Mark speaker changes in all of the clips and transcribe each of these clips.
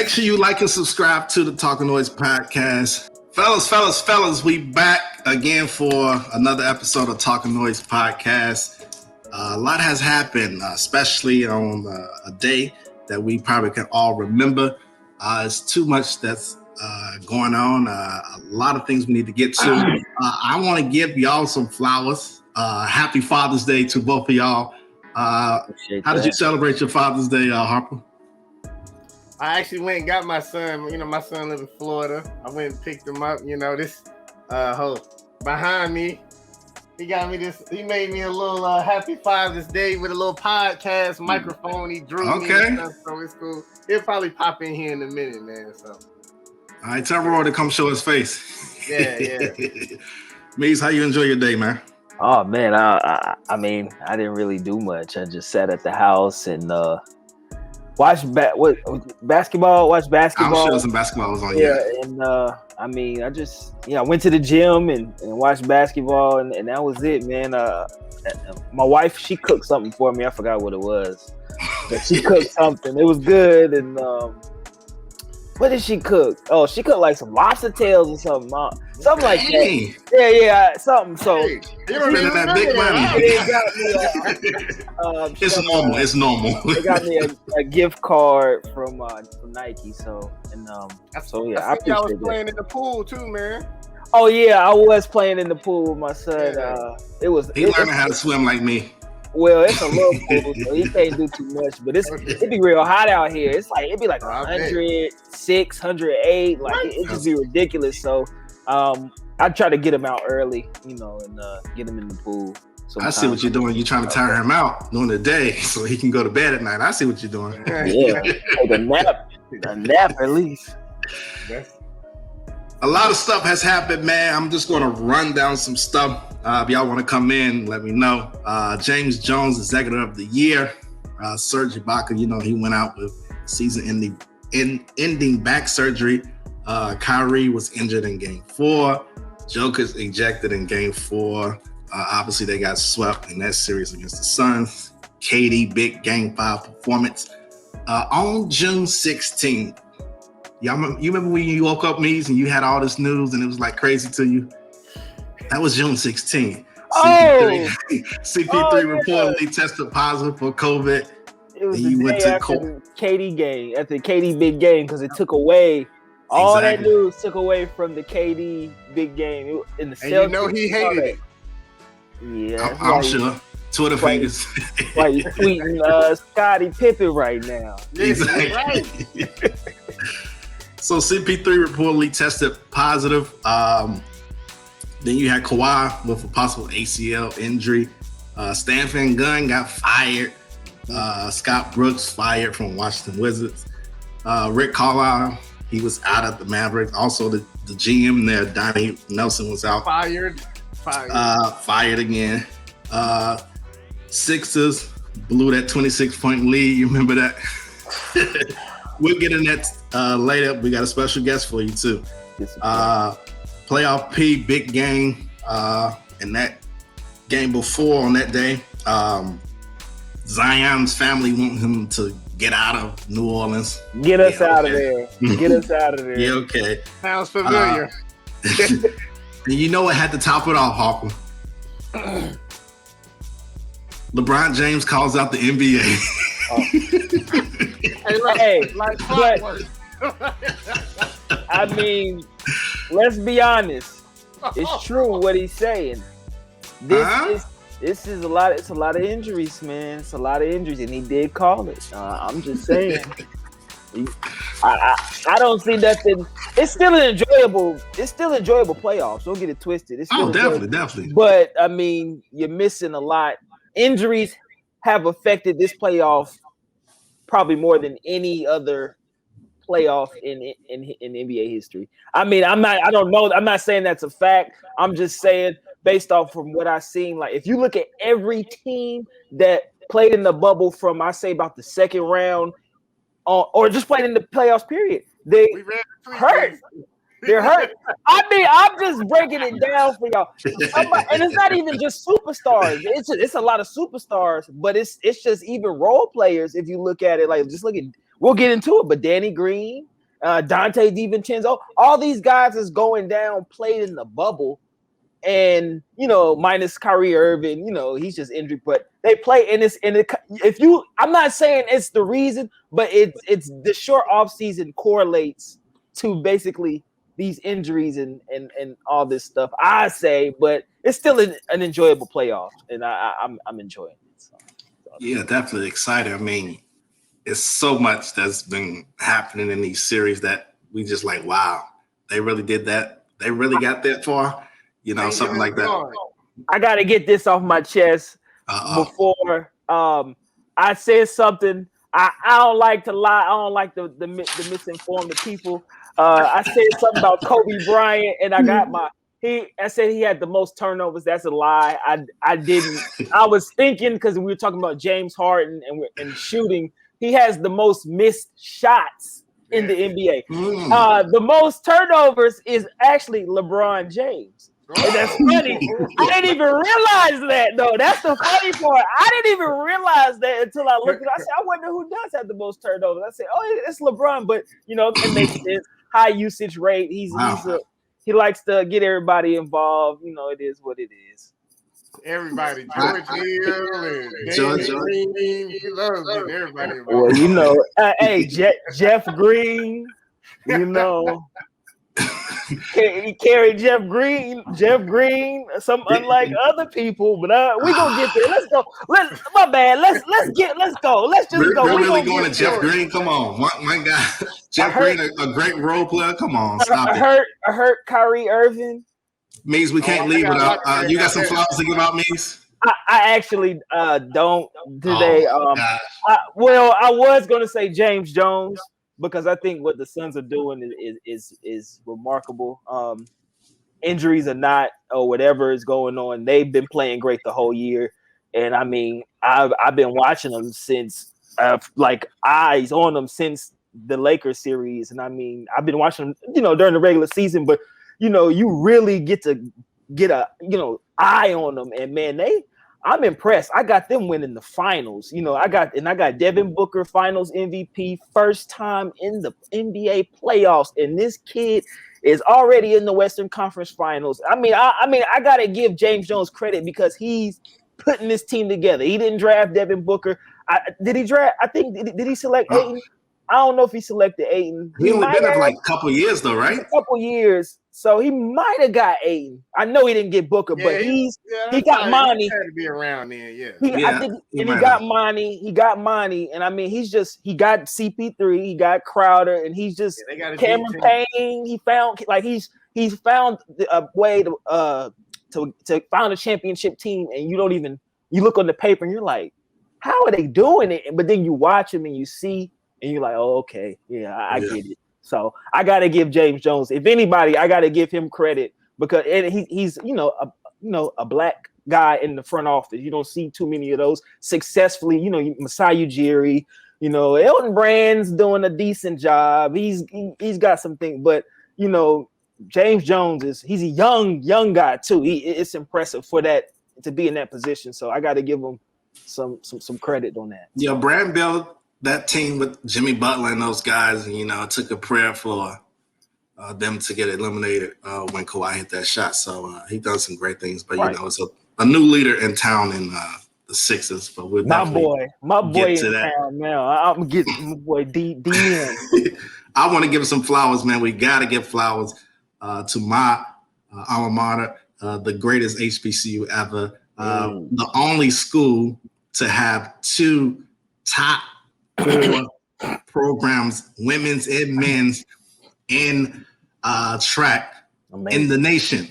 Speaker 1: Make sure you like and subscribe to the Talking Noise podcast. Fellas, we back again for another episode of Talking Noise podcast. A lot has happened, especially on a day that we probably can all remember. It's too much that's going on. A lot of things we need to get to. I want to give y'all some flowers. Happy Father's Day to both of y'all. How did you celebrate your Father's Day, Harper?
Speaker 2: I actually went and got my son. You know, my son lives in Florida. I went and picked him up. You know, this behind me, he got me this. He made me a little Happy Father's Day with a little podcast microphone. He drew me and stuff, so it's cool. He'll probably pop in here in a minute, man. So,
Speaker 1: all right, tell Roy to come show his face.
Speaker 2: Yeah.
Speaker 1: Mees, how you enjoy your day, man?
Speaker 3: Oh man, I mean, I didn't really do much. I just sat at the house and watched basketball. Watched basketball.
Speaker 1: I'm sure some basketball was on.
Speaker 3: Yeah, and I mean, I went to the gym and watched basketball, and that was it, man. My wife, she cooked something for me. I forgot what it was, but she cooked something. It was good, and what did she cook? Oh, she cooked like some lobster tails or something. Something like that. Yeah, something. So
Speaker 1: you're spending that big money. It's normal.
Speaker 3: They got me a gift card from Nike. So yeah, I
Speaker 2: think I was playing in the pool too, man.
Speaker 3: Oh yeah, I was playing in the pool with my son. He
Speaker 1: learning how to swim like me.
Speaker 3: Well, it's a little pool, so he can't do too much. But it be real hot out here. It'd be like 106, 108. Like it just be ridiculous. So I try to get him out early, and get him in the pool.
Speaker 1: I see what you're doing. You're trying to tire him out during the day so he can go to bed at night. I see what you're doing.
Speaker 3: Yeah, take a nap at least.
Speaker 1: A lot of stuff has happened, man. I'm just going to run down some stuff. If y'all want to come in, let me know. James Jones, Executive of the Year. Serge Ibaka, he went out with season-ending back surgery. Kyrie was injured in Game 4. Joker's ejected in Game 4. Obviously, they got swept in that series against the Suns. KD, big Game 5 performance. On June 16th, you remember when you woke up, Mees, and you had all this news and it was like crazy to you? That was June 16th. CP3 reportedly tested positive for COVID.
Speaker 3: It was the day after the KD game, at the KD big game, because it took away all that news took away from the KD big game in the Celtics.
Speaker 2: He hated it.
Speaker 3: Yeah,
Speaker 1: I'm sure. Twitter fingers.
Speaker 3: Like you tweeting Scottie Pippen right now.
Speaker 1: Exactly. Right. So CP3 reportedly tested positive. Then you had Kawhi with a possible ACL injury. Stan Van Gunn got fired. Scott Brooks fired from Washington Wizards. Rick Carlisle, he was out at the Mavericks. Also, the GM there, Donnie Nelson, was out.
Speaker 2: Fired
Speaker 1: again. Sixers blew that 26-point lead. You remember that? We'll get in that later. We got a special guest for you too. Playoff P, big game. In that game before on that day, Zion's family want him to get out of New Orleans.
Speaker 3: Get us out of there. Get us out of there.
Speaker 1: Yeah, okay.
Speaker 2: Sounds familiar.
Speaker 1: And you know what had to top it off, Harper? LeBron James calls out the NBA.
Speaker 3: I mean, let's be honest. It's true what he's saying. This is a lot. It's a lot of injuries, man. It's a lot of injuries, and he did call it. I'm just saying. I don't see nothing. It's still enjoyable playoffs. Don't get it twisted. It's still
Speaker 1: definitely.
Speaker 3: But I mean, you're missing a lot. Injuries have affected this playoff probably more than any other playoff in NBA history. I mean, I don't know. I'm not saying that's a fact. I'm just saying based off from what I've seen. Like if you look at every team that played in the bubble from I say about the second round or just played in the playoffs period, they hurt. They're hurt. I mean, I'm just breaking it down for y'all. And it's not even just superstars. It's a lot of superstars, but it's just even role players. If you look at it, like just look at, we'll get into it. But Danny Green, Dante DiVincenzo. All these guys is going down, played in the bubble, and minus Kyrie Irving, he's just injured, but they play in this. I'm not saying it's the reason, but it's the short off season correlates to basically these injuries and all this stuff. I say, but it's still an enjoyable playoff, and I'm enjoying it. So.
Speaker 1: Yeah, definitely excited. I mean, it's so much that's been happening in these series that we just like, wow, they really did that. They really got that far, something like that.
Speaker 3: I got to get this off my chest before I said something. I don't like to lie. I don't like the misinform the people. I said something about Kobe Bryant, and I said he had the most turnovers. That's a lie. I didn't. I was thinking because we were talking about James Harden and shooting. He has the most missed shots in the NBA. The most turnovers is actually LeBron James. And that's funny. I didn't even realize that, though. That's the funny part. I didn't even realize that until I looked at it. I said, I wonder who does have the most turnovers. I said, oh, it's LeBron. But, it makes sense. High usage rate. He likes to get everybody involved. It is what it is.
Speaker 2: Everybody, George Hill and George Green, he loves getting everybody involved.
Speaker 3: Well, hey, Jeff Green, he carried Jeff Green, unlike other people, but we gonna get there. Let's go. Let's go. Let's just go.
Speaker 1: We're really going to Jeff Green. Come on, my guy, Jeff Green, a great role player. Come on, stop it.
Speaker 3: I heard Kyrie Irving.
Speaker 1: Mees, we can't leave without. You got some flowers to give out, Mees?
Speaker 3: I actually don't today. I was gonna say James Jones, because I think what the Suns are doing is remarkable. Injuries or not, or whatever is going on, they've been playing great the whole year. And I mean, I've been watching them since, eyes on them since the Lakers series. And I mean, I've been watching them, during the regular season, but you really get to get a eye on them. And man, I'm impressed. I got them winning the finals. I got Devin Booker finals MVP, first time in the NBA playoffs, and this kid is already in the Western Conference Finals. I mean, I gotta give James Jones credit because he's putting this team together. He didn't draft Devin Booker. Did he draft? I think did he select Ayton? I don't know if he selected Ayton.
Speaker 1: He only been there for a couple of years, though, right?
Speaker 3: A couple years. So he might have got Ayton. I know he didn't get Booker, but he got Monty.
Speaker 2: He had to be around there,
Speaker 3: I think he got Monty. He got Monty, and I mean, he got CP3. He got Crowder, and he's just Cameron Payne. He found he's found a way to find a championship team, and you look on the paper and you're like, how are they doing it? But then you watch him and you see, and you're like, oh, okay, I get it. So I got to give James Jones, if anybody, I got to give him credit because he's a black guy in the front office. You don't see too many of those successfully. Masai Ujiri, Elton Brand's doing a decent job. He's got something, but James Jones he's a young guy too. It's impressive for that to be in that position. So I got to give him some credit on that.
Speaker 1: Yeah, Brand built that team with Jimmy Butler and those guys, and it took a prayer for them to get eliminated when Kawhi hit that shot. So he done some great things, but it's a new leader in town in the Sixers. But we'll
Speaker 3: my boy in town now. I'm getting my boy DM.
Speaker 1: I want to give some flowers, man. We got to give flowers to my alma mater, the greatest HBCU ever, the only school to have two top 4 programs, women's and men's, in track in the nation.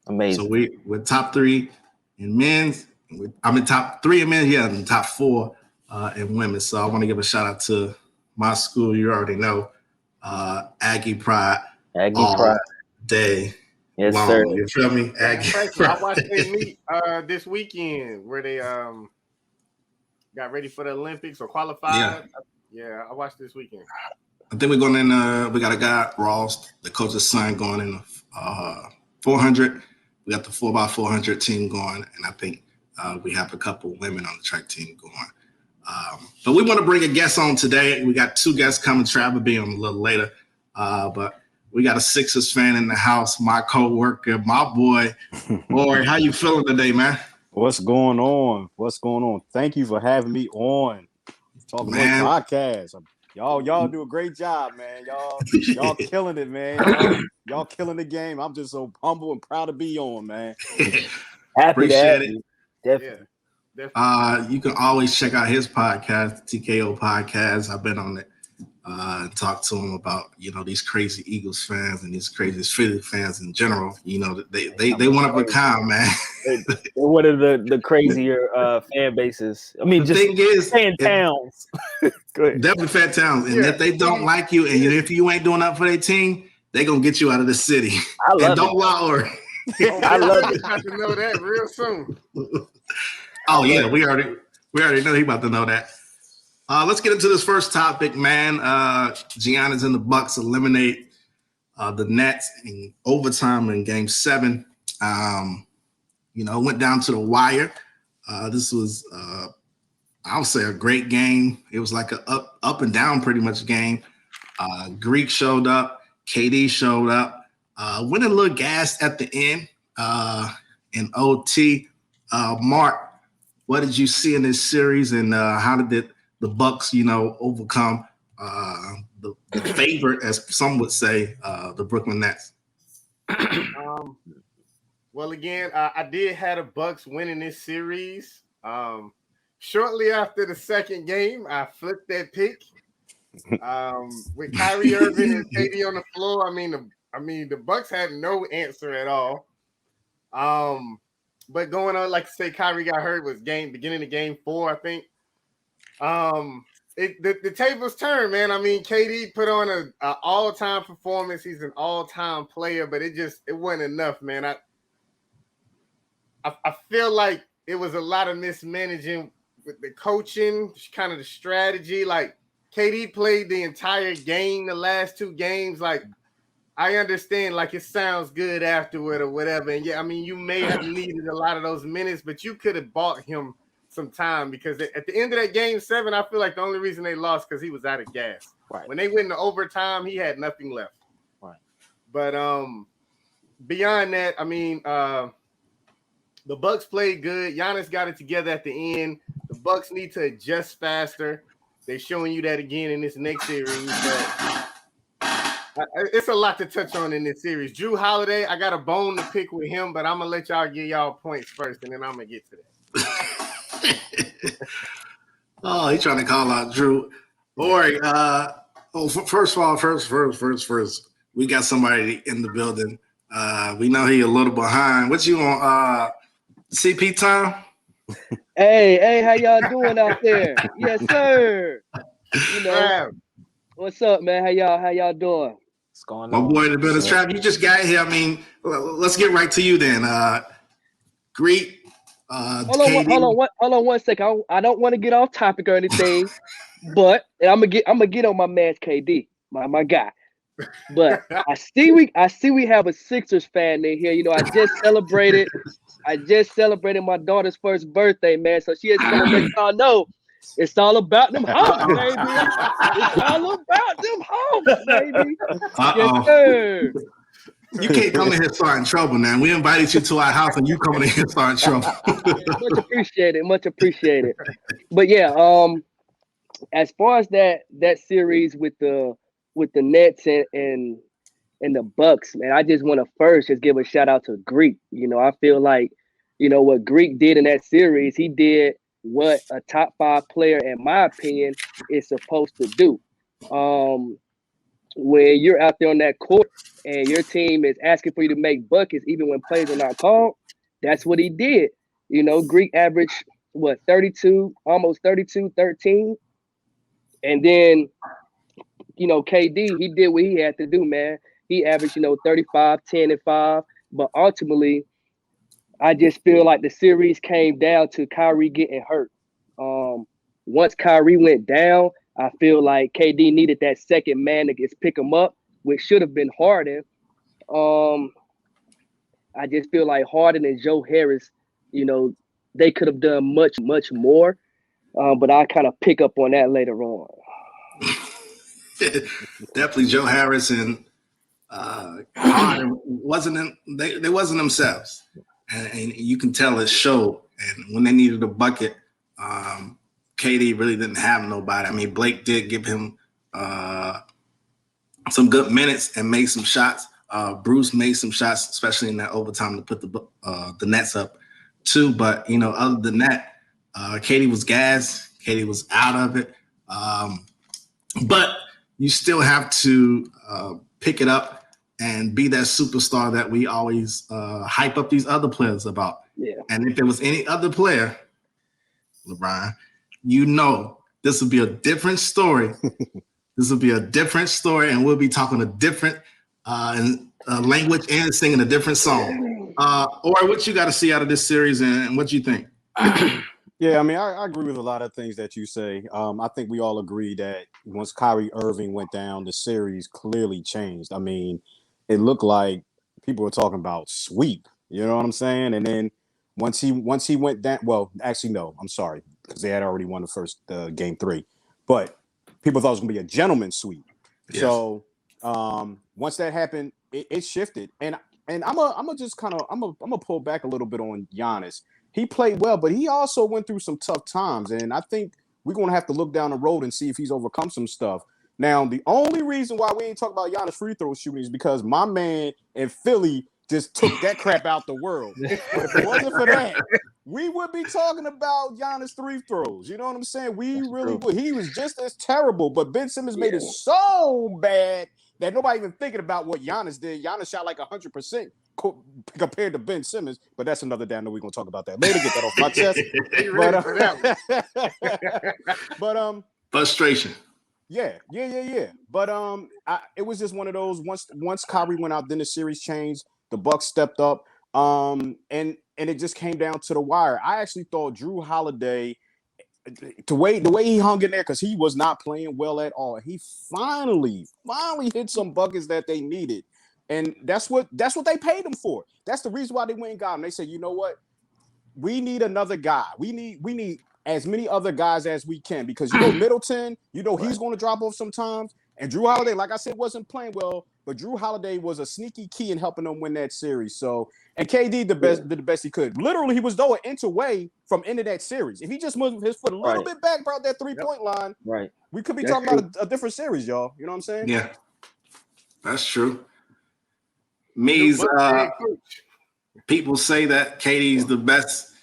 Speaker 3: Amazing.
Speaker 1: So we're top 3 in men's. I'm in top 3 in men's, and top 4 in women. So I want to give a shout out to my school. You already know, Aggie Pride.
Speaker 3: Aggie Pride
Speaker 1: day.
Speaker 3: Yes,
Speaker 1: long.
Speaker 3: sir.
Speaker 1: You feel me? Aggie
Speaker 2: I watched them meet this weekend where they got ready for the Olympics or qualified. Yeah, I watched this weekend.
Speaker 1: I think we're going in. We got a guy, Ross, the coach's son, going in 400. We got the 4x400 team going, and I think we have a couple women on the track team going. But we want to bring a guest on today. We got 2 guests coming. Trav will be on a little later. But we got a Sixers fan in the house, my co-worker, my boy. Boy, how you feeling today, man?
Speaker 4: What's going on? What's going on? Thank you for having me on Talking Noise Podcast. Y'all do a great job, man. Y'all killing it, man. Y'all killing the game. I'm just so humble and proud to be on, man.
Speaker 1: Appreciate it.
Speaker 3: Definitely.
Speaker 1: You can always check out his podcast, TKO Podcast. I've been on it and talked to him about these crazy Eagles fans and these crazy Philly fans in general. They one of a kind, man.
Speaker 3: They're one of the crazier fan bases. I mean, fan towns.
Speaker 1: Definitely fan towns. And if they don't like you, and if you ain't doing up for their team, they're gonna get you out of the city.
Speaker 3: I love
Speaker 1: and don't lie, Orrie.
Speaker 3: I love it.
Speaker 2: Got to know that real soon.
Speaker 1: Oh yeah, we already know he about to know that. Let's get into this first topic, man. Giannis and the Bucks eliminate the Nets in overtime in Game 7. Went down to the wire. This was, I would say, a great game. It was like a up and down pretty much game. Greek showed up. KD showed up. Went a little gassed at the end in OT. Mark, what did you see in this series, and how did the Bucks, overcome the favorite, as some would say, the Brooklyn Nets?
Speaker 2: Well, again, I did have the Bucks winning this series. Shortly after the second game, I flipped that pick with Kyrie Irving and KD on the floor. I mean, the Bucks had no answer at all. But going on, like I say, Kyrie got hurt was beginning of Game 4, I think. The tables turned, man. I mean, KD put on an all-time performance. He's an all-time player, but it wasn't enough, man. I feel like it was a lot of mismanaging with the coaching, kind of the strategy. Like, KD played the entire game, the last 2 games. Like, I understand, like, it sounds good afterward or whatever. And yeah, I mean, you may have needed a lot of those minutes, but you could have bought him some time, because at the end of that Game 7, I feel like the only reason they lost because he was out of gas.
Speaker 3: Right.
Speaker 2: When they went into overtime, he had nothing left.
Speaker 3: Right.
Speaker 2: But beyond that, I mean, the Bucks played good. Giannis got it together at the end. The Bucks need to adjust faster. They're showing you that again in this next series. But it's a lot to touch on in this series. Jrue Holiday, I got a bone to pick with him, but I'm going to let y'all give y'all points first, and then I'm going to get to that.
Speaker 1: Oh, he's trying to call out Jrue. Orrie, first of all, first, we got somebody in the building. We know he a little behind. What you on CP time?
Speaker 5: Hey, how y'all doing out there? Yes, sir. What's up, man? How y'all doing?
Speaker 3: What's going
Speaker 1: My
Speaker 3: on?
Speaker 1: boy in the building, Trap. You just got here. I mean, let's get right to you then. Greet.
Speaker 5: Hold on one second. I don't want to get off topic or anything, but I'm gonna get on my man KD, my guy. But I see we have a Sixers fan in here. I just celebrated my daughter's first birthday, man. So she is gonna let y'all know it's all about them homes, baby. It's all about them homes, baby. Yes, sir.
Speaker 1: You can't come in here starting trouble, man. We invited you to our house, and you coming in here starting trouble.
Speaker 5: Much appreciated. But yeah, as far as that series with the Nets and the Bucks, man, I just want to first just give a shout out to Greek. I feel like, what Greek did in that series, he did what a top 5 player, in my opinion, is supposed to do. When you're out there on that court and your team is asking for you to make buckets even when plays are not called, that's what he did. Greek averaged, 32, almost 32, 13. And then, KD, he did what he had to do, man. He averaged, 35, 10, and 5. But ultimately, I just feel like the series came down to Kyrie getting hurt. Once Kyrie went down, I feel like KD needed that second man to just pick him up, which should have been Harden. I just feel like Harden and Joe Harris, they could have done much, much more. But I'll kind of pick up on that later on.
Speaker 1: Definitely Joe Harris and Harden they wasn't themselves, and you can tell it showed. And when they needed a bucket, KD really didn't have nobody. I mean, Blake did give him some good minutes and made some shots. Bruce made some shots, especially in that overtime to put the Nets up too. But other than that, KD was gassed. KD was out of it. But you still have to pick it up and be that superstar that we always hype up these other players about.
Speaker 5: Yeah.
Speaker 1: And if there was any other player, LeBron, this would be a different story. This will be a different story, and we'll be talking a different language and singing a different song. Or what you got to see out of this series, and what you think?
Speaker 4: Yeah, I mean, I agree with a lot of things that you say. I think we all agree that once Kyrie Irving went down, the series clearly changed. I mean, it looked like people were talking about sweep. You know what I'm saying? And then once he went down, well, actually, no, I'm sorry, because they had already won the first game 3. But people thought it was going to be a gentleman's sweep. Yes. So once that happened, it shifted. And I'm gonna pull back a little bit on Giannis. He played well, but he also went through some tough times. And I think we're going to have to look down the road and see if he's overcome some stuff. Now, the only reason why we ain't talking about Giannis free throw shooting is because my man in Philly just took that crap out the world. But if it wasn't for that, we would be talking about Giannis free throws. You know what I'm saying? We really would. He was just as terrible, but Ben Simmons made it so bad that nobody even thinking about what Giannis did. Giannis shot like 100% compared to Ben Simmons, but that's another damn. We're gonna talk about that later. Get that off my chest. But
Speaker 1: frustration.
Speaker 4: Yeah. But it was just one of those. Once Kyrie went out, then the series changed. The Bucks stepped up, and it just came down to the wire. I actually thought Drew Holiday, the way he hung in there, because he was not playing well at all. He finally hit some buckets that they needed. And that's what they paid him for. That's the reason why they went and got him. They said, you know what? We need another guy. We need as many other guys as we can, because Middleton, he's going to drop off sometimes. And Drew Holiday, like I said, wasn't playing well, but Drew Holiday was a sneaky key in helping them win that series. So, and KD did the best he could. Literally, he was an inch away from ending that series. If he just moved his foot a little bit back about that 3-point line, we could be talking about a different series, y'all. You know what I'm saying?
Speaker 1: Yeah, that's true. People say that KD's the best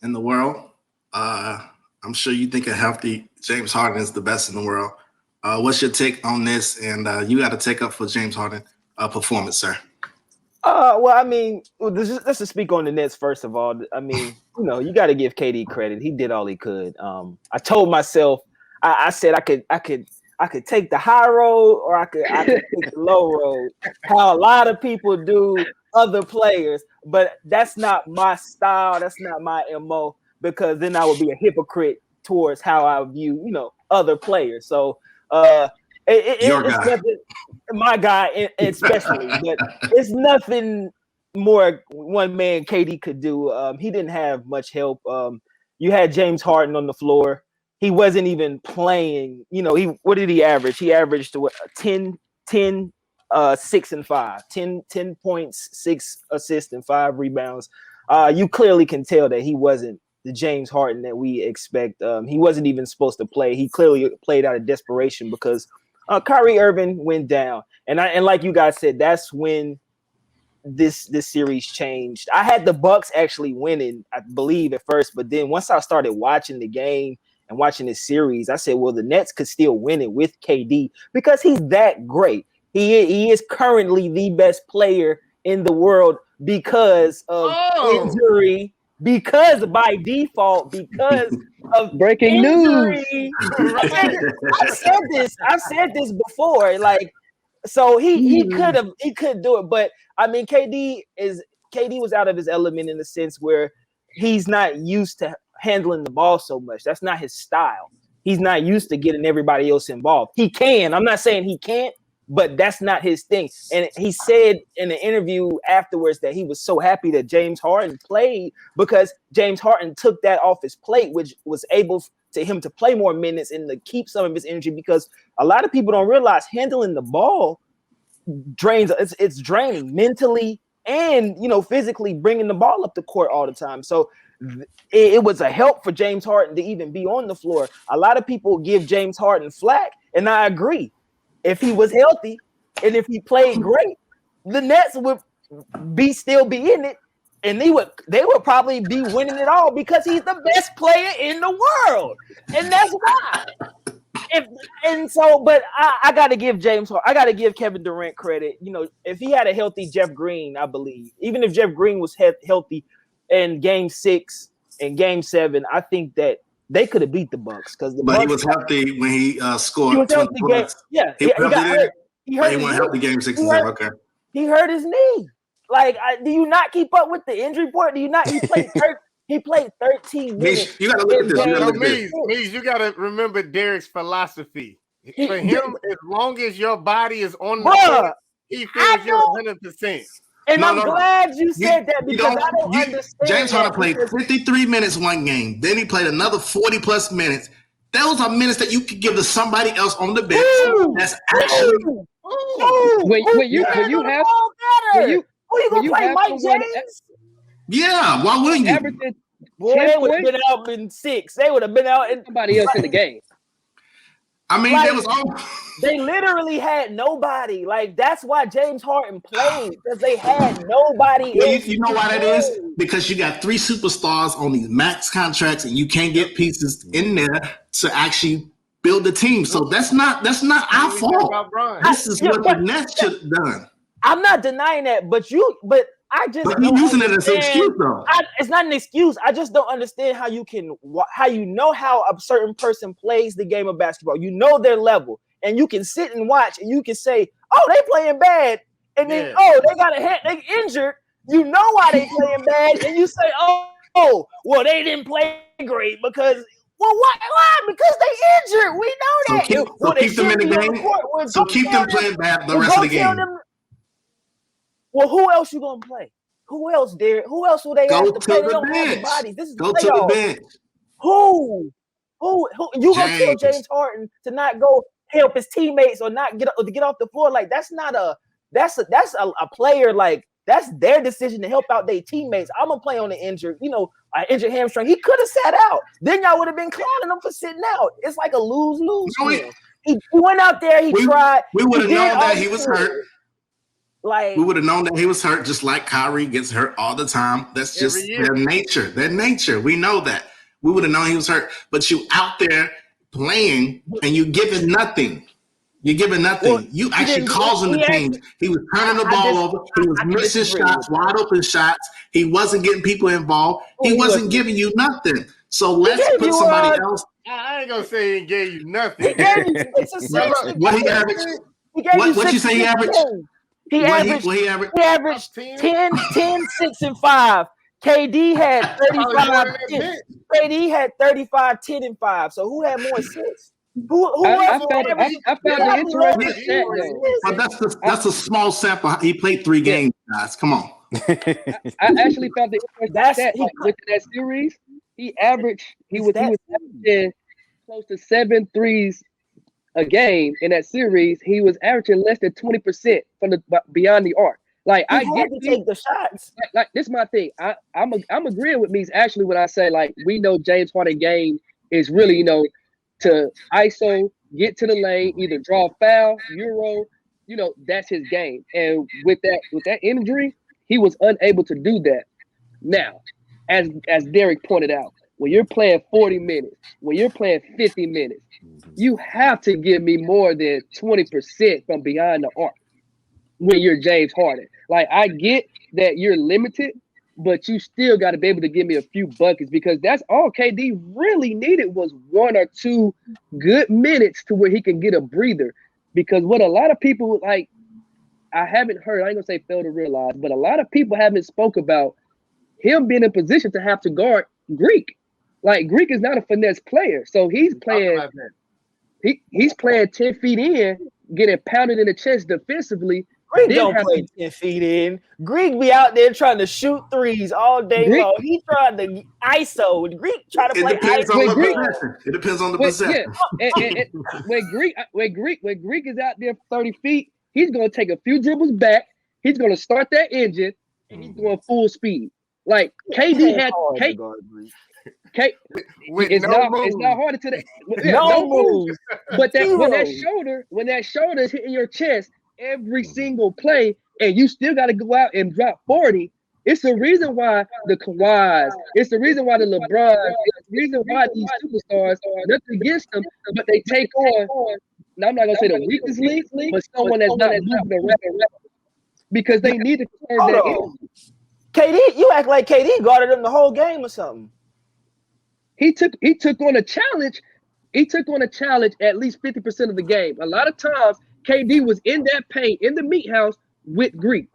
Speaker 1: in the world. I'm sure you think a healthy James Harden is the best in the world. What's your take on this? And you got to take up for James Harden performance, sir.
Speaker 3: Well, I mean, let's just speak on the Nets first of all. I mean, you got to give KD credit. He did all he could. I told myself, I said I could take the high road or I could take the low road. How a lot of people do other players, but that's not my style. That's not my MO, because then I would be a hypocrite towards how I view, other players. So it's nothing, my guy especially, but it's nothing more one man KD could do. He didn't have much help. You had James Harden on the floor. He wasn't even playing. What did he average? He averaged 10, 6 and 5, 10 points, 6 assists and 5 rebounds. You clearly can tell that he wasn't the James Harden that we expect. He wasn't even supposed to play. He clearly played out of desperation because Kyrie Irving went down. And like you guys said, that's when this series changed. I had the Bucks actually winning, I believe, at first, but then once I started watching the game and watching this series, I said, well, the Nets could still win it with KD because he's that great. He is currently the best player in the world because of injury, because by default, because of
Speaker 5: breaking
Speaker 3: injury.
Speaker 5: news.
Speaker 3: I've said this before. Like, so he could do it, but I mean, KD was out of his element in the sense where he's not used to handling the ball so much. That's not his style. He's not used to getting everybody else involved. He can. I'm not saying he can't, but that's not his thing. And he said in an interview afterwards that he was so happy that James Harden played because James Harden took that off his plate, which was able to him to play more minutes and to keep some of his energy, because a lot of people don't realize handling the ball drains. It's draining mentally and physically, bringing the ball up the court all the time. So it was a help for James Harden to even be on the floor. A lot of people give James Harden flack, and I agree. If he was healthy and if he played great, the Nets would still be in it, and they would probably be winning it all because he's the best player in the world, and that's why. But I got to give I got to give Kevin Durant credit. If he had a healthy Jeff Green, I believe, even if Jeff Green was healthy in Game 6 and Game 7, I think that they could have beat the Bucks because
Speaker 1: But he was healthy when he scored.
Speaker 3: He was healthy. Yeah, he got hurt. He wasn't healthy
Speaker 1: Game 6 and 7. Okay.
Speaker 3: He hurt his knee. Like, do you not keep up with the injury report? Do you not? He played 13 minutes.
Speaker 1: You got to look at this.
Speaker 2: You got to remember Derrick's philosophy. For him, as long as your body is on the court, he feels you're 100%.
Speaker 3: And I'm glad you said that, because I don't understand.
Speaker 1: James Harden played 53 minutes one game. Then he played another 40-plus minutes. Those are minutes that you could give to somebody else on the bench. That's actually...
Speaker 5: When you
Speaker 3: play Mike James?
Speaker 1: Yeah, why wouldn't you?
Speaker 3: Boy, they would have been out in 6. They would have been out in
Speaker 5: somebody else in the game.
Speaker 1: I mean,
Speaker 3: they literally had nobody. Like, that's why James Harden played, because they had nobody.
Speaker 1: You know why that is? Because you got 3 superstars on these max contracts, and you can't get pieces in there to actually build the team. So that's not our fault. This is what the Nets should have done.
Speaker 3: I'm not denying that, but I just.
Speaker 1: But you're using it as an excuse, though.
Speaker 3: It's not an excuse. I just don't understand how how a certain person plays the game of basketball. You know their level, and you can sit and watch, and you can say, "Oh, they playing bad," and then, "Oh, they injured." You know why they playing bad, and you say, "Oh, well, they didn't play great because." Well, why? Because they injured. We know that.
Speaker 1: Keep them in the game. So keep them playing bad the rest of the game.
Speaker 3: Well, who else you gonna play? Who else, Derrick? Who else will they have to play? They don't have the bodies. This is
Speaker 1: go to the bench.
Speaker 3: Who? You gonna tell James Harden to not go help his teammates or not get off the floor? Like, that's a player. Like, that's their decision to help out their teammates. I'm gonna play on the injured injured hamstring. He could have sat out. Then y'all would have been clowning him for sitting out. It's like a lose-lose. He went out there. He tried.
Speaker 1: We would have known that he was hurt.
Speaker 3: Like,
Speaker 1: we would have known that he was hurt, just like Kyrie gets hurt all the time. That's just their nature. Their nature. We know that. We would have known he was hurt. But you out there playing and you giving nothing. You're giving nothing. Well, you actually causing the team. He was turning the ball over. He was missing shots, wide open shots. He wasn't getting people involved. He wasn't giving you nothing. So let's put somebody else.
Speaker 2: I ain't gonna say he gave you nothing.
Speaker 3: He gave you 6 assists.
Speaker 1: What he averaged? What you say he averaged?
Speaker 3: He averaged 10, 6, and 5. KD had 35. KD had 35, 10, and 5. So who had more assists?
Speaker 5: I found the interesting stat,
Speaker 1: though. But that's a small sample. He played 3 games, guys. Come on.
Speaker 5: I actually found the interesting stat. With that series, he was averaging close to 7 threes a game in that series. He was averaging less than 20% from the beyond the arc. Like, I get
Speaker 3: to take the shots.
Speaker 5: Like this is my thing. I'm agreeing with me actually when I say, like, we know James Harden game is really, to ISO, get to the lane, either draw a foul, euro, that's his game. And with that injury, he was unable to do that. Now, as Derrick pointed out, when you're playing 40 minutes, when you're playing 50 minutes, you have to give me more than 20% from behind the arc when you're James Harden. Like, I get that you're limited, but you still got to be able to give me a few buckets, because that's all KD really needed was 1 or 2 good minutes to where he can get a breather. Because what a lot of people, like, I haven't heard, I ain't gonna say fail to realize, but a lot of people haven't spoke about him being in position to have to guard Greek. Like, Greek is not a finesse player, so he's playing 10 feet in, getting pounded in the chest defensively,
Speaker 3: Greek don't play 10 feet in. Greek be out there trying to shoot threes all day long. He tried to ISO. Greek try to play ISO.
Speaker 1: It depends on the possession.
Speaker 5: Yeah, when Greek is out there 30 feet, he's gonna take a few dribbles back. He's gonna start that engine, and he's going full speed. Like KD had it's not hard to that. No moves. But when that shoulder is hitting your chest every single play, and you still got to go out and drop 40. It's the reason why the Kawhis, it's the reason why the LeBrons, it's the reason why these superstars, nothing against them, but they take on. Now I'm not gonna say the weakest link, but someone that's not moving around because they need to turn that in.
Speaker 3: KD, you act like KD guarded him the whole game or something.
Speaker 5: He took on a challenge. He took on a challenge at least 50% of the game. A lot of times, KD was in that paint in the meat house with Greek.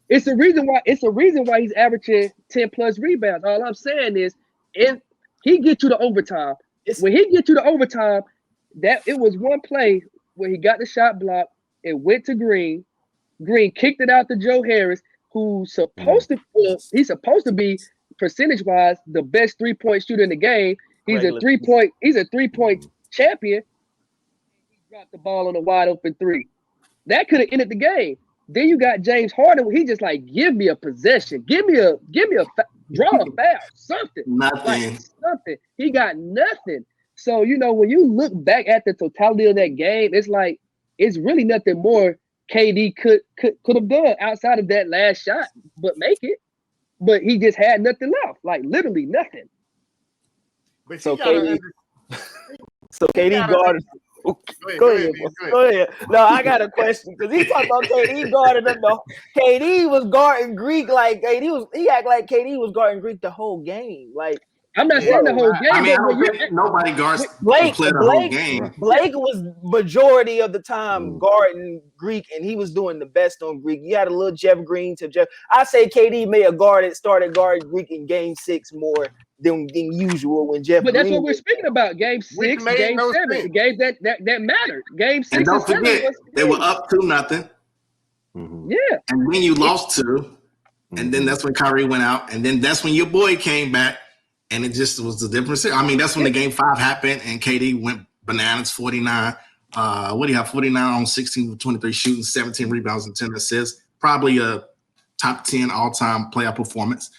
Speaker 5: It's the reason why he's averaging 10 plus rebounds. All I'm saying is, if he get you to overtime, when he get you to overtime, that it was one play where he got the shot blocked. It went to Green. Green kicked it out to Joe Harris, who's supposed to be percentage-wise the best three-point shooter in the game. He's a three-point champion. He dropped the ball on a wide-open three. That could have ended the game. Then you got James Harden where he just like, give me a possession, give me a draw a foul, something.
Speaker 1: Nothing.
Speaker 5: Something. He got nothing. So, when you look back at the totality of that game, it's like it's really nothing more KD could have done outside of that last shot, but make it. But he just had nothing left, like literally nothing.
Speaker 2: But
Speaker 3: so KD guarded. Go ahead. No, I got a question because he talked about KD guarding them. KD was guarding Greek like he acted like KD was guarding Greek the whole game. Like
Speaker 5: I'm not saying the whole game.
Speaker 1: I mean, I don't think nobody guards Blake the whole game.
Speaker 3: Blake was majority of the time guarding Greek, and he was doing the best on Greek. You had a little Jeff Green to Jeff. I say KD may have started guarding Greek in Game 6 more than usual when Jeff.
Speaker 5: But that's
Speaker 3: Green
Speaker 5: what we're speaking about. Game 6, Game 7, the games that mattered. Game 6
Speaker 1: and don't forget, they were up 2-0.
Speaker 5: Yeah,
Speaker 1: and then you lost 2, and then that's when Kyrie went out, and then that's when your boy came back. And it just was a difference. I mean, that's when the Game 5 happened, and KD went bananas, 49. What do you have? 49 on 16 with 23 shooting, 17 rebounds, and 10 assists. Probably a top 10 all-time playoff performance.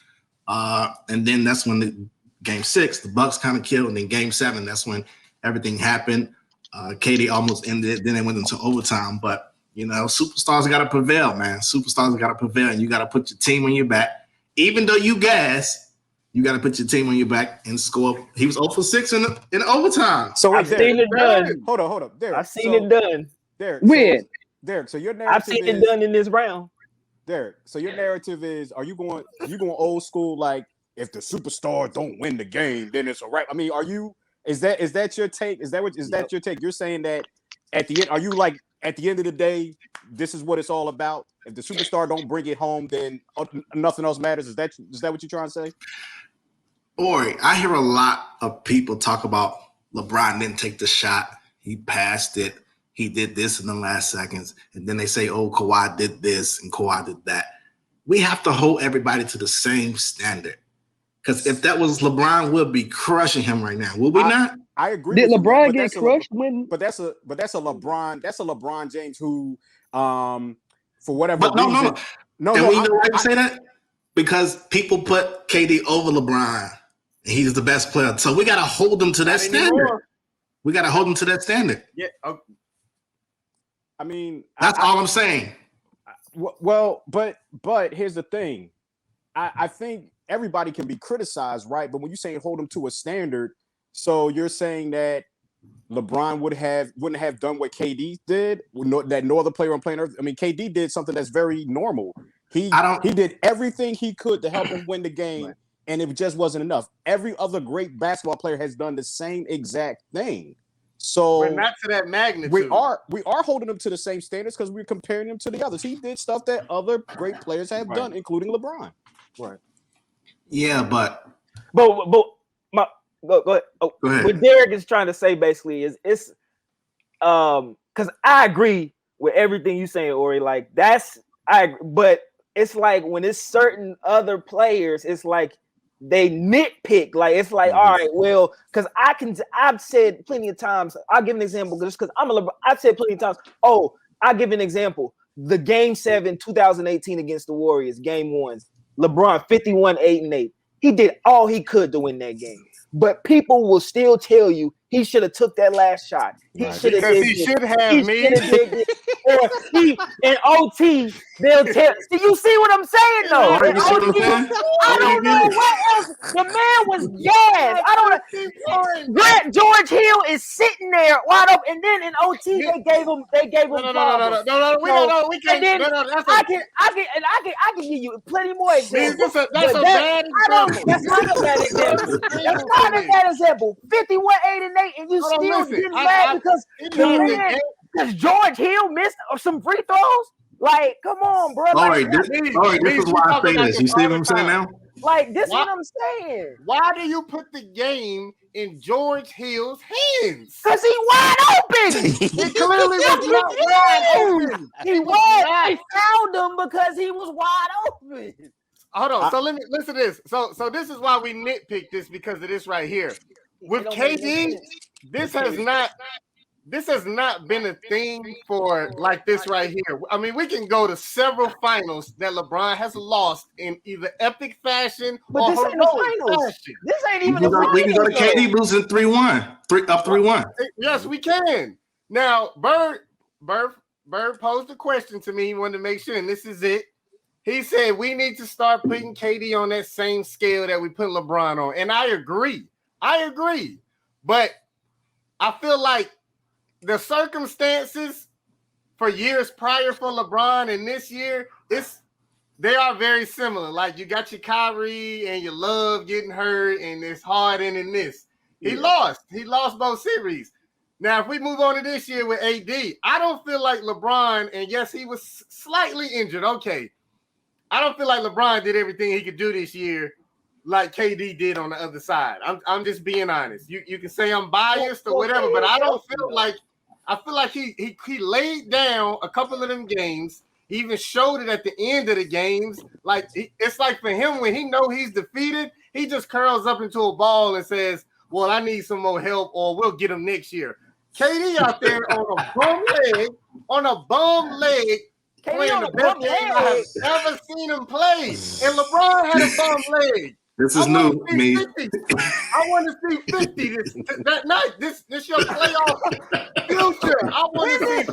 Speaker 1: And then that's when the Game 6, the Bucks kind of killed. And then Game 7, that's when everything happened. KD almost ended. Then they went into overtime. But, superstars got to prevail, man. Superstars got to prevail, and you got to put your team on your back. Even though you gas, you got to put your team on your back and score. He was 0 for 6 in overtime.
Speaker 3: So I've seen it done.
Speaker 4: Hold up. Derrick.
Speaker 3: I've seen it done.
Speaker 4: Derrick.
Speaker 5: When?
Speaker 4: Derrick, so your narrative
Speaker 3: I've seen it done in this round.
Speaker 4: Derrick, so your narrative is, are you going old school, like if the superstar don't win the game, then it's a wrap? I mean, is that your take? Is that your take? You're saying that at the end, are you like at the end of the day, this is what it's all about? If the superstar don't bring it home, then nothing else matters. Is that what you're trying to say?
Speaker 1: Orrie, I hear a lot of people talk about LeBron didn't take the shot. He passed it. He did this in the last seconds. And then they say, oh, Kawhi did this and Kawhi did that. We have to hold everybody to the same standard. Because if that was LeBron, we'll be crushing him right now. Will we not?
Speaker 4: I agree.
Speaker 5: Did LeBron get crushed when?
Speaker 4: But that's a LeBron James who for whatever reason. No.
Speaker 1: And we know why you say that? Because people put KD over LeBron. And he's the best player. So we got to hold him to that standard. We got to hold him to that standard.
Speaker 2: Yeah. Okay.
Speaker 4: I mean,
Speaker 1: that's all I'm saying.
Speaker 4: Well, but here's the thing. I think everybody can be criticized, right? But when you say hold him to a standard, so you're saying that LeBron wouldn't have done what KD did, that no other player on planet Earth. I mean, KD did something that's very normal. He did everything he could to help him win the game, and it just wasn't enough. Every other great basketball player has done the same exact thing. So
Speaker 2: we're not to that magnitude.
Speaker 4: We are holding him to the same standards because we're comparing him to the others. He did stuff that other great players have done, including LeBron.
Speaker 2: Right.
Speaker 1: Yeah, but
Speaker 3: go ahead. Oh,
Speaker 1: go ahead.
Speaker 3: What Derrick is trying to say basically is it's because I agree with everything you saying, Orrie. Like but it's like when it's certain other players, it's like they nitpick. Like it's like, all right, well, because I've said plenty of times. I'll give an example just because I've said plenty of times. Oh, I'll give an example. The Game 7, 2018 against the Warriors, Game 1. LeBron 51, 8 and 8. He did all he could to win that game. But people will still tell you he should have took that last shot. He should have.
Speaker 2: Because he should have me.
Speaker 3: Or he in OT, they'll tell. Do you see what I'm saying though? I don't know what else. The man was gassed. I don't know. Grant George Hill is sitting there wide open, and then in OT they gave him.
Speaker 2: No. We can't.
Speaker 3: I can give you plenty more examples.
Speaker 2: That's a bad example.
Speaker 3: That's not a bad example. That's not a bad example. 51, 8 and 8, and you still getting mad because George Hill missed some free throws. Like, come on, bro.
Speaker 1: All right, this is why I say this. You see what I'm saying now?
Speaker 3: Like, this is what I'm saying.
Speaker 2: Why do you put the game in George Hill's hands?
Speaker 3: Because he wide open.
Speaker 2: He clearly was not wide open.
Speaker 3: He was. I found him because he was wide open.
Speaker 2: Hold on. So let me listen to this. So this is why we nitpick this because of this right here. With KD, this has not been a thing for like this right here. I mean, we can go to several finals that LeBron has lost in either epic fashion or
Speaker 3: this ain't the finals.
Speaker 2: Fashion.
Speaker 3: This ain't even the finals.
Speaker 1: We can go to KD losing 3-1, 3-1.
Speaker 2: Yes, we can. Now, Bird posed a question to me. He wanted to make sure, and this is it. He said we need to start putting KD on that same scale that we put LeBron on. And I agree. But I feel like the circumstances for years prior for LeBron and this year, they are very similar. Like you got your Kyrie and your Love getting hurt, and it's Harden and this. He lost both series. Now, if we move on to this year with AD, I don't feel like LeBron, and yes, he was slightly injured. Okay. I don't feel like LeBron did everything he could do this year like KD did on the other side. I'm just being honest. You can say I'm biased or whatever, but I don't feel like he laid down a couple of them games. He even showed it at the end of the games. Like it's like for him when he know he's defeated, he just curls up into a ball and says, "Well, I need some more help, or we'll get him next year." KD out there on a bum leg. Playing the best game I have ever seen him play. And LeBron had a bum leg.
Speaker 1: This is new to me.
Speaker 2: I want to see 50 that night. This your playoff future. I want to see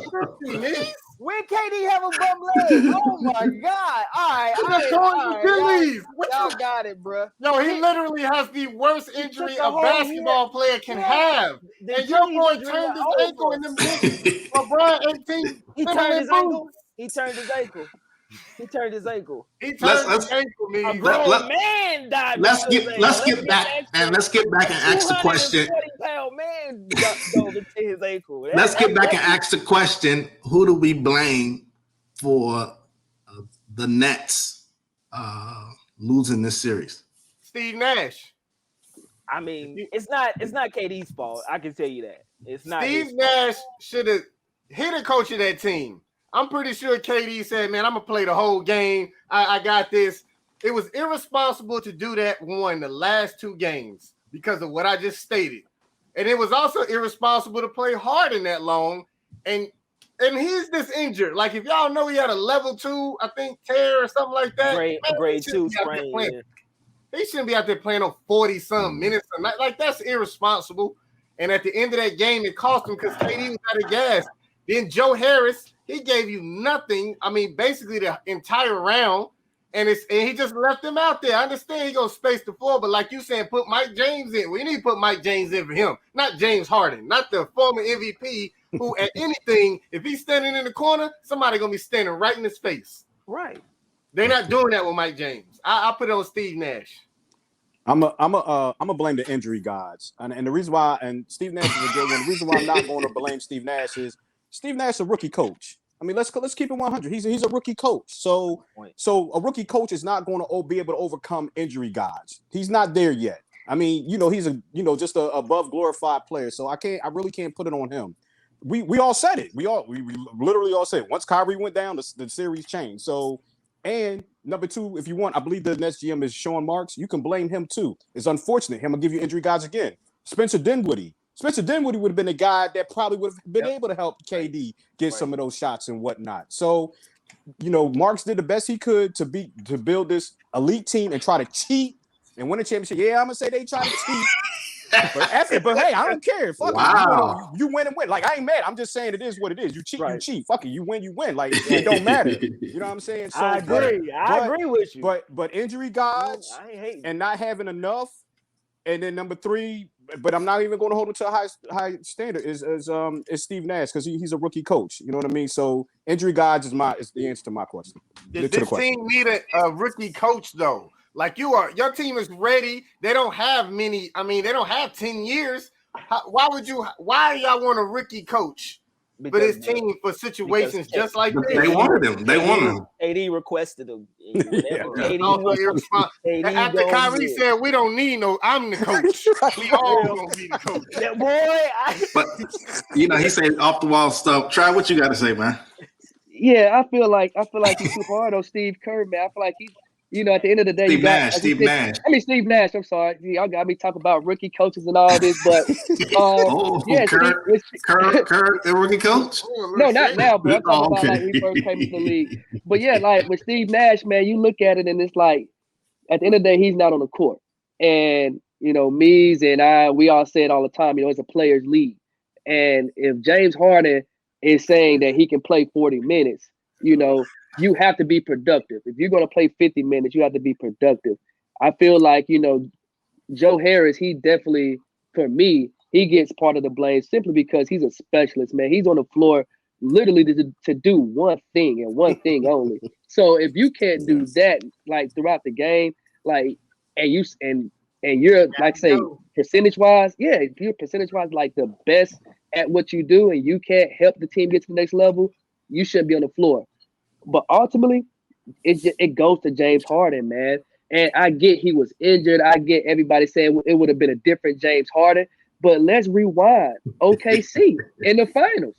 Speaker 2: 50, man.
Speaker 3: When KD have a bum leg? Oh my God. All right. Y'all got it, bro.
Speaker 2: No, he literally has the worst injury a basketball player can have. And your boy turned his ankle in the middle. LeBron 18.
Speaker 3: He turned his ankle. He turned his ankle. He turned his ankle.
Speaker 2: Man.
Speaker 1: Let's get back and ask the question.
Speaker 3: Man dove into his ankle.
Speaker 1: Let's get back and ask the question: who do we blame for the Nets losing this series?
Speaker 2: Steve Nash.
Speaker 3: I mean, it's not KD's fault. I can tell you that. It's not.
Speaker 2: Steve Nash should have hit a coach of that team. I'm pretty sure KD said, man, I'm going to play the whole game. I got this. It was irresponsible to do that the last two games because of what I just stated. And it was also irresponsible to play Harden that long. And he's this injured. Like, if y'all know he had a level 2, I think, tear or something like that.
Speaker 3: Grade 2 sprain. Yeah.
Speaker 2: He shouldn't be out there playing on 40-some minutes a night. Like, that's irresponsible. And at the end of that game, it cost him because KD was out of gas. Then Joe Harris, he gave you nothing. I mean, basically the entire round, and he just left him out there. I understand he gonna space the floor, but like you said, put Mike James in. We need to put Mike James in for him, not James Harden, not the former MVP who at anything, if he's standing in the corner, somebody gonna be standing right in his face.
Speaker 3: Right.
Speaker 2: They're not doing that with Mike James. I put it on Steve Nash.
Speaker 4: I'm a blame the injury gods, and the reason why, and Steve Nash is a good one. The reason why I'm not going to blame Steve Nash is Steve Nash is a rookie coach. I mean, let's keep it 100. He's a rookie coach. So a rookie coach is not going to be able to overcome injury gods. He's not there yet. I mean, he's just a above glorified player. So I really can't put it on him. we all said it. We literally all said it. Once Kyrie went down, the series changed. So, and number two, if you want, I believe the Nets GM is Sean Marks. You can blame him too. It's unfortunate. Him will give you injury guys again. Spencer Dinwiddie would have been a guy that probably would have been able to help KD get some of those shots and whatnot. So, Marks did the best he could to build this elite team and try to cheat and win a championship. Yeah, I'm gonna say they try to cheat. But hey, I don't care. Fuck it. You win and win. Like, I ain't mad. I'm just saying it is what it is. You cheat, you cheat. Fuck it. You win. Like, it don't matter. You know what I'm saying? So,
Speaker 3: I agree. I agree with you.
Speaker 4: But injury guards and not having enough. And then number three, but I'm not even going to hold him to a high standard, is Steve Nash, because he's a rookie coach. You know what I mean? So injury guards is the answer to my question.
Speaker 2: Does this team need a rookie coach though? Like your team is ready. They don't have many. I mean, they don't have 10 years. Why do y'all want a rookie coach for this team for situations just like this?
Speaker 1: They wanted him.
Speaker 3: AD requested him.
Speaker 2: After Kyrie said, "We don't need no. I'm the coach. We all gonna be the coach."
Speaker 1: But he said off the wall stuff. Try what you got to say, man.
Speaker 5: Yeah, I feel like he's too hard on Steve Kerr, man. I feel like he's. At the end of the day,
Speaker 1: Steve Nash.
Speaker 5: Steve Nash. I'm sorry, y'all got me talking about rookie coaches and all this, but
Speaker 1: Kerr, the rookie coach.
Speaker 5: No, not now, but I'm talking about like when he first came into the league. But yeah, like with Steve Nash, man, you look at it and it's like at the end of the day, he's not on the court, and Mees and we all say it all the time. It's a players' league, and if James Harden is saying that he can play 40 minutes, you have to be productive. If you're going to play 50 minutes, you have to be productive. I feel like, Joe Harris, he definitely, for me, he gets part of the blame simply because he's a specialist, man. He's on the floor literally to do one thing and one thing only. So if you can't do that, like throughout the game, like, and you're like, say, percentage-wise, if you're percentage-wise like the best at what you do and you can't help the team get to the next level, you shouldn't be on the floor. But ultimately, it goes to James Harden, man. And I get he was injured. I get everybody saying it would have been a different James Harden. But let's rewind. OKC in the finals.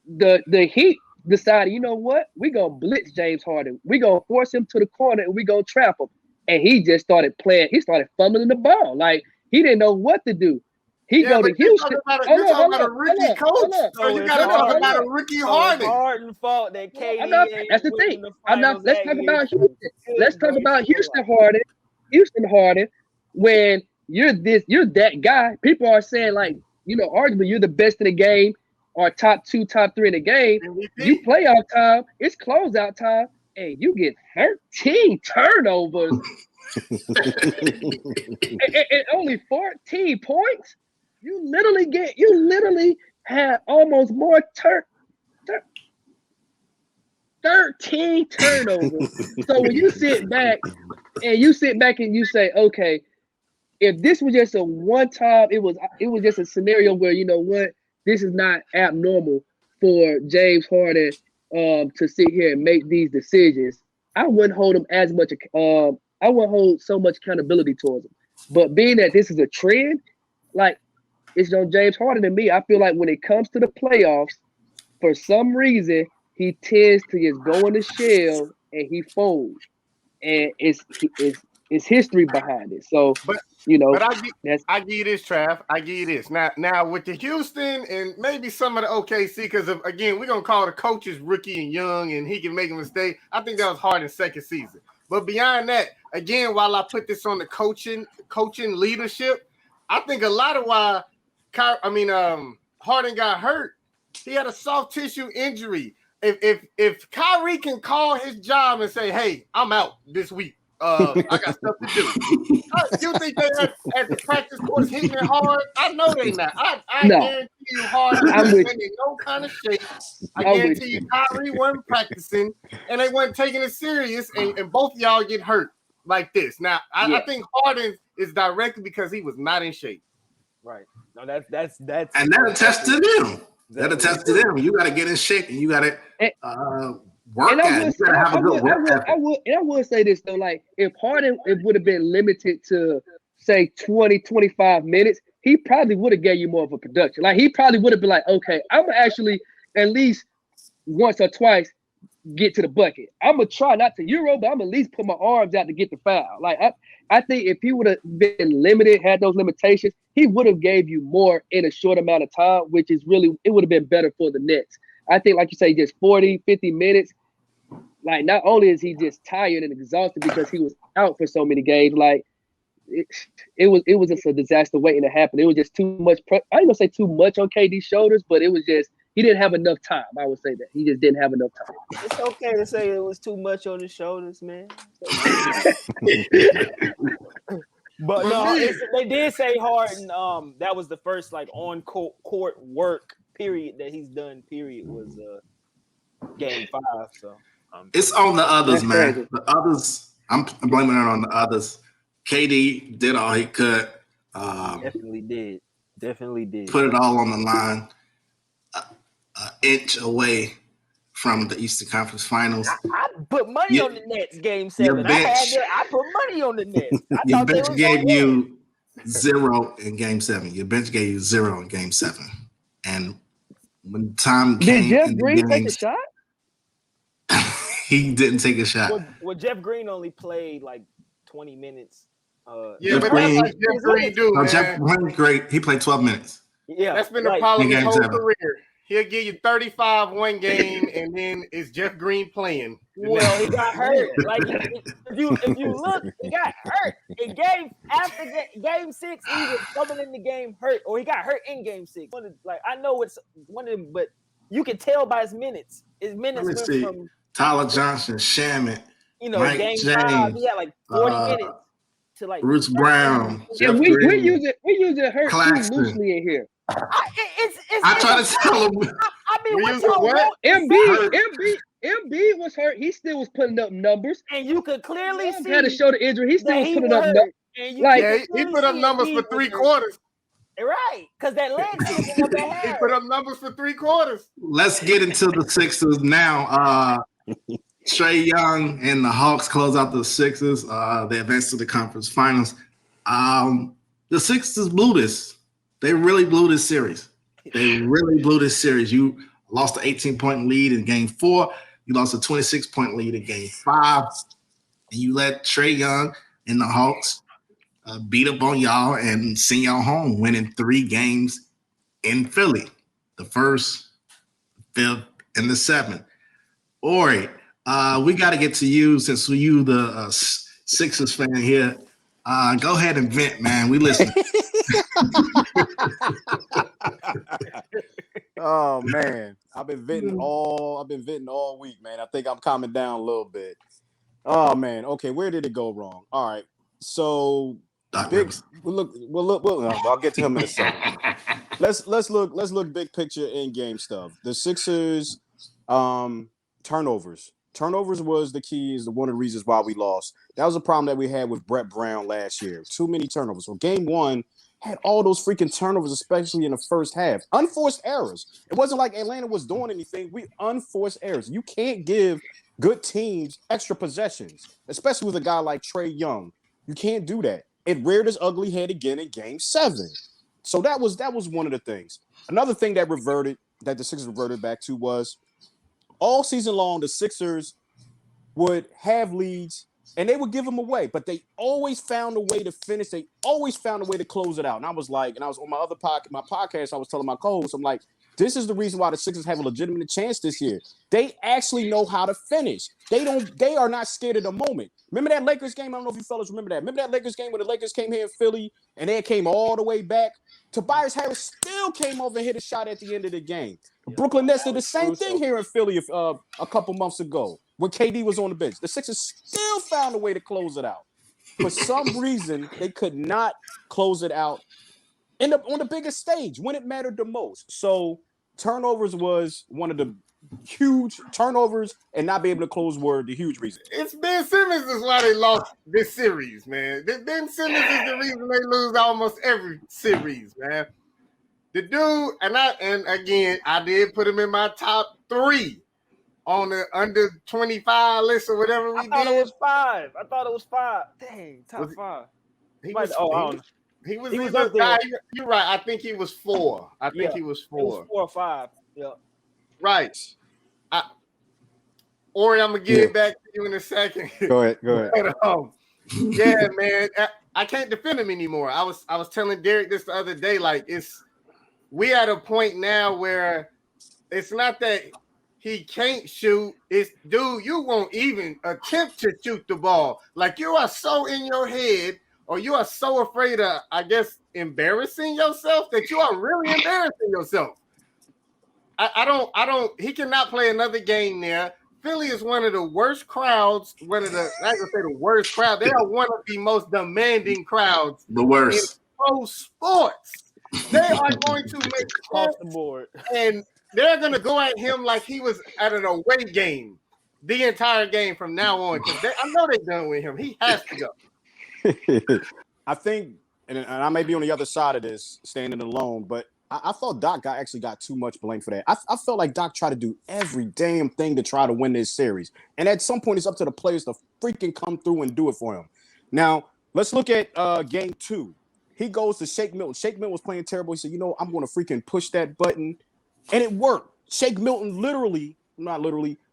Speaker 5: The Heat decided, you know what? We're going to blitz James Harden. We're going to force him to the corner and we're going to trap him. And he just started playing. He started fumbling the ball. Like, he didn't know what to do. He go to Houston.
Speaker 2: You're talking about a rookie coach. So you got to talk about a rookie Harden.
Speaker 3: Harden fault that KD.
Speaker 5: That's the thing. Let's talk about Houston. Let's talk about Houston Harden. Houston Harden. When you're that guy. People are saying like, arguably you're the best in the game, or top 2, top 3 in the game. You playoff time. It's closeout time, and you get 13 turnovers and only 14 points. You literally had almost more 13 turnovers. So when you sit back and you say, okay, if this was just a one time, it was just a scenario where this is not abnormal for James Harden to sit here and make these decisions. I wouldn't hold him as much. I wouldn't hold so much accountability towards him. But being that this is a trend, like. It's James Harden and me. I feel like when it comes to the playoffs, for some reason, he tends to just go in the shell and he folds. And it's history behind it. So,
Speaker 2: but I give you this, Trav. I give you this. Now with the Houston and maybe some of the OKC, because again, we're gonna call the coaches rookie and young, and he can make a mistake. I think that was Harden's second season. But beyond that, again, while I put this on the coaching leadership, I think a lot of why. Harden got hurt. He had a soft tissue injury. If Kyrie can call his job and say, "Hey, I'm out this week. I got stuff to do." You think they at the practice course hitting it hard? I know they not. I guarantee you, Harden was in no kind of shape. I guarantee you, Kyrie wasn't practicing and they weren't taking it serious. And both of y'all get hurt like this. Now, I think Harden is directly because he was not in shape.
Speaker 3: Right. No, that's
Speaker 1: and that attests to them. That attests to them. You got to get in shape and you got to work at it. You got to have a good work ethic.
Speaker 5: I would say this though, like if Harden would have been limited to say 20, 25 minutes, he probably would have gave you more of a production. Like he probably would have been like, okay, I'm gonna actually at least once or twice get to the bucket. I'm gonna try not to Euro, but I'm gonna at least put my arms out to get the foul. Like I think if he would have been limited, had those limitations, he would have gave you more in a short amount of time, which is really, it would have been better for the Nets. I think, like you say, just 40, 50 minutes. Like, not only is he just tired and exhausted because he was out for so many games, like it was just a disaster waiting to happen. It was just too much. I ain't gonna say too much on KD's shoulders, but it was just, he didn't have enough time. I would say that he just didn't have enough time.
Speaker 3: It's okay to say it was too much on his shoulders, man. But no, they did say Harden. That was the first like on court work period that he's done. Period was game 5. So
Speaker 1: it's on the others, man.
Speaker 5: Crazy.
Speaker 1: The others, I'm blaming it on the others. KD did all he could.
Speaker 3: Definitely did.
Speaker 1: Put it all on the line. An inch away from the Eastern Conference Finals.
Speaker 3: I put money on the Nets game 7. I put money on the Nets.
Speaker 1: Your bench gave you 0 in game 7. Your bench gave you 0 in game 7. And when time came,
Speaker 5: did Jeff Green take a shot?
Speaker 1: He didn't take a shot.
Speaker 3: Well, Jeff Green only played like 20 minutes.
Speaker 2: But that's like Jeff Green do, man.
Speaker 1: Jeff Green, great. He played 12 minutes.
Speaker 3: Yeah,
Speaker 2: that's been the problem his whole career. He'll give you 35 one game, and then it's Jeff Green playing.
Speaker 3: Well, he got hurt. Like if you look, he got hurt in game 6. He was coming in the game hurt, or he got hurt in game 6. Like I know it's one of them, but you can tell by his minutes. His minutes went from
Speaker 1: Tyler Johnson, Shaman,
Speaker 3: Mike game James, 5. He had like 40 minutes to like
Speaker 1: Bruce Brown.
Speaker 5: Yeah, we use it hurt too loosely in here.
Speaker 1: I try to tell him.
Speaker 5: MB was hurt. He still was putting up numbers,
Speaker 3: and you could clearly see.
Speaker 5: Had to show the injury. He still was putting up numbers.
Speaker 2: Like he put up numbers for 3 quarters.
Speaker 3: Right, because that leg season
Speaker 2: he put up numbers for 3 quarters.
Speaker 1: Let's get into the Sixers now. Trae Young and the Hawks close out the Sixers. They advance to the conference finals. The Sixers blew this. They really blew this series. You lost an 18-point lead in game 4. You lost a 26-point lead in game 5. And you let Trae Young and the Hawks beat up on y'all and send y'all home, winning 3 games in Philly. The 1st, 5th, and the 7th. Orrie, we got to get to you since you the Sixers fan here. Go ahead and vent, man. We listen.
Speaker 4: Oh man, I've been venting all week, man. I think I'm calming down a little bit. Oh man, okay, where did it go wrong? All right, so look. I'll get to him in a second. Let's look big picture in game stuff. The Sixers, turnovers. Turnovers was the key, is one of the reasons why we lost. That was a problem that we had with Brett Brown last year. Too many turnovers. So game 1 had all those freaking turnovers, especially in the first half. Unforced errors. It wasn't like Atlanta was doing anything. We unforced errors. You can't give good teams extra possessions, especially with a guy like Trae Young. You can't do that. It reared its ugly head again in game 7. So that was one of the things. Another thing that the Sixers reverted back to was all season long, the Sixers would have leads and they would give them away, but they always found a way to finish. They always found a way to close it out. And I was on my other podcast, I was telling my co-host, I'm like, this is the reason why the Sixers have a legitimate chance this year. They actually know how to finish. They are not scared of the moment. Remember that Lakers game? I don't know if you fellas remember that. Remember that Lakers game when the Lakers came here in Philly and they came all the way back? Tobias Harris still came over and hit a shot at the end of the game. Brooklyn Nets did the same thing here in Philly a couple months ago when KD was on the bench. The Sixers still found a way to close it out. For some reason, they could not close it out on the biggest stage when it mattered the most. So turnovers was one of the huge turnovers, and not be able to close were the huge reason.
Speaker 2: It's Ben Simmons is why they lost this series, man. Ben Simmons is the reason they lose almost every series, man. The dude, and again, I did put him in my top 3 on the under 25 list or whatever we did.
Speaker 3: I thought it was 5. Dang, top 5.
Speaker 2: He was
Speaker 3: up there.
Speaker 2: You're right. I think he was 4. I think he was 4.
Speaker 3: It was 4 or 5. Yeah.
Speaker 2: Right. Orrie, I'm gonna get it back to you in a second.
Speaker 4: Go ahead.
Speaker 2: But, yeah, man, I can't defend him anymore. I was telling Derrick this the other day. Like, we at a point now where it's not that he can't shoot. It's, dude, you won't even attempt to shoot the ball. Like, you are so in your head, or you are so afraid of, I guess, embarrassing yourself that you are really embarrassing yourself. I don't. He cannot play another game there. Philly is one of the worst crowds. I'm gonna say the worst crowd. They are one of the most demanding crowds.
Speaker 1: The worst
Speaker 2: in pro sports. They are going to make
Speaker 3: off the board,
Speaker 2: and they're gonna go at him like he was at an away game the entire game from now on. Because I know they're done with him. He has to go.
Speaker 4: I think, and I may be on the other side of this, standing alone, but I thought Doc actually got too much blame for that. I felt like Doc tried to do every damn thing to try to win this series. And at some point, it's up to the players to freaking come through and do it for him. Now, let's look at game 2. He goes to Shake Milton. Shake Milton was playing terrible. He said, I'm going to freaking push that button. And it worked. Shake Milton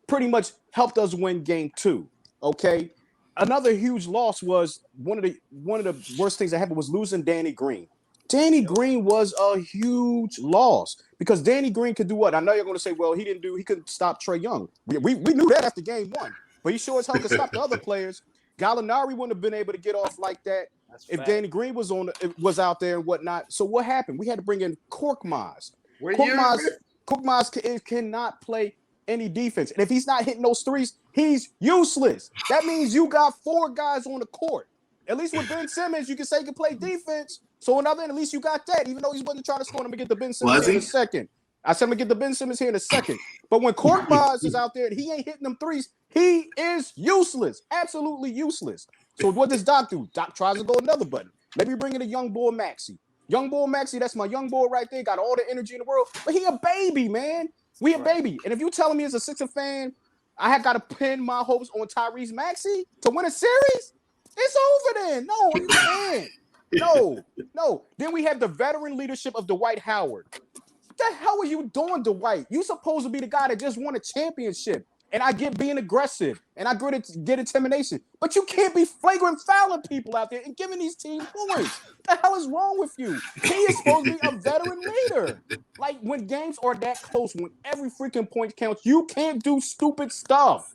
Speaker 4: pretty much helped us win game 2. Okay? Another huge loss was one of the worst things that happened was losing Danny Green. Danny Green was a huge loss because Danny Green could do what? I know you're going to say, well, he couldn't stop Trae Young. We knew that after game 1, but he sure as hell could stop the other players. Gallinari wouldn't have been able to get off like that if Danny Green was out there and whatnot. So what happened? We had to bring in Korkmaz. Korkmaz cannot play any defense. And if he's not hitting those threes, he's useless. That means you got 4 guys on the court. At least with Ben Simmons, you can say he can play defense. So another, at least you got that. Even though he wasn't trying to score, I'm gonna get the Ben Simmons here in a second. I said I'm gonna get the Ben Simmons here in a second. But when Korkmaz is out there and he ain't hitting them threes, he is useless, absolutely useless. So what does Doc do? Doc tries to go another button. Maybe bring in a young boy Maxey. Young boy Maxey, that's my young boy right there. Got all the energy in the world, but he a baby, man. We a baby. And if you telling me as a Sixer fan, I have got to pin my hopes on Tyrese Maxey to win a series, it's over then. No, I'm saying. No. Then we have the veteran leadership of Dwight Howard. What the hell are you doing, Dwight? You supposed to be the guy that just won a championship. And I get being aggressive and I get intimidation. But you can't be flagrant fouling people out there and giving these teams points. What the hell is wrong with you? He is supposed to be a veteran leader. Like when games are that close, when every freaking point counts, you can't do stupid stuff.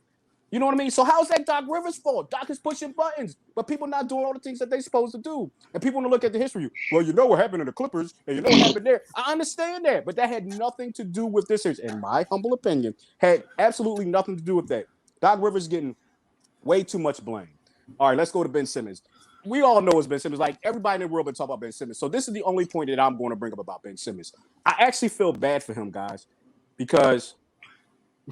Speaker 4: You know what I mean? So how's that Doc Rivers' fault? Doc is pushing buttons, but people not doing all the things that they're supposed to do. And people want to look at the history. Well, you know what happened to the Clippers, and you know what happened there. I understand that, but that had nothing to do with this series. In my humble opinion, had absolutely nothing to do with that. Doc Rivers getting way too much blame. All right, let's go to Ben Simmons. We all know it's Ben Simmons. Like everybody in the world been talking about Ben Simmons. So this is the only point that I'm going to bring up about Ben Simmons. I actually feel bad for him, guys, because.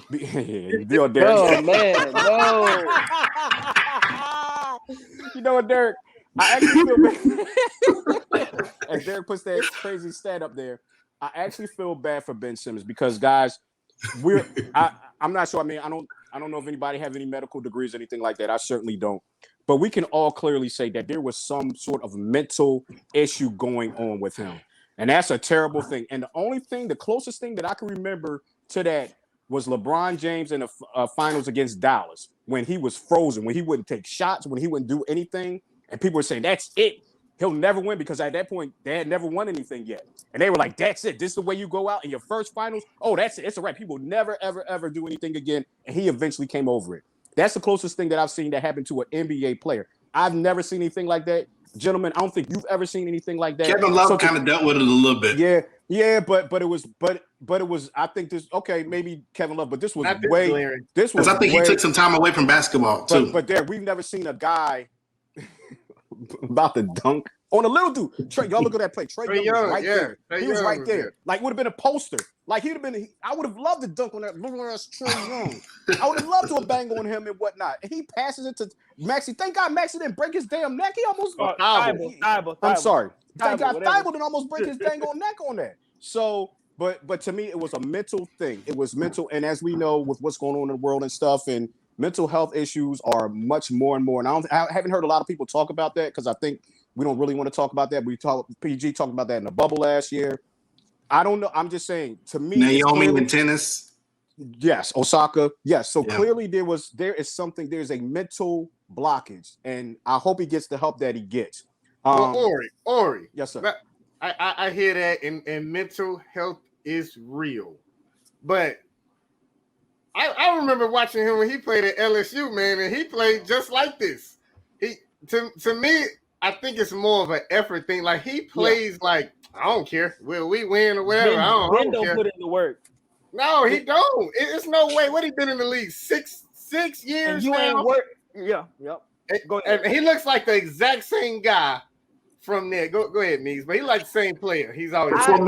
Speaker 4: Derrick.
Speaker 5: Oh man, no.
Speaker 4: You know what, Derrick? I actually feel bad. As Derrick puts that crazy stat up there, I actually feel bad for Ben Simmons because, guys, I'm not sure. I mean, I don't know if anybody have any medical degrees or anything like that. I certainly don't. But we can all clearly say that there was some sort of mental issue going on with him, and that's a terrible thing. And the closest thing that I can remember to that was LeBron James in the finals against Dallas when he was frozen, when he wouldn't take shots, when he wouldn't do anything. And people were saying, that's it. He'll never win because at that point, they had never won anything yet. And they were like, that's it. This is the way you go out in your first finals. Oh, that's it. It's a wrap. He will never, ever, ever do anything again. And he eventually came over it. That's the closest thing that I've seen that happened to an NBA player. I've never seen anything like that. Gentlemen, I don't think you've ever seen anything like that.
Speaker 1: Kevin Love kind of dealt with it a little bit.
Speaker 4: Yeah, but it was. I think this. Okay, maybe Kevin Love, but this was way. This was.
Speaker 1: I think he took some time away from basketball too.
Speaker 4: But there, we've never seen a guy about to dunk on a little dude. Trae, y'all look at that play. Trae Young was right there. He was right there. Like would have been a poster. Like he'd have been. I would have loved to dunk on that. That's Trae Young. I would have loved to have banged on him and whatnot. And he passes it to Maxey. Thank God Maxey didn't break his damn neck. He almost. I'm sorry. Thank God Thibault didn't almost break his dang on neck on that. So, but to me, it was a mental thing. It was mental, and as we know, with what's going on in the world and stuff, and mental health issues are much more and more. And I haven't heard a lot of people talk about that because I think We don't really want to talk about that. PG talked about that in the bubble last year. I don't know. I'm just saying, to me,
Speaker 1: Naomi in tennis.
Speaker 4: Yes, Osaka. Yes. So clearly there's a mental blockage, and I hope he gets the help that he gets.
Speaker 2: Orrie.
Speaker 4: Yes, sir.
Speaker 2: I hear that, and mental health is real. But I remember watching him when he played at LSU, man, and he played just like this. To me, I think it's more of an effort thing. Like, he plays like, I don't care. Will we win or whatever? I don't care.
Speaker 3: Put in the work.
Speaker 2: No, he don't. It's no way. What he been in the league? Six years
Speaker 3: and you
Speaker 2: now?
Speaker 3: Ain't work. Yeah, yep.
Speaker 2: Go ahead. And he looks like the exact same guy from there. Go ahead, Meeks. But he like the same player. He's always
Speaker 1: before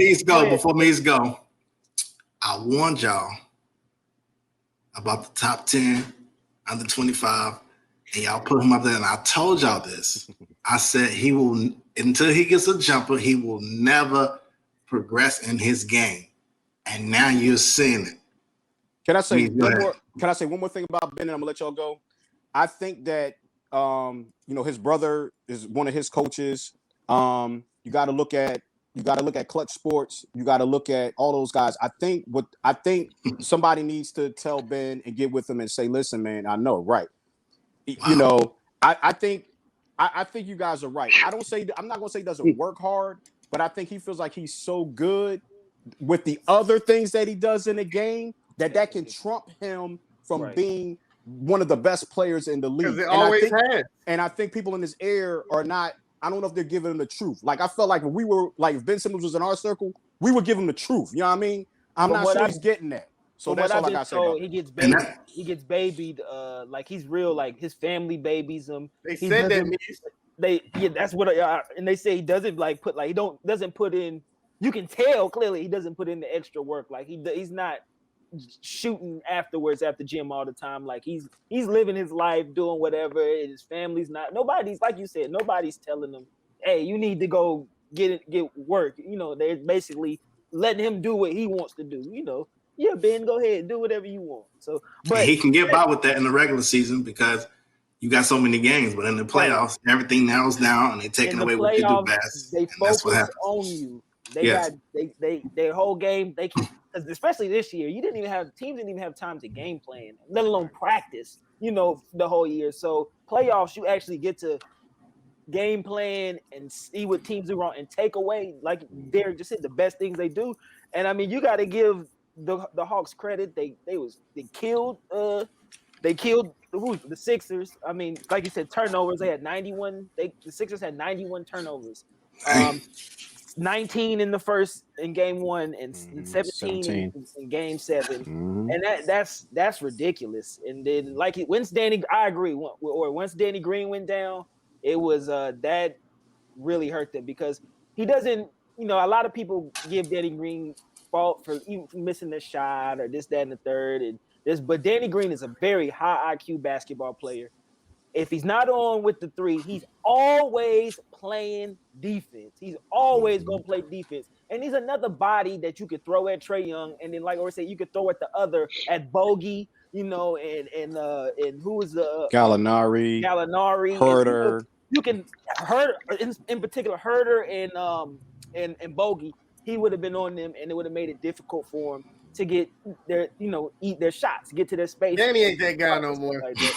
Speaker 1: Meeks go. I warned y'all about the top 10 under 25, and y'all put him up there. And I told y'all this. I said he will, until he gets a jumper, he will never progress in his game. And now you're seeing it.
Speaker 4: Can I say one more thing about Ben, and I'm gonna let y'all go? I think that his brother is one of his coaches. You got to look at Clutch Sports. You got to look at all those guys. I think somebody needs to tell Ben and get with him and say, listen, man, I know, right? Wow. I think you guys are right. I'm not gonna say he doesn't work hard, but I think he feels like he's so good with the other things that he does in the game that can trump him from being one of the best players in the league. And I think people in this air are not. I don't know if they're giving him the truth. Like, I felt like when we were like, if Ben Simmons was in our circle, we would give him the truth. You know what I mean? I'm not sure he's getting that. So that's all I got to say.
Speaker 3: He gets babied. He gets babied. Like, he's real. Like, his family babies him.
Speaker 2: They said that.
Speaker 3: That's what. And they say he doesn't doesn't put in. You can tell clearly he doesn't put in the extra work. Like, he's not shooting afterwards after gym all the time. Like, he's living his life, doing whatever. And his family's not. Nobody's, like you said, nobody's telling him, hey, you need to go get work. They're basically letting him do what he wants to do. Yeah, Ben, go ahead, do whatever you want. So, but
Speaker 1: he can get by with that in the regular season because you got so many games. But in the playoffs, everything narrows down, and they're taking away what you do best.
Speaker 3: They focus on you. They got their whole game. They can, especially this year. Teams didn't even have time to game plan, let alone practice. The whole year. So playoffs, you actually get to game plan and see what teams do wrong and take away, like Derrick just said, the best things they do. And I mean, you got to give the Hawks credit. They killed the Sixers. I mean, like you said, turnovers. They had 91. The Sixers had 91 turnovers. 19 in game 1 and 17 in game 7. And that's ridiculous. And then I agree. Once Danny Green went down, it was that really hurt them because he doesn't, a lot of people give Danny Green fault for even missing the shot or this, that, and the third. But Danny Green is a very high IQ basketball player. If he's not on with the three, he's always playing defense. He's always going to play defense. And he's another body that you could throw at Trae Young. And then, like I said, you could throw at Bogey, and who was the
Speaker 4: Gallinari,
Speaker 3: Herter. You can Herter, in particular, Herter and Bogey. He would have been on them, and it would have made it difficult for him to get their, eat their shots, get to their space.
Speaker 2: Danny ain't that guy no more.
Speaker 3: Like that.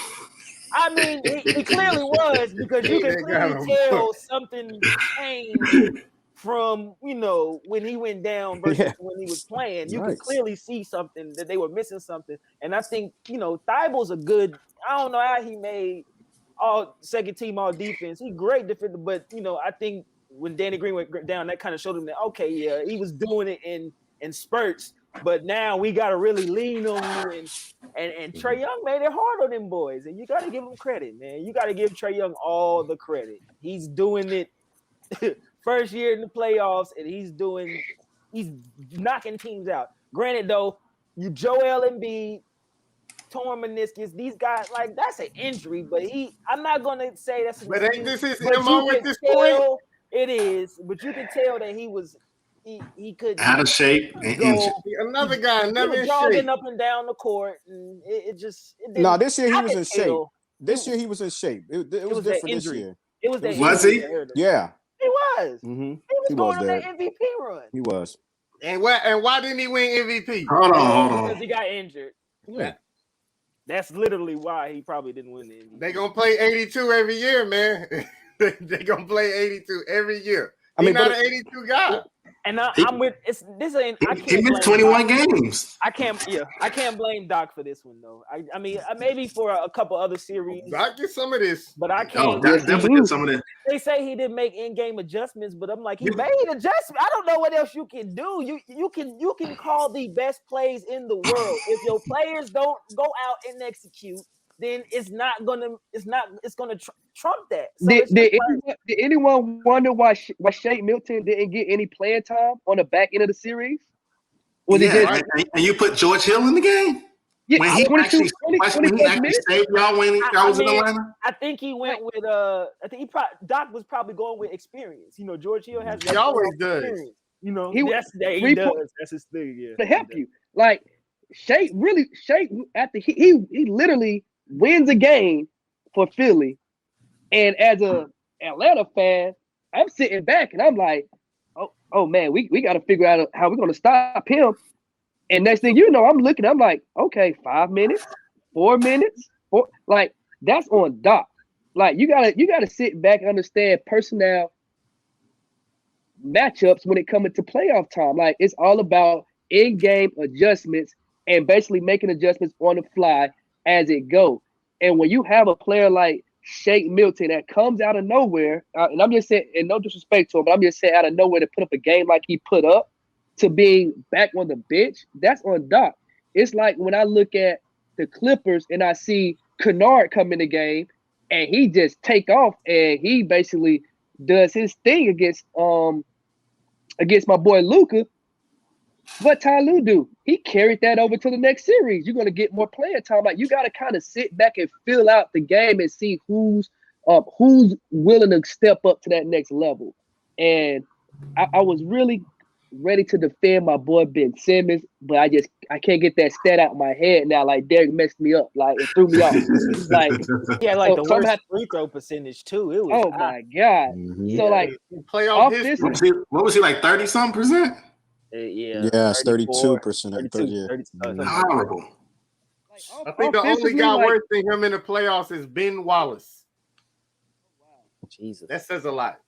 Speaker 3: I mean, he clearly was, because you can clearly tell something changed from, when he went down versus when he was playing. You can clearly see something, that they were missing something. And I think, Thibauld's a good, I don't know how he made all second team, all defense. He's great defender, but, I think when Danny Green went down, that kind of showed him that, okay, yeah, he was doing it in spurts. But now we got to really lean on you, and Trae Young made it hard on them boys, and you got to give him credit, man. You got to give Trae Young all the credit. He's doing it first year in the playoffs, and he's knocking teams out. Granted, though, Joel Embiid, torn meniscus, these guys, like, that's an injury, but I'm not going to say that's an
Speaker 2: injury. But ain't this his
Speaker 3: MO
Speaker 2: at this point?
Speaker 3: It is, but you can tell that he could
Speaker 1: out of shape and injured.
Speaker 2: Another guy never in
Speaker 3: jogging
Speaker 2: shape.
Speaker 3: Up and down the court, and it
Speaker 4: this year he was in shape. This year he was in shape. It was different this year.
Speaker 3: It was that.
Speaker 1: Was he?
Speaker 4: Yeah.
Speaker 3: He was.
Speaker 4: Mm-hmm.
Speaker 3: He was going on that MVP run.
Speaker 4: He was.
Speaker 2: And why didn't he win MVP?
Speaker 1: Hold on.
Speaker 3: Because he got injured.
Speaker 4: Yeah.
Speaker 3: That's literally why he probably didn't win the MVP.
Speaker 2: They gonna play 82 every year, man. They gonna play 82 every year. He's not an 82 guy.
Speaker 3: And I'm with this ain't. I can't
Speaker 1: He missed 21 games.
Speaker 3: I can't blame Doc for this one though. I mean maybe for a couple other series.
Speaker 2: Doc get some of this,
Speaker 3: but I can't.
Speaker 1: Oh, Doc definitely get some of this.
Speaker 3: They say he didn't make in-game adjustments, but I'm like, he made adjustments. I don't know what else you can do. You can call the best plays in the world. If your players don't go out and execute, then it's gonna trump that. So
Speaker 5: did anyone wonder why Shake Milton didn't get any playing time on the back end of the series? And
Speaker 1: you put George Hill in the game?
Speaker 5: Yeah,
Speaker 1: when he actually saved y'all when y'all was in Atlanta?
Speaker 3: I think he went with I think Doc was probably going with experience. You know, George Hill has
Speaker 2: he always does.
Speaker 3: You know,
Speaker 5: he
Speaker 3: does. That's his thing. Yeah,
Speaker 5: to help you. Like Shake after he literally wins a game for Philly, and as a Atlanta fan, I'm sitting back and I'm like, oh man, we got to figure out how we're gonna stop him. And next thing you know, I'm like, okay, 5 minutes, 4 minutes, like that's on Doc. Like you gotta sit back and understand personnel matchups when it comes to playoff time. Like it's all about in-game adjustments and basically making adjustments on the fly as it go. And when you have a player like Shake Milton that comes out of nowhere, and I'm just saying, and no disrespect to him, but I'm just saying out of nowhere to put up a game like he put up to being back on the bench, that's on Doc. It's like when I look at the Clippers and I see Kennard come in the game and he just take off and he basically does his thing against my boy Luka. What Ty Lue do? He carried that over to the next series. You're going to get more playing time. Like you got to kind of sit back and fill out the game and see who's willing to step up to that next level. And I was really ready to defend my boy Ben Simmons, but I can't get that stat out of my head now. Like Derrick messed me up. Like it threw me off. Like
Speaker 3: the worst free throw percentage too. It was
Speaker 5: my god.
Speaker 1: Mm-hmm.
Speaker 5: So like
Speaker 2: playoff history.
Speaker 1: What was he like 30-some%?
Speaker 3: Yeah,
Speaker 4: 32%.
Speaker 1: Horrible.
Speaker 2: I think the only guy worse than him in the playoffs is Ben Wallace.
Speaker 3: Jesus,
Speaker 2: that says a lot.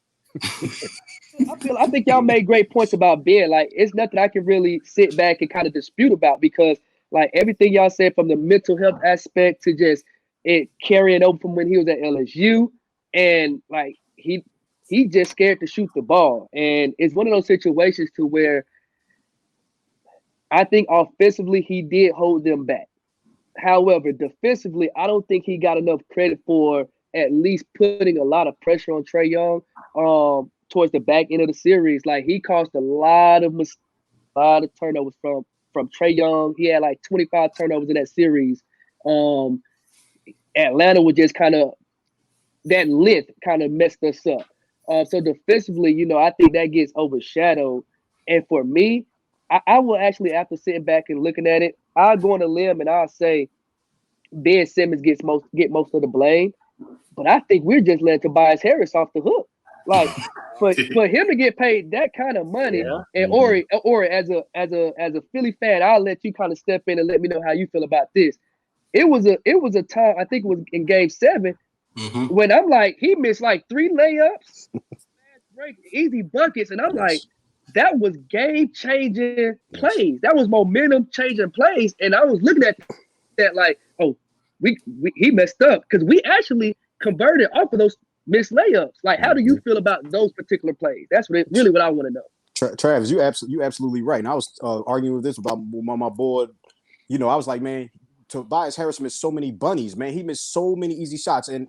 Speaker 5: I think y'all made great points about Ben. Like it's nothing I can really sit back and kind of dispute about because like everything y'all said from the mental health aspect to just it carrying over from when he was at LSU, and like he just scared to shoot the ball, and it's one of those situations to where I think offensively he did hold them back. However, defensively, I don't think he got enough credit for at least putting a lot of pressure on Trae Young towards the back end of the series. Like he caused a lot of turnovers from Trae Young. He had like 25 turnovers in that series. Atlanta was just kind of that length kind of messed us up. So defensively, you know, I think that gets overshadowed. And for me, I will actually, after sitting back and looking at it, I'll go on a limb and I'll say Ben Simmons get most of the blame. But I think we're just letting Tobias Harris off the hook. Like for him to get paid that kind of money, and Orrie, as a Philly fan, I'll let you kind of step in and let me know how you feel about this. It was a time, I think it was in Game 7, when I'm like, he missed like 3 layups, easy buckets, and I'm like, that was game-changing plays. That was momentum-changing plays, and I was looking at that like, oh, he messed up because we actually converted off of those missed layups. Like, how do you feel about those particular plays? That's really what I want to know.
Speaker 4: Travis, you absolutely right. And I was arguing with this about my board. You know, I was like, man, Tobias Harris missed so many bunnies, man. He missed so many easy shots. And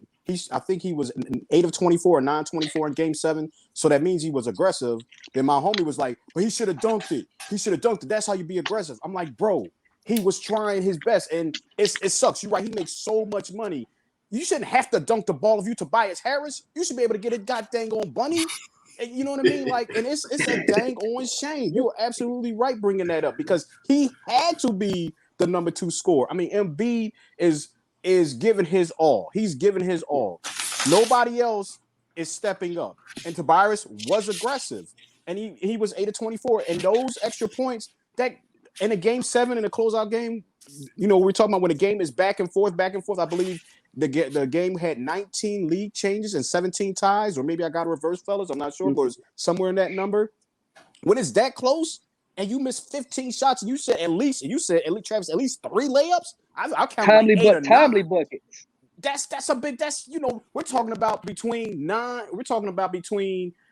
Speaker 4: I think he was 8 of 24 or 9-24 in Game 7. So that means he was aggressive. Then my homie was like, but he should have dunked it. That's how you be aggressive. I'm like, bro, he was trying his best. And it sucks. You're right. He makes so much money. You shouldn't have to dunk the ball if you Tobias Harris. You should be able to get a goddamn on bunny. And you know what I mean? Like, and it's a dang on shame. You're absolutely right bringing that up because he had to be the number 2 scorer. I mean, Embiid is giving his all. He's giving his all. Nobody else is stepping up, and Tobias was aggressive, and he was 8 of 24, and those extra points that in a game 7 in a closeout game, we're talking about when the game is back and forth. I believe the game had 19 league changes and 17 ties, or maybe I got a reverse, fellas. I'm not sure, but it's somewhere in that number. When it's that close and you miss 15 shots, and you said Travis, at least 3 layups. I'll count
Speaker 5: timely buckets.
Speaker 4: That's a big. We're talking about between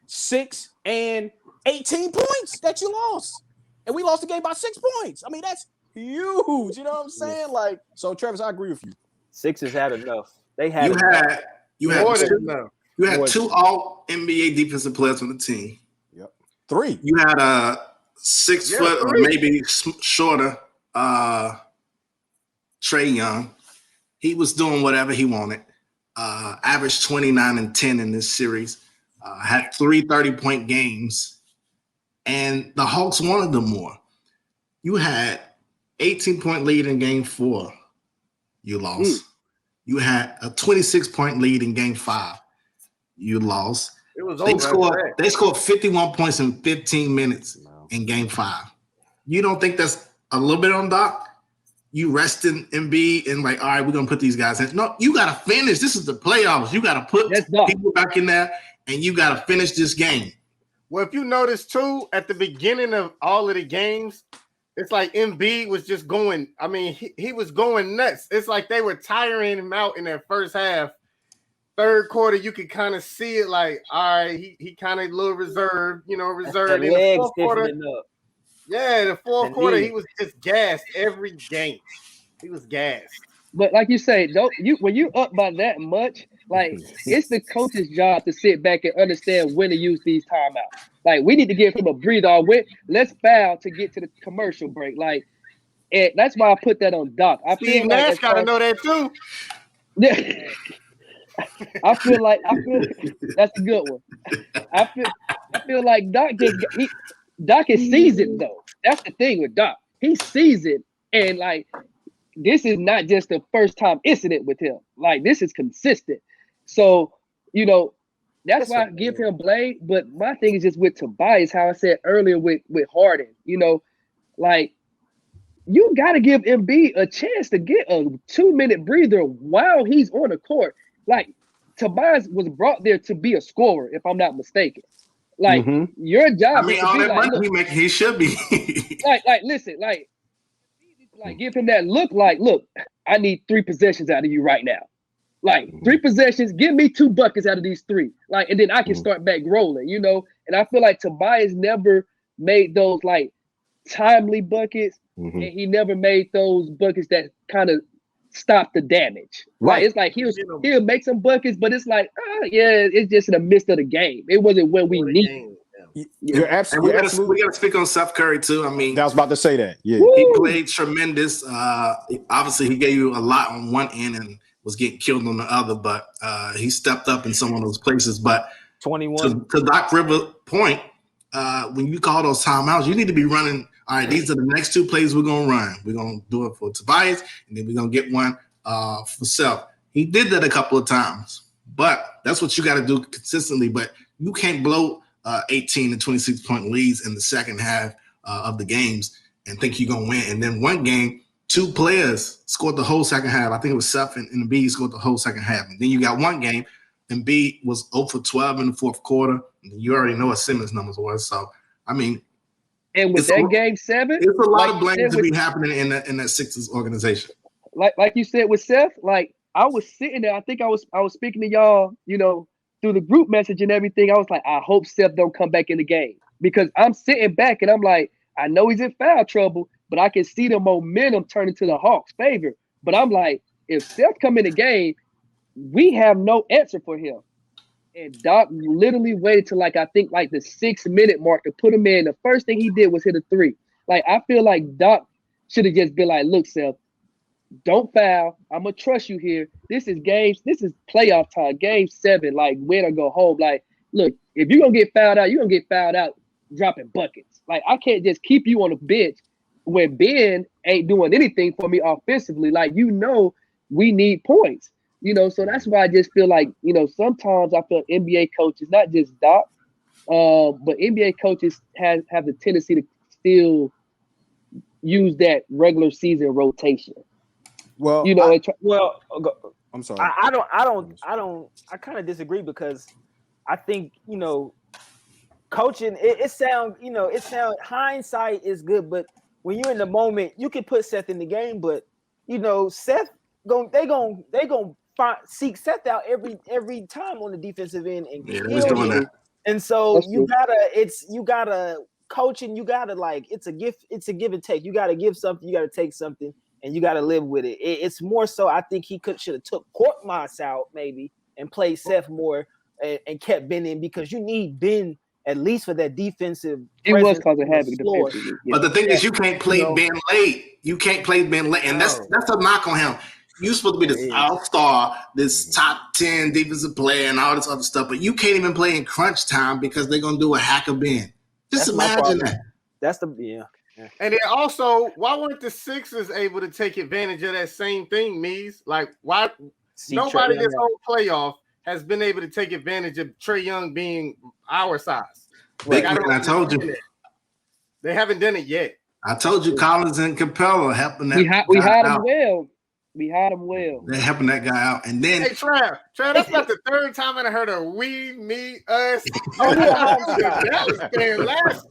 Speaker 4: 6 and 18 points that you lost, and we lost the game by 6 points. I mean, that's huge. You know what I'm saying? Like, so Travis, I agree with you.
Speaker 3: 6 has had enough. They had
Speaker 1: you had two all NBA defensive players on the team.
Speaker 4: Yep. 3.
Speaker 1: You had a 6 foot or maybe shorter Trae Young. He was doing whatever he wanted. Averaged 29 and 10 in this series. Had 3 30-point games. And the Hawks wanted them more. You had 18-point lead in game 4. You lost. You had a 26-point lead in game 5. You lost.
Speaker 2: It was
Speaker 1: They scored 51 points in 15 minutes in game 5. You don't think that's a little bit on Doc? You resting Embiid and like, all right, we're going to put these guys in. No, you got to finish. This is the playoffs. You got to put people back in there, and you got to finish this game.
Speaker 2: Well, if you notice, too, at the beginning of all of the games, it's like Embiid was just going. I mean, he was going nuts. It's like they were tiring him out in that first half. Third quarter, you could kind of see it like, all right, he kind of a little reserved. In the fourth quarter. Yeah, the fourth quarter, he was just gassed every game. He was gassed.
Speaker 5: But like you say, when you up by that much, like it's the coach's job to sit back and understand when to use these timeouts. Like we need to give him a breather. Let's foul to get to the commercial break. Like, and that's why I put that on Doc. I feel
Speaker 2: Steve Nash got to know that too.
Speaker 5: Yeah. I feel that's a good one. I feel like Doc is seasoned though. That's the thing with Doc. He's seasoned, and like this is not just a first time incident with him. Like this is consistent. So that's why I give him blame. But my thing is just with Tobias, how I said earlier with Harden. Like you got to give Embiid a chance to get a 2-minute breather while he's on the court. Like Tobias was brought there to be a scorer, if I'm not mistaken. Like your job.
Speaker 1: I mean, all that money he should be.
Speaker 5: Listen, give him that look. Like, look, I need 3 possessions out of you right now. Like 3 possessions, give me 2 buckets out of these 3. Like, and then I can start back rolling. And I feel like Tobias never made those like timely buckets, and he never made those buckets that kind of stop the damage. Right. It's like he'll make some buckets, but it's like, it's just in the midst of the game. It wasn't when we need it.
Speaker 4: You're absolutely.
Speaker 1: We got to speak on Steph Curry too. I mean,
Speaker 4: I was about to say that. Yeah,
Speaker 1: he played tremendous. Obviously, he gave you a lot on one end and was getting killed on the other, but he stepped up in some of those places. But
Speaker 3: 21
Speaker 1: to Doc Rivers' point, when you call those timeouts, you need to be running. All right, these are the next 2 plays we're gonna run. We're gonna do it for Tobias, and then we're gonna get one for Self. He did that a couple of times, but that's what you got to do consistently. But you can't blow 18 and 26-point leads in the second half of the games and think you're gonna win. And then one game, 2 players scored the whole second half. I think it was Self and Embiid scored the whole second half. And then you got one game, Embiid was 0 for 12 in the fourth quarter. And you already know what Simmons' numbers were. So I mean.
Speaker 5: And with that game 7,
Speaker 1: it's a lot of blame to be happening in that Sixers organization.
Speaker 5: Like you said with Seth, like I was sitting there. I think I was speaking to y'all, through the group message and everything. I was like, I hope Seth don't come back in the game because I'm sitting back and I'm like, I know he's in foul trouble, but I can see the momentum turning to the Hawks' favor. But I'm like, if Seth come in the game, we have no answer for him. And Doc literally waited till I think the 6-minute mark to put him in. The first thing he did was hit a 3. Like I feel like Doc should have just been like, look, Seth, don't foul. I'm gonna trust you here. This is playoff time, game 7. Like win or go home. Like, look, if you're gonna get fouled out, you're gonna get fouled out dropping buckets. Like I can't just keep you on the bench when Ben ain't doing anything for me offensively. Like we need points. You know, so that's why I just feel like, you know, sometimes I feel NBA coaches, not just Doc, but NBA coaches have the tendency to still use that regular season rotation.
Speaker 4: Well,
Speaker 5: You know,
Speaker 4: I'm sorry.
Speaker 3: I kind of disagree because I think, you know, coaching, it sounds hindsight is good, but when you're in the moment, you can put Seth in the game, but you know, Seth they gonna seek Seth out every time on the defensive end and
Speaker 1: Yeah,
Speaker 3: kill
Speaker 1: who's doing
Speaker 3: you.
Speaker 1: that?
Speaker 3: And so
Speaker 5: That's
Speaker 3: you
Speaker 5: true.
Speaker 3: gotta coaching, you gotta like it's a give and take. You gotta give something, you gotta take something, and you gotta live with it. It's more so I think he should have took Korkmaz out maybe and played Seth more and kept Ben in because you need Ben at least for that defensive
Speaker 5: He was
Speaker 3: presence
Speaker 5: causing
Speaker 3: on the
Speaker 5: havoc
Speaker 3: floor.
Speaker 5: defensively.
Speaker 1: But the thing is, you can't play
Speaker 3: You know,
Speaker 1: Ben late. You can't play Ben late, and that's a knock on him. You're supposed to be this all-star, this top 10 defensive player, and all this other stuff, but you can't even play in crunch time because they're gonna do a hack of Ben. Just imagine that.
Speaker 3: That's the
Speaker 2: And then also, why weren't the Sixers able to take advantage of that same thing, Mies? Like, why nobody this whole playoff has been able to take advantage of Trae Young being our size?
Speaker 1: Big man, I told you.
Speaker 2: They haven't done it yet.
Speaker 1: I told you Collins and Capella helping that
Speaker 5: We
Speaker 1: guy
Speaker 5: had him
Speaker 1: out.
Speaker 5: well. We had him well.
Speaker 1: They're helping that guy out. And then
Speaker 2: Hey, Trav, that's not the third time I heard of we, me, us. That was there last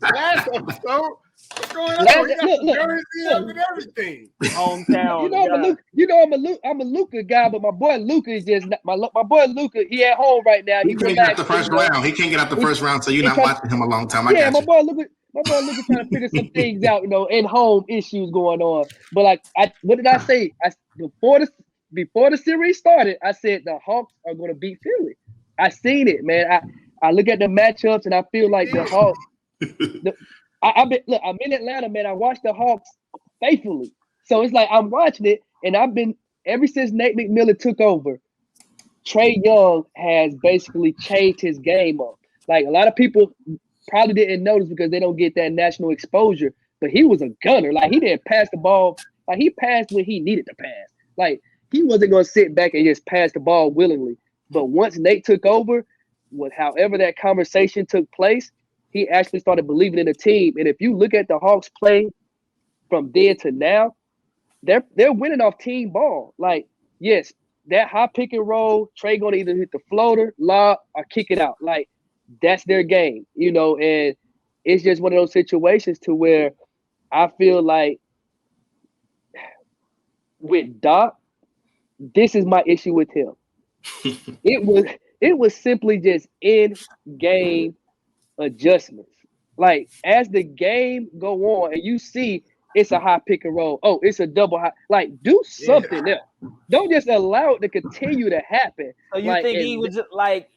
Speaker 2: episode. What's going on? Look, jersey up and everything.
Speaker 3: Hometown.
Speaker 5: I'm a Luka guy, but my boy Luka is just not, my boy Luka. He at home right now.
Speaker 1: he can't get out the first round. He can't get out the first round, so you're not watching him a long time.
Speaker 5: Yeah, my boy Luka trying to figure some things out, you know, in home issues going on. But like, what did I say? Before the series started, I said the Hawks are going to beat Philly. I seen it, man. I look at the matchups and I feel like the Hawks. I'm in Atlanta, man. I watch the Hawks faithfully, so it's like I'm watching it, and I've been ever since Nate McMillan took over. Trae Young has basically changed his game up. Like a lot of people probably didn't notice because they don't get that national exposure, but he was a gunner. Like he didn't pass the ball. Like he passed when he needed to pass. Like he wasn't going to sit back and just pass the ball willingly. But once Nate took over, however that conversation took place, he actually started believing in the team. And if you look at the Hawks play from then to now, they're winning off team ball. Like, yes, that high pick and roll, Trae going to either hit the floater, lob, or kick it out. Like, that's their game, you know, and it's just one of those situations to where I feel like with Doc, this is my issue with him. It was simply just in-game adjustments. Like, as the game go on and you see it's a high pick and roll, oh, it's a double high, like, do something else. Don't just allow it to continue to happen.
Speaker 3: So you think he was just like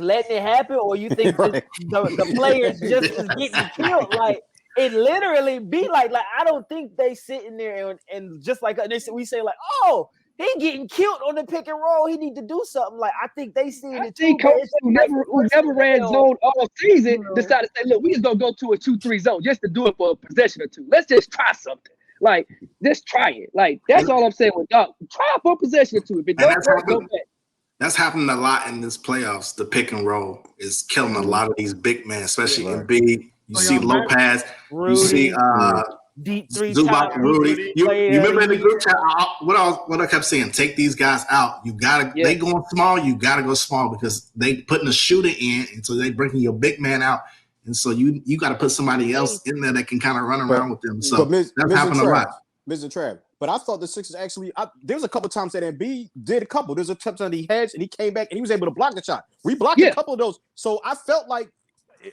Speaker 3: letting it happen, or you think the players just is getting killed? Like it literally be like I don't think they sitting there and just like we say like, oh, he getting killed on the pick and roll. He need to do something. Like I think they seen it too.
Speaker 5: Coaches who never ran zone all season decided to say, look, we just gonna go to a 2-3 zone just to do it for a possession or two. Let's just try something. Like, just try it. Like, that's all I'm saying with Doc. Try for a possession or two. If it don't work, go back.
Speaker 1: That's happened a lot in this playoffs. The pick and roll is killing a lot of these big men, especially in B. You see Lopez.
Speaker 3: Rudy,
Speaker 1: you see
Speaker 3: deep three
Speaker 1: Zubac and Rudy. You remember in the group chat what I kept saying? Take these guys out. You gotta. They going small. You gotta go small because they putting a shooter in, and so they bringing your big man out. And so you got to put somebody else in there that can kind of run around with them. So that's happened a lot.
Speaker 4: Mr. Trav, but I thought the Sixers actually there was a couple times that Embiid did a couple. There's a touch that he hedged and he came back and he was able to block the shot. We blocked a couple of those. So I felt like,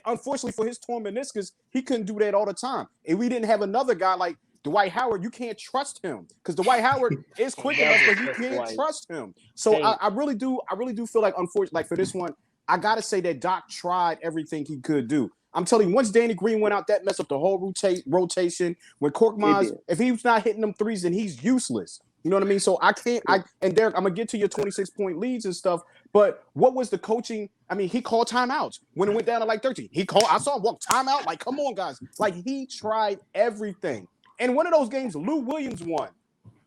Speaker 4: unfortunately for his torn meniscus, he couldn't do that all the time. And we didn't have another guy like Dwight Howard. You can't trust him because Dwight Howard is quick enough, but you can't trust him. So I really do feel like, unfortunately, like for this one, I got to say that Doc tried everything he could do. I'm telling you, once Danny Green went out, that messed up the whole rotation. When Korkmaz, if he's not hitting them threes, then he's useless. You know what I mean? So and Derek, I'm going to get to your 26-point leads and stuff, but what was the coaching? I mean, he called timeouts when it went down to like 13. I saw him walk timeout. Like, come on, guys. Like, he tried everything. And one of those games, Lou Williams won.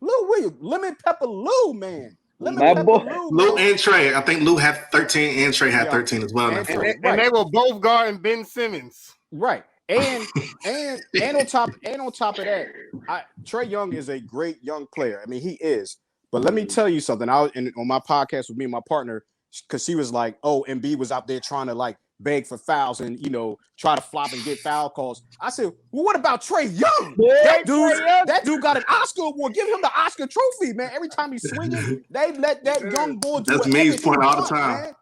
Speaker 4: Lou Williams, Lemon Pepper Lou, man.
Speaker 5: My boy.
Speaker 1: Lou and Trey. I think Lou had 13 and Trey had 13 as well.
Speaker 2: And they were both guarding Ben Simmons.
Speaker 4: Right. And on top of that, Trey Young is a great young player. I mean, he is. But let me tell you something. On my podcast with me and my partner, because she was like, "Oh, Embiid was out there trying to like beg for fouls and try to flop and get foul calls." I said, "Well, what about Trey Young? That dude got an Oscar award. Give him the Oscar trophy, man. Every time he's swinging, they let that young boy do.
Speaker 1: That's Me's point all the time.
Speaker 4: Man.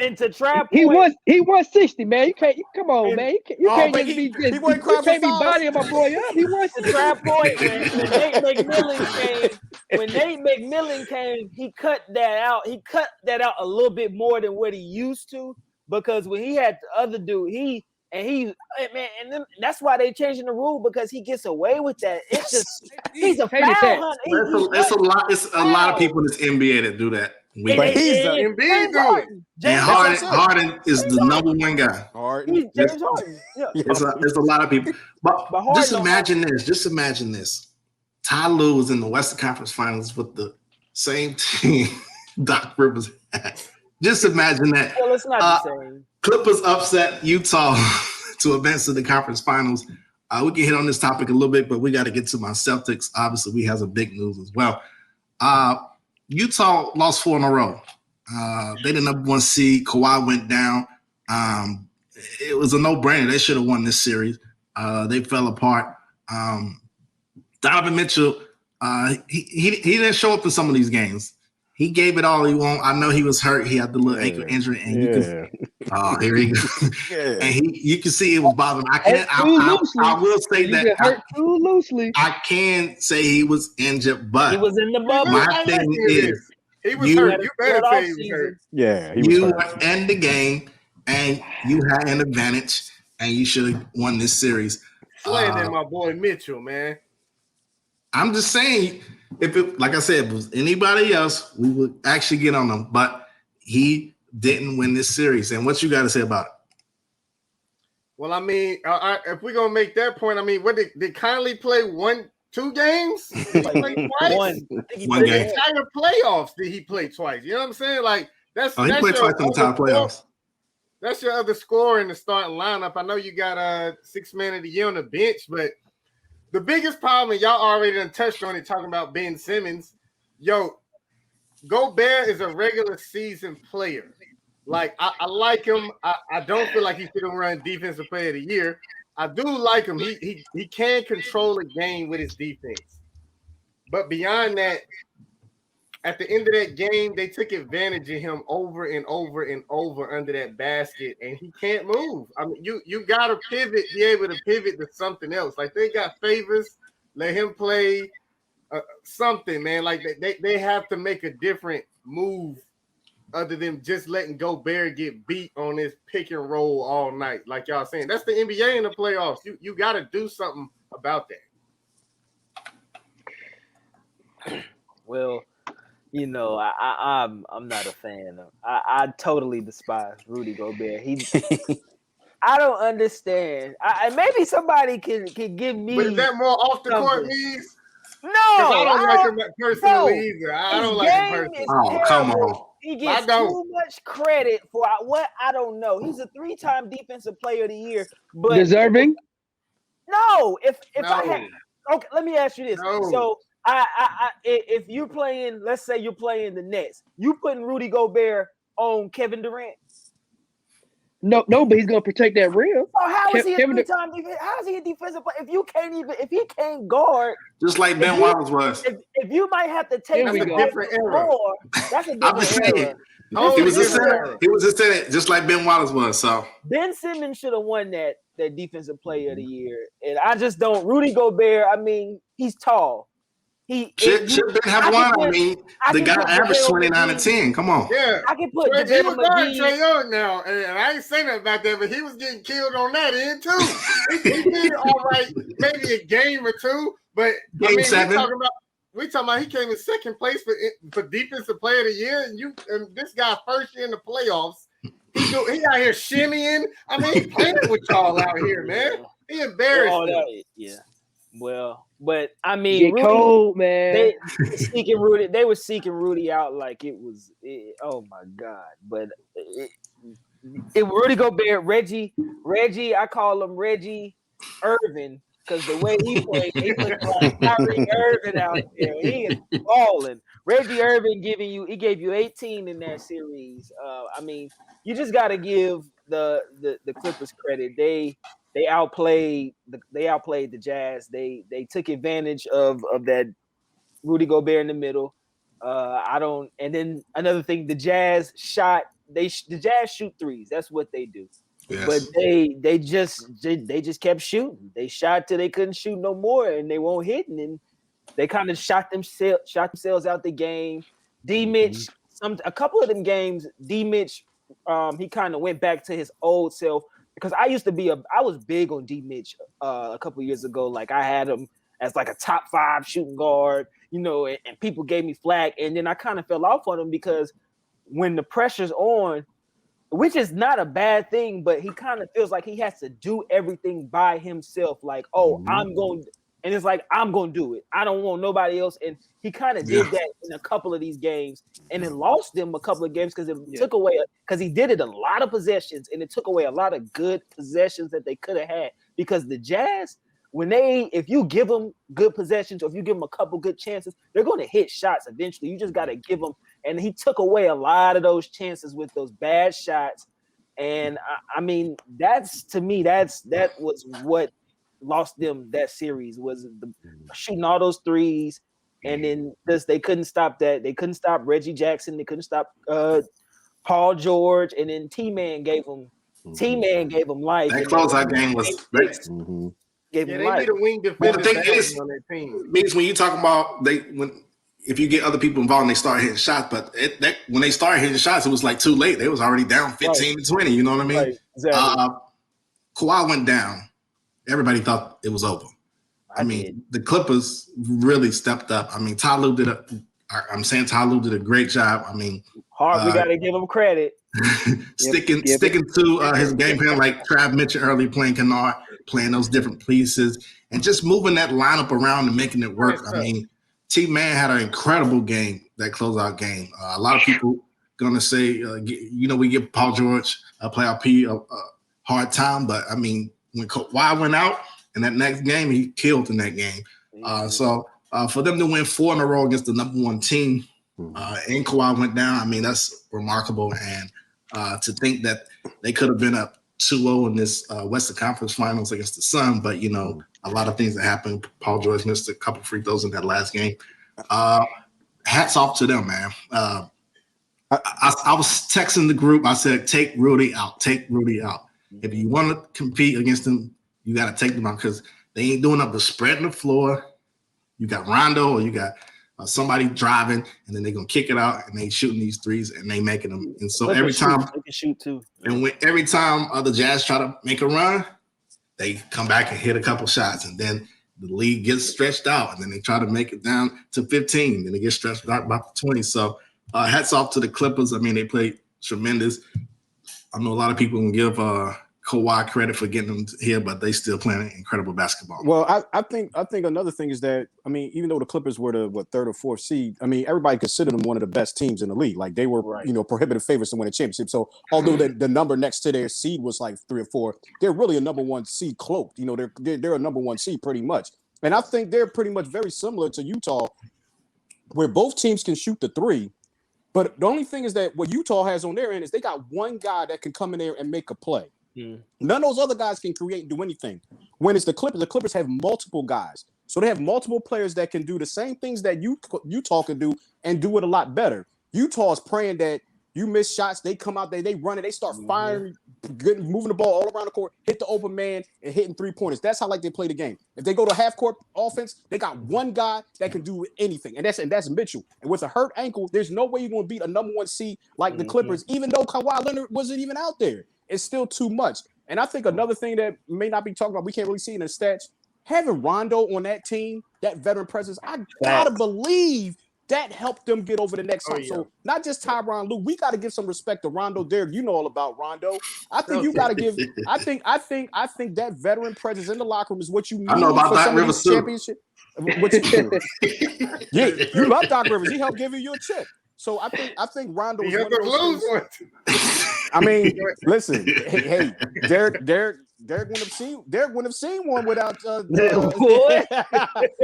Speaker 3: And to trap
Speaker 5: he was 60, man. You can't come on, man. You can't just be bodying my boy up. He was
Speaker 3: the trap point when Nate McMillan came, he cut that out. He cut that out a little bit more than what he used to, because when he had the other dude, that's why they changing the rule, because he gets away with that. It's just he's a foul hunter.
Speaker 1: It's a lot of people in this NBA that do that.
Speaker 2: But he's the Embiid doing.
Speaker 1: And Harden is the number one guy.
Speaker 3: He's James Harden. Yeah.
Speaker 1: It's a lot of people. But just imagine this. Just imagine this. Ty Lue was in the Western Conference Finals with the same team Doc Rivers had. Just imagine that.
Speaker 3: Well, it's not the same.
Speaker 1: Clippers upset Utah to advance to the conference finals. We can hit on this topic a little bit, but we got to get to my Celtics. Obviously, we have some big news as well. Utah lost 4 in a row. They the number 1 seed. Kawhi went down. It was a no-brainer. They should have won this series. They fell apart. Donovan Mitchell, he didn't show up in some of these games. He gave it all he wanted. I know he was hurt. He had the little ankle injury, and you can. Oh, here he goes. And you can see it was bothering him. I will say that
Speaker 5: hurt too loosely.
Speaker 1: I can say he was injured, but
Speaker 3: he was in the bubble.
Speaker 1: My thing is,
Speaker 2: he was hurt. You better say he was hurt.
Speaker 4: Yeah, he was
Speaker 1: you
Speaker 4: hurt.
Speaker 1: were in the game, and you had an advantage, and you should have won this series.
Speaker 2: Slaying my boy Mitchell, man.
Speaker 1: I'm just saying, if it, like I said, if it was anybody else, we would actually get on them. But he didn't win this series. And what you got to say about it?
Speaker 2: Well, I mean, if we're gonna make that point, I mean, what did Conley play 2 games? Did he play twice?
Speaker 1: One game.
Speaker 2: The entire playoffs did he play twice? You know what I'm saying? Like that's
Speaker 1: he played twice in the entire playoffs.
Speaker 2: That's your other scorer in the starting lineup. I know you got a 6 man of the year on the bench, but the biggest problem, and y'all already done touched on it, talking about Ben Simmons. Gobert is a regular season player. Like, I like him. I don't feel like he should have run defensive player of the year. I do like him. He can control a game with his defense. But beyond that, at the end of that game, they took advantage of him over and over and over under that basket, and he can't move. I mean, you got to pivot, be able to pivot to something else. Like, they got favors, let him play something, man. Like, they have to make a different move other than just letting Gobert get beat on this pick and roll all night, like y'all saying. That's the NBA in the playoffs. You got to do something about that.
Speaker 3: Well, I'm not a fan of. I totally despise Rudy Gobert. I don't understand. Maybe somebody can give me.
Speaker 2: But is that more off the court needs?
Speaker 3: No,
Speaker 2: I don't like him personally either. I don't like him personally.
Speaker 1: Oh, come on.
Speaker 3: He gets too much credit for what I don't know. He's a 3-time defensive player of the year, but
Speaker 5: deserving.
Speaker 3: No, if I had, okay, let me ask you this.
Speaker 2: No.
Speaker 3: So if you're playing, let's say you're playing the Nets, you putting Rudy Gobert on Kevin Durant?
Speaker 5: No, but he's gonna protect that rim.
Speaker 3: So how is he a 3-time defense? How is he a defensive player? If he can't guard,
Speaker 1: just like Ben Wallace was.
Speaker 3: If you might have to take
Speaker 2: a different era.
Speaker 3: That's a different era.
Speaker 1: He was a center. He was a center, just like Ben Wallace was. So
Speaker 3: Ben Simmons should have won that defensive player of the year, and I just don't. Rudy Gobert, I mean, he's tall.
Speaker 1: Should Ben have won? I mean, the guy averaged 29 and 10. Come on.
Speaker 2: Yeah,
Speaker 3: I can put
Speaker 2: he was guarding Trae Young now, and I ain't saying nothing about that, but he was getting killed on that end too. He did all right, maybe a game or two, but
Speaker 1: Game 7.
Speaker 2: We talking about he came in second place for defensive player of the year, and this guy first year in the playoffs. He out here shimmying. I mean, he playing with y'all out here, man. He embarrassed.
Speaker 3: Yeah. Well, But I mean,
Speaker 5: Get cold, man.
Speaker 3: They were seeking Rudy out like it was. Oh my God! But it Rudy Gobert, Reggie, I call him Reggie Irvin because the way he played, he looked like Kyrie Irving out there. He is balling. Reggie Irvin he gave you 18 in that series. I mean, you just got to give the Clippers credit. They outplayed the Jazz. They took advantage of that Rudy Gobert in the middle. And then another thing, the Jazz shoot threes. That's what they do.
Speaker 1: Yes.
Speaker 3: But they just kept shooting. They shot till they couldn't shoot no more, and they won't hit. And then they kind of shot themselves out the game. D Mitch, a couple of them games, D Mitch, he kind of went back to his old self because I was big on D Mitch a couple years ago. Like I had him as like a top 5 shooting guard, and people gave me flack, and then I kind of fell off on him because when the pressure's on, which is not a bad thing, but he kind of feels like he has to do everything by himself. Like, I'm going to do it. I don't want nobody else. And he kind of did that in a couple of these games, and it lost them a couple of games because it took away, because he did it a lot of possessions, and it took away a lot of good possessions that they could have had. Because the Jazz, if you give them good possessions or if you give them a couple good chances, they're going to hit shots eventually. You just got to give them. And he took away a lot of those chances with those bad shots. And I mean, that was what lost them that series, was shooting all those threes. And then they couldn't stop that. They couldn't stop Reggie Jackson. They couldn't stop Paul George. And then T-Man gave them life.
Speaker 1: That closeout game was great.
Speaker 2: Gave him life. Be the wing defender on that team.
Speaker 1: Means when you talk about if you get other people involved and they start hitting shots, but when they started hitting shots, it was like too late. They was already down 15 to 20. You know what I mean?
Speaker 3: Right. Exactly.
Speaker 1: Kawhi went down. Everybody thought it was over. I mean, the Clippers really stepped up. I mean, Ty Lue did a great job. I mean,
Speaker 3: we got to give him credit.
Speaker 1: sticking to his game plan, like Trav mentioned earlier, playing Kennard, playing those different pieces, and just moving that lineup around and making it work. I mean, T-Man had an incredible game, that closeout game. A lot of people gonna say, we give Paul George, playoff P, a hard time, but I mean, when Kawhi went out in that next game, he killed in that game. So for them to win 4 in a row against the number 1 team, and Kawhi went down, I mean, that's remarkable. And to think that they could have been up 2-0 in this Western Conference Finals against the Sun, but a lot of things that happened. Paul George missed a couple free throws in that last game. Hats off to them, man. I was texting the group. I said, take Rudy out. Take Rudy out. If you want to compete against them, you got to take them out because they ain't doing up but spreading the floor. You got Rondo or you got somebody driving, and then they're going to kick it out, and they shooting these threes, and they making them. And so every time –
Speaker 3: they can shoot too.
Speaker 1: And every time the Jazz try to make a run, they come back and hit a couple shots, and then the league gets stretched out, and then they try to make it down to 15, and then they get stretched out about 20. So hats off to the Clippers. I mean, they played tremendous. I know a lot of people can give Kawhi credit for getting them here, but they still playing incredible basketball.
Speaker 4: Well, I think another thing is that, I mean, even though the Clippers were the 3rd or 4th seed, I mean, everybody considered them one of the best teams in the league. Like they were, prohibitive favorites to win a championship. So although the number next to their seed was like 3 or 4, they're really a number 1 seed cloaked. They're a number 1 seed pretty much. And I think they're pretty much very similar to Utah, where both teams can shoot the 3. But the only thing is that what Utah has on their end is they got one guy that can come in there and make a play. None of those other guys can create and do anything. When it's the Clippers have multiple guys. So they have multiple players that can do the same things that Utah can do and do it a lot better. Utah is praying that you miss shots, they come out there, they run it, they start firing, moving the ball all around the court, hit the open man, and hitting 3-pointers. That's how they play the game. If they go to half-court offense, they got one guy that can do anything, and that's Mitchell. And with a hurt ankle, there's no way you're going to beat a number 1 seed like the Clippers, even though Kawhi Leonard wasn't even out there. It's still too much. And I think another thing that may not be talked about, we can't really see in the stats, having Rondo on that team, that veteran presence, I gotta believe that helped them get over the next hump. So not just Tyronn Lue, we got to give some respect to Rondo. Derrick, you know all about Rondo. I think you got to give. I think that veteran presence in the locker room is what you need.
Speaker 1: I know about
Speaker 4: for
Speaker 1: Doc
Speaker 4: some
Speaker 1: Rivers
Speaker 4: of these championships. Yeah, you love Doc Rivers. He helped give you a chip. So I think Rondo is one of those things. I mean, listen, hey, Derrick wouldn't have seen one without
Speaker 3: what?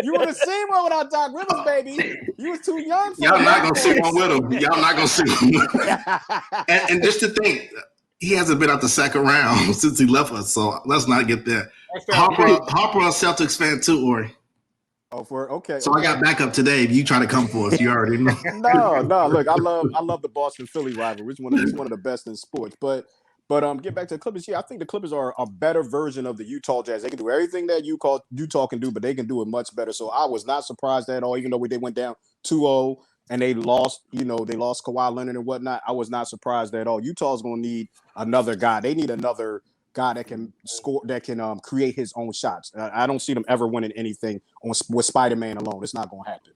Speaker 4: You would have seen one without Doc Rivers, baby. You was too young for
Speaker 1: Y'all not gonna see one with him. Y'all not gonna see one with him. And just to think, he hasn't been out the second round since he left us. So let's not get there. Harper a Celtics fan too, Orrie.
Speaker 4: Oh, okay.
Speaker 1: So I got backup today. If you try to come for us, you already know.
Speaker 4: No. Look, I love the Boston Philly rivalry. It's one of the best in sports. But get back to the Clippers. Yeah, I think the Clippers are a better version of the Utah Jazz. They can do everything that Utah can do, but they can do it much better. So I was not surprised at all, even though they went down 2-0 and they lost. They lost Kawhi Leonard and whatnot. I was not surprised at all. Utah's going to need another guy. They need another guy that can score, that can create his own shots. I don't see them ever winning anything with Spider-Man alone. It's not going to happen.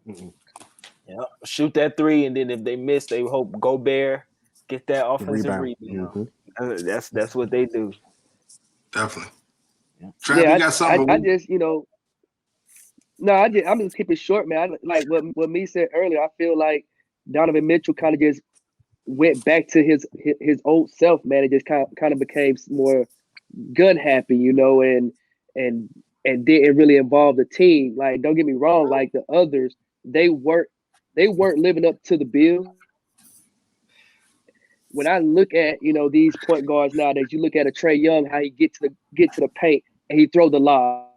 Speaker 4: Mm-hmm.
Speaker 3: Yeah, shoot that three, and then if they miss, they hope Gobert get that offensive rebound. Mm-hmm. That's what they do.
Speaker 1: Definitely. Trav, you got something?
Speaker 5: I'm just keep it short, man. Like what me said earlier. I feel like Donovan Mitchell kind of just went back to his old self, man. It just kind of became more gun happy, and didn't really involve the team. Like, don't get me wrong, like the others, they weren't living up to the bill. When I look at these point guards nowadays, you look at a Trae Young, how he get to the paint and he throw the lob.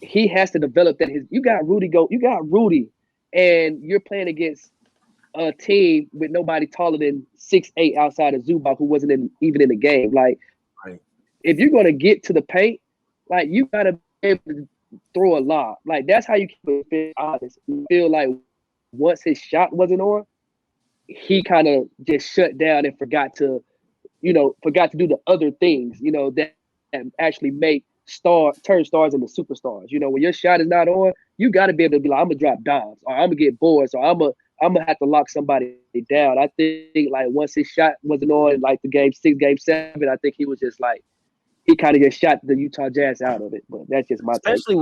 Speaker 5: He has to develop that. You got Rudy, and you're playing against a team with nobody taller than 6'8" outside of Zubac, who wasn't even in the game. Like, if you're gonna get to the paint, like, you gotta be able to throw a lob. Like, that's how you keep it honest. You feel like once his shot wasn't on, he kind of just shut down and forgot to do the other things, that actually make turn stars into superstars. When your shot is not on, you got to be able to be like, I'm gonna drop dimes, or I'm gonna get boards, or I'm gonna have to lock somebody down. I think like once his shot wasn't on, like the game 6, game 7, I think he was just like, he kind of just shot the Utah Jazz out of it. But that's just my take.
Speaker 3: Especially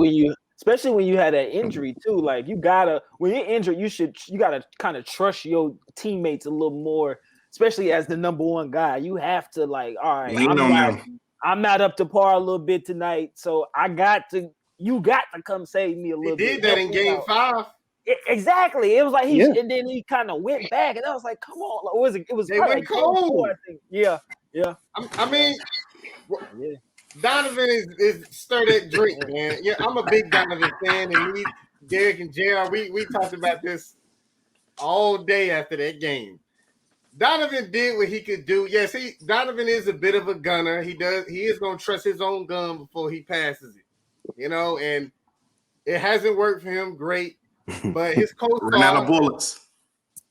Speaker 3: when you had that injury too. Like, when you're injured, you gotta kind of trust your teammates a little more, especially as the number one guy. You have to, like, all right, I'm not up to par a little bit tonight, so you got to come save me a little bit.
Speaker 2: He did that in game 5.
Speaker 3: Exactly. It was like and then he kind of went back, and I was like, come on. It was
Speaker 2: they went cold.
Speaker 3: I think. Yeah.
Speaker 2: I mean, Donovan is stir that drink, man. Yeah, I'm a big Donovan fan, and Derrick and JR, we talked about this all day after that game. Donovan did what he could do. Yes, Donovan is a bit of a gunner. He is going to trust his own gun before he passes it, and it hasn't worked for him great, but his co-star
Speaker 1: ran out of bullets.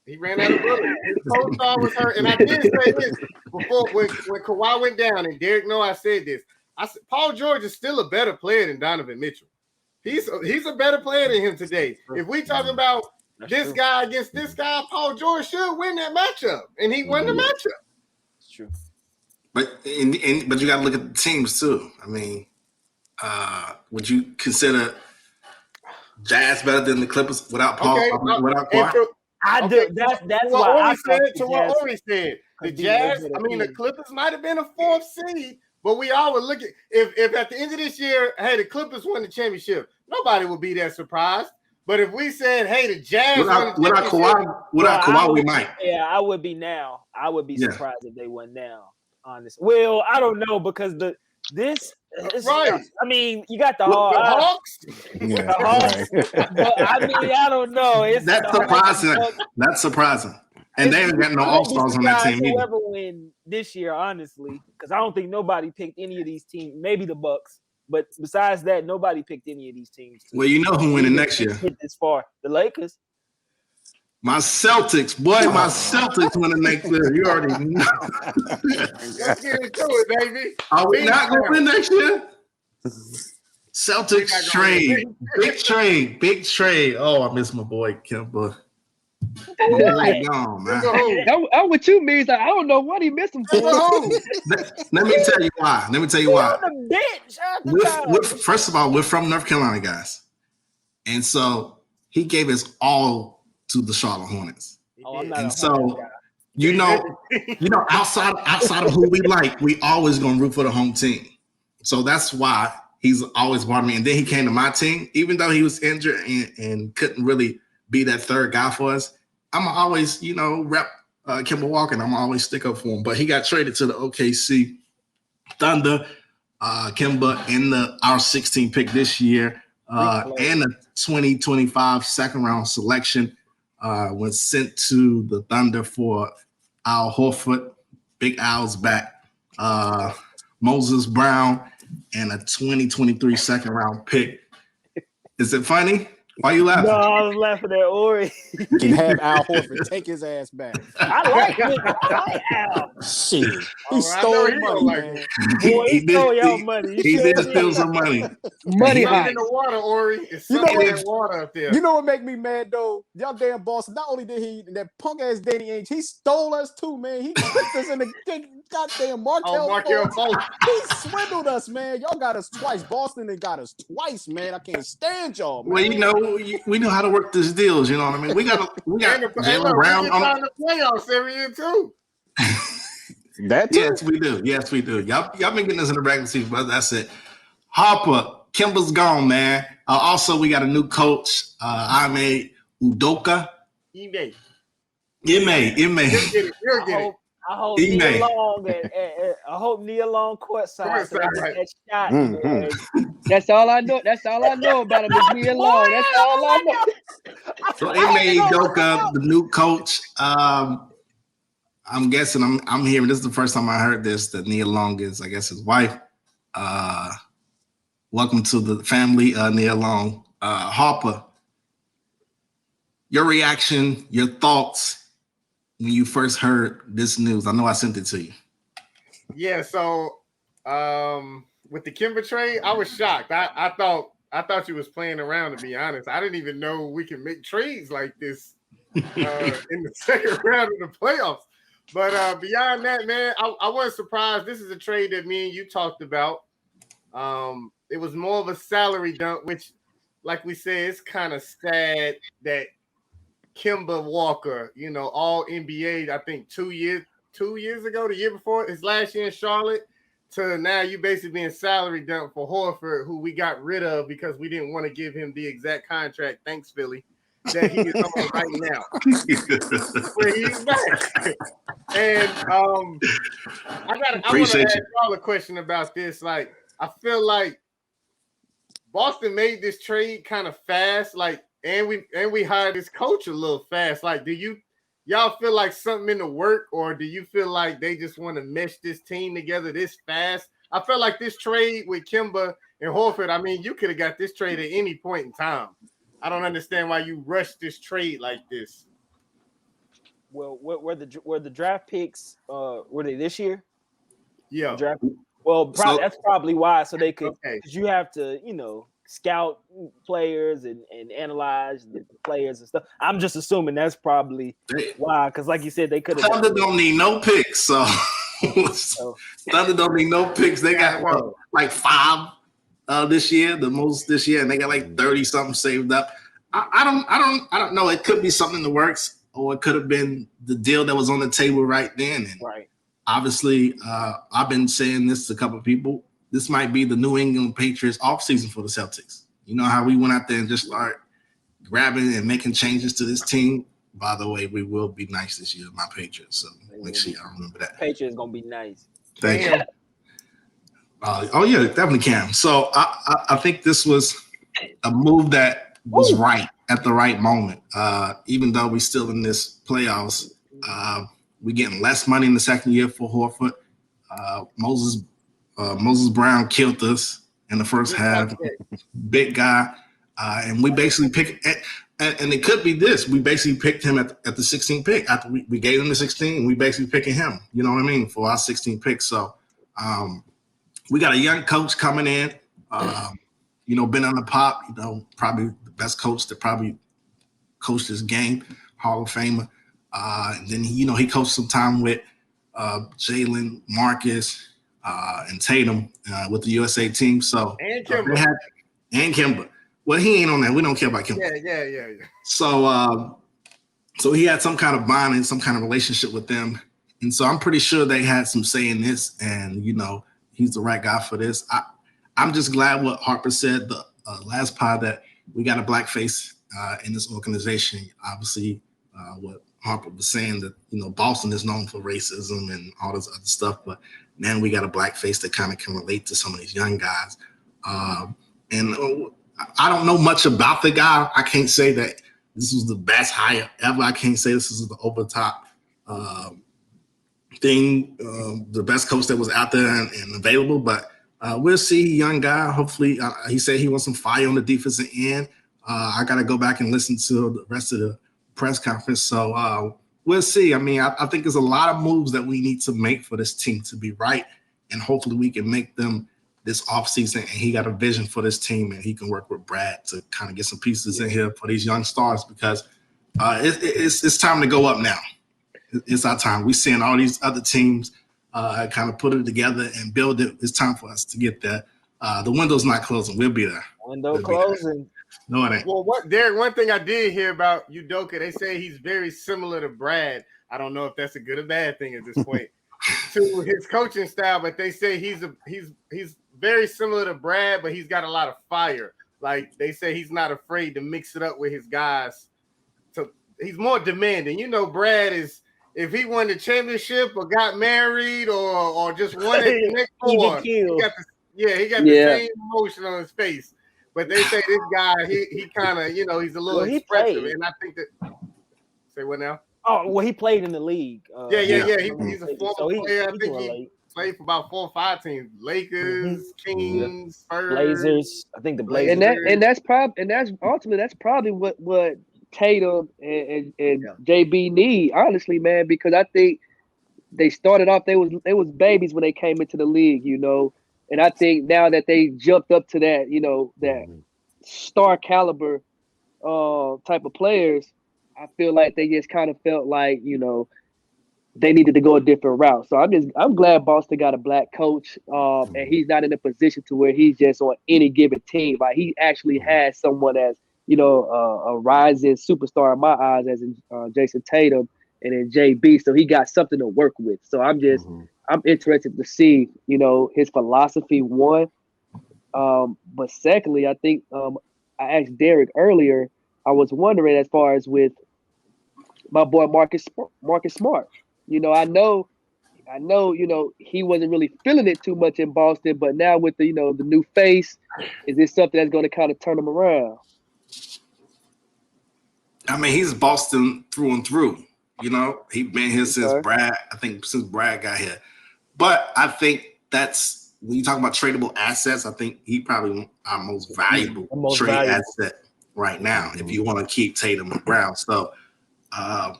Speaker 2: He ran out of bullets. His co-star was hurt, and I did say this before when Kawhi went down, and Derrick I said this. I said Paul George is still a better player than Donovan Mitchell. He's a better player than him today. If we talking about this guy against this guy, Paul George should win that matchup, and he won the matchup.
Speaker 3: It's true.
Speaker 1: But you got to look at the teams too. I mean, would you consider Jazz better than the Clippers without Paul? Without Kawhi?
Speaker 3: I do. That's why
Speaker 2: what Orrie said. The Jazz. I mean, the Clippers might have been a 4th seed, but we all would look at if at the end of this year, hey, the Clippers won the championship, nobody would be that surprised. But if we said, hey, the Jazz
Speaker 1: without Kawhi, we might.
Speaker 3: Yeah, I would be now. I would be surprised if they won now. Honestly, well, I don't know because this right. I mean, you got the
Speaker 2: Hawks.
Speaker 4: Yeah,
Speaker 3: the Hawks. But, I mean, I don't know.
Speaker 1: That's surprising. That's surprising. And they ain't got no all-stars on that team either.
Speaker 3: Whoever win this year, honestly, because I don't think nobody picked any of these teams. Maybe the Bucks. But besides that, nobody picked any of these teams.
Speaker 1: Well, you know who winning next year.
Speaker 3: Hit this far. The Lakers.
Speaker 1: My Celtics, my Celtics winning next year. You already know.
Speaker 2: Let's get into it, baby.
Speaker 1: Are we not going to win next year? Celtics trade. Big trade. Oh, I miss my boy Kemba. Gone, man.
Speaker 5: That what you mean? Like, I don't know what he missed him for.
Speaker 1: Let me tell you why.
Speaker 3: On the bench.
Speaker 1: First of all, we're from North Carolina, guys, and so he gave his all to the Charlotte Hornets. And so you know, outside of who we like, we always gonna root for the home team. So that's why he's always brought me. And then he came to my team, even though he was injured and couldn't really be that third guy for us. I'm always, rep Kemba Walker, and I'm always stick up for him. But he got traded to the OKC Thunder, Kemba in our 16 pick this year, and the 2025 second round selection was sent to the Thunder for Al Horford, Big Al's back, Moses Brown, and a 2023 second round pick. Is it funny? Why are you laughing?
Speaker 3: No, I was laughing at Orrie.
Speaker 4: You can have Al Horford take his ass back.
Speaker 3: I like it. I like Al.
Speaker 4: Shit. He stole money, man.
Speaker 3: Boy, he stole y'all money.
Speaker 1: He did steal some money.
Speaker 5: Money high.
Speaker 2: In the water, Orrie. It's something in the water up there.
Speaker 4: You know what make me mad, though? Y'all damn Boston, not only did he, that punk-ass Danny Ainge, he stole us, too, man. He tricked us in the goddamn Markel Fultz. He swindled us, man. Y'all got us twice. Boston, they got us twice, man. I can't stand y'all, man.
Speaker 1: Well, we know how to work these deals. You know what I mean? We got Jaylen Brown
Speaker 2: on the playoffs every year too.
Speaker 4: That too?
Speaker 1: Yes, we do. Y'all been getting us in the regular season, but that's it. Harper, Kemba's gone, man. Also, we got a new coach, Ime Udoka.
Speaker 2: Ime.
Speaker 1: You'll get it.
Speaker 3: I hope Nia Long. I hope Nia Long courtside. That shot.
Speaker 5: Mm-hmm. That's all I know. That's all I know about him is Nia Long. That's all I know.
Speaker 1: So Ime Udoka, the new coach. I'm guessing. I'm hearing. This is the first time I heard this. That Nia Long is, I guess, his wife. Welcome to the family, Nia Long. Harper, your reaction, your thoughts when you first heard this news. I know I sent it to you.
Speaker 2: Yeah, so with the Kemba trade, I was shocked. I thought you was playing around, to be honest. I didn't even know we can make trades like this in the second round of the playoffs. But beyond that, man, I wasn't surprised. This is a trade that me and you talked about. It was more of a salary dump, which, like we said, it's kind of sad that Kemba Walker, all NBA, I think 2 years ago, the year before, his last year in Charlotte, to now you basically being salary dump for Horford, who we got rid of because we didn't want to give him the exact contract, thanks Philly, that he is on right now. Where he's back. And I want to ask y'all a question about this. Like, I feel like Boston made this trade kind of fast, and we hired this coach a little fast. Like, do y'all feel like something in the work, or do you feel like they just want to mesh this team together this fast? I feel like this trade with Kemba and Horford, I mean, you could have got this trade at any point in time. I don't understand why you rushed this trade like this.
Speaker 3: Well, were the draft picks? Were they this year?
Speaker 2: Yeah.
Speaker 3: Well, that's probably why. So they could. Because you have to, scout players and analyze the players and stuff. I'm just assuming that's probably why. Because, like you said, they could have.
Speaker 1: Thunder don't need no picks, so Thunder don't need no picks. They got like 5 this year, the most this year, and they got like 30 something saved up. I don't know. It could be something in the works, or it could have been the deal that was on the table right then. And
Speaker 3: right.
Speaker 1: Obviously, I've been saying this to a couple of people. This might be the New England Patriots offseason for the Celtics. You know how we went out there and just start grabbing and making changes to this team? By the way, we will be nice this year, my Patriots. So make sure y'all remember that.
Speaker 3: Patriots going to be nice.
Speaker 1: Thank you. Oh, yeah, definitely can. So I think this was a move that was right at the right moment. Even though we're still in this playoffs, we're getting less money in the second year for Horford. Moses Brown killed us in the first half. Big guy. And we basically picked – and it could be this. We basically picked him at the 16th pick. After we gave him the 16, we basically picking him, you know what I mean, for our 16th pick. So we got a young coach coming in. been on the pop. Probably the best coach that probably coached this game, Hall of Famer. And then he coached some time with Jalen, Marcus, and Tatum with the USA team. So
Speaker 2: And Kimber.
Speaker 1: And Kimber. Well, he ain't on that. We don't care about Kimber.
Speaker 2: Yeah.
Speaker 1: So he had some kind of bond and some kind of relationship with them. And so I'm pretty sure they had some say in this, and he's the right guy for this. I'm just glad what Harper said the last pod, that we got a black face in this organization. Obviously, what Harper was saying, that Boston is known for racism and all this other stuff, but now we got a black face that kind of can relate to some of these young guys. And I don't know much about the guy. I can't say that this was the best hire ever. I can't say this is the over top thing, the best coach that was out there and available, but we'll see. Young guy, hopefully. He said he wants some fire on the defensive end. I got to go back and listen to the rest of the press conference. So we'll see. I mean, I think there's a lot of moves that we need to make for this team to be right, and hopefully we can make them this offseason. And he got a vision for this team, and he can work with Brad to kind of get some pieces in here for these young stars, because it's time to go up now. It's our time. We're seeing all these other teams kind of put it together and build it. It's time for us to get there. The window's not closing. We'll be there.
Speaker 3: Window closing.
Speaker 1: No, it ain't.
Speaker 2: Well, Derek, one thing I did hear about Udoka, they say he's very similar to Brad. I don't know if that's a good or bad thing at this point to his coaching style, but they say he's very similar to Brad, but he's got a lot of fire. Like, they say he's not afraid to mix it up with his guys. So he's more demanding. Brad is, if he won the championship or got married or just won it the next four, he got the same emotion on his face. But they say this guy, he kind of, he's a little expressive. And I think that, say what now?
Speaker 3: Oh, well, he played in the league.
Speaker 2: He's a former player. I think he played for about 4 or 5 teams: Lakers, Kings, Spurs,
Speaker 3: Blazers. I think the Blazers.
Speaker 5: And that's probably what Tatum and JB need, honestly, man, because I think they started off, they was babies when they came into the league, and I think now that they jumped up to that, that star caliber type of players, I feel like they just kind of felt like, they needed to go a different route. So I'm glad Boston got a black coach, and he's not in a position to where he's just on any given team. Like, he actually has someone as a rising superstar in my eyes, as in Jason Tatum and then JB. So he got something to work with. So I'm interested to see, his philosophy, one. But secondly, I think I asked Derrick earlier, I was wondering, as far as with my boy Marcus Smart. I know, he wasn't really feeling it too much in Boston, but now with the new face, is this something that's going to kind of turn him around?
Speaker 1: I mean, he's Boston through and through. He's been here since Brad got here. But I think that's, when you talk about tradable assets, I think he probably our most valuable asset right now, if you want to keep Tatum and Brown. So I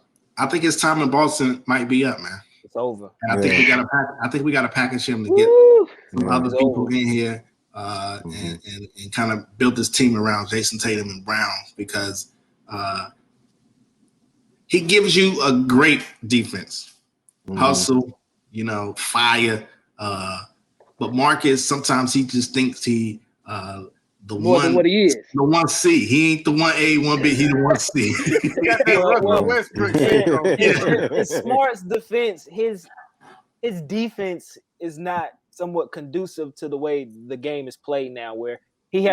Speaker 1: think his time in Boston might be up, man.
Speaker 3: It's over.
Speaker 1: And I think we got to package him to get some other people in here and kind of build this team around Jason Tatum and Brown, because he gives you a great defense, hustle, fire. But Marcus, sometimes he just thinks he the
Speaker 5: more
Speaker 1: one,
Speaker 5: than what he is.
Speaker 1: The 1C. He ain't the 1A, 1B. He the 1C.
Speaker 3: In Smart's defense, his defense is not somewhat conducive to the way the game is played now, where he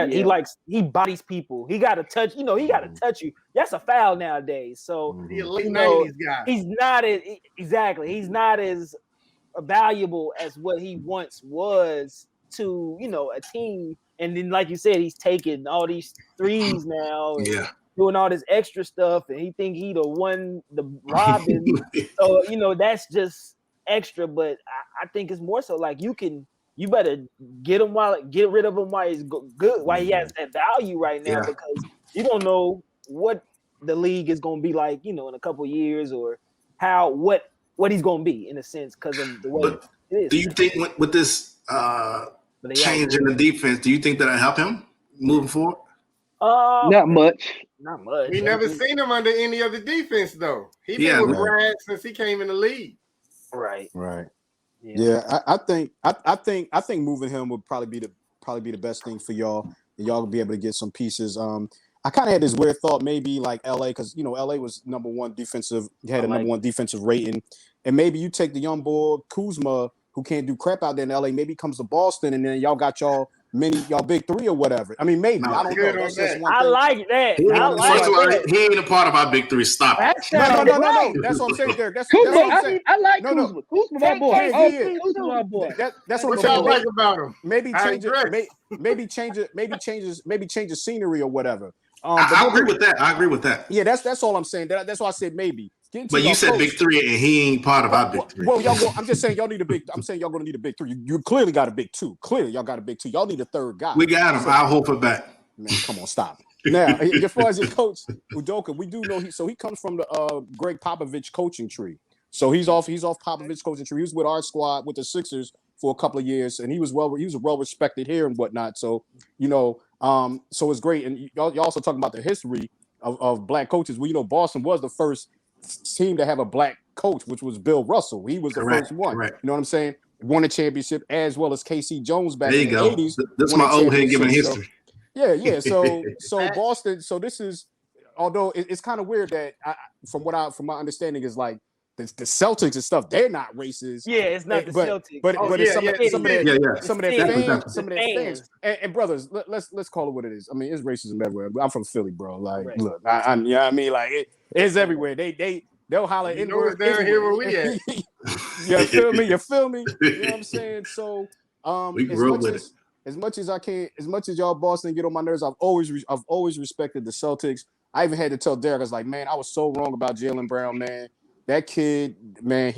Speaker 3: bodies people. He got to touch, he got to touch you. That's a foul nowadays. So
Speaker 2: he's a late 90s guy.
Speaker 3: He's not as valuable as what he once was to, a team. And then, like you said, he's taking all these threes now and doing all this extra stuff, and he think he the Robin. So, that's just extra. But I think it's more so like you better get rid of him while he's good, while he has that value right now, because you don't know what the league is going to be like, in a couple of years, or what he's going to be, in a sense, because of the way it is.
Speaker 1: Do you think with this change in the defense, do you think that'll help him moving forward?
Speaker 5: Not much.
Speaker 3: Not much.
Speaker 2: We never seen him under any other defense though. He been with Brad since he came in the league.
Speaker 3: Right.
Speaker 4: Yeah, I think moving him would probably be the best thing for y'all, and y'all will be able to get some pieces. I kind of had this weird thought, maybe like LA, because LA was number one defensive, number one defensive rating, and maybe you take the young boy Kuzma who can't do crap out there in LA, maybe comes to Boston, and then y'all got y'all big three or whatever. I mean, maybe I don't know. That's just one thing.
Speaker 3: I like that.
Speaker 1: He ain't a part of our big three. Stop it.
Speaker 4: No. That's what I'm saying, Derek. That's
Speaker 5: Kuzma,
Speaker 4: what I'm saying.
Speaker 5: I like Kuzma. Kuzma, my boy.
Speaker 4: Kuzma,
Speaker 5: my boy.
Speaker 4: That's
Speaker 2: what y'all like about him.
Speaker 4: Maybe change it. Maybe change the scenery or whatever.
Speaker 1: I agree with that.
Speaker 4: Yeah, that's all I'm saying. That's why I said maybe.
Speaker 1: But you said big three, and he ain't part of our big three.
Speaker 4: Well, I'm just saying y'all need a big. I'm saying y'all gonna need a big three. You clearly got a big two. Clearly, y'all got a big two. Y'all need a third guy.
Speaker 1: We got him. I'll hope it back.
Speaker 4: Man, come on, stop. Now, as far as your coach Udoka, we do know he comes from the Greg Popovich coaching tree. So he's off Popovich coaching tree. He was with our squad with the Sixers for a couple of years, and he was well respected here and whatnot. So so it's great. And y'all also talking about the history of black coaches. Well, Boston was the first team to have a black coach, which was Bill Russell. He was the first one.
Speaker 1: Correct.
Speaker 4: You know what I'm saying? Won a championship as well as KC Jones back
Speaker 1: in
Speaker 4: the 80s.
Speaker 1: That's my old head giving history.
Speaker 4: Yeah. So Boston. So this is, although it's kind of weird that from my understanding is like the Celtics and stuff. They're not racist.
Speaker 3: Yeah, it's not the Celtics.
Speaker 4: But some of their fans. And brothers, let's call it what it is. I mean, it's racism everywhere. I'm from Philly, bro. Like, look, I'm you know what I mean? Like it's everywhere. They'll holler inward.
Speaker 2: Down here where we at.
Speaker 4: You feel me? You know what I'm saying? So as much as y'all Boston get on my nerves, I've always respected the Celtics. I even had to tell Derek, I was like, man, I was so wrong about Jaylen Brown, man. That kid, man,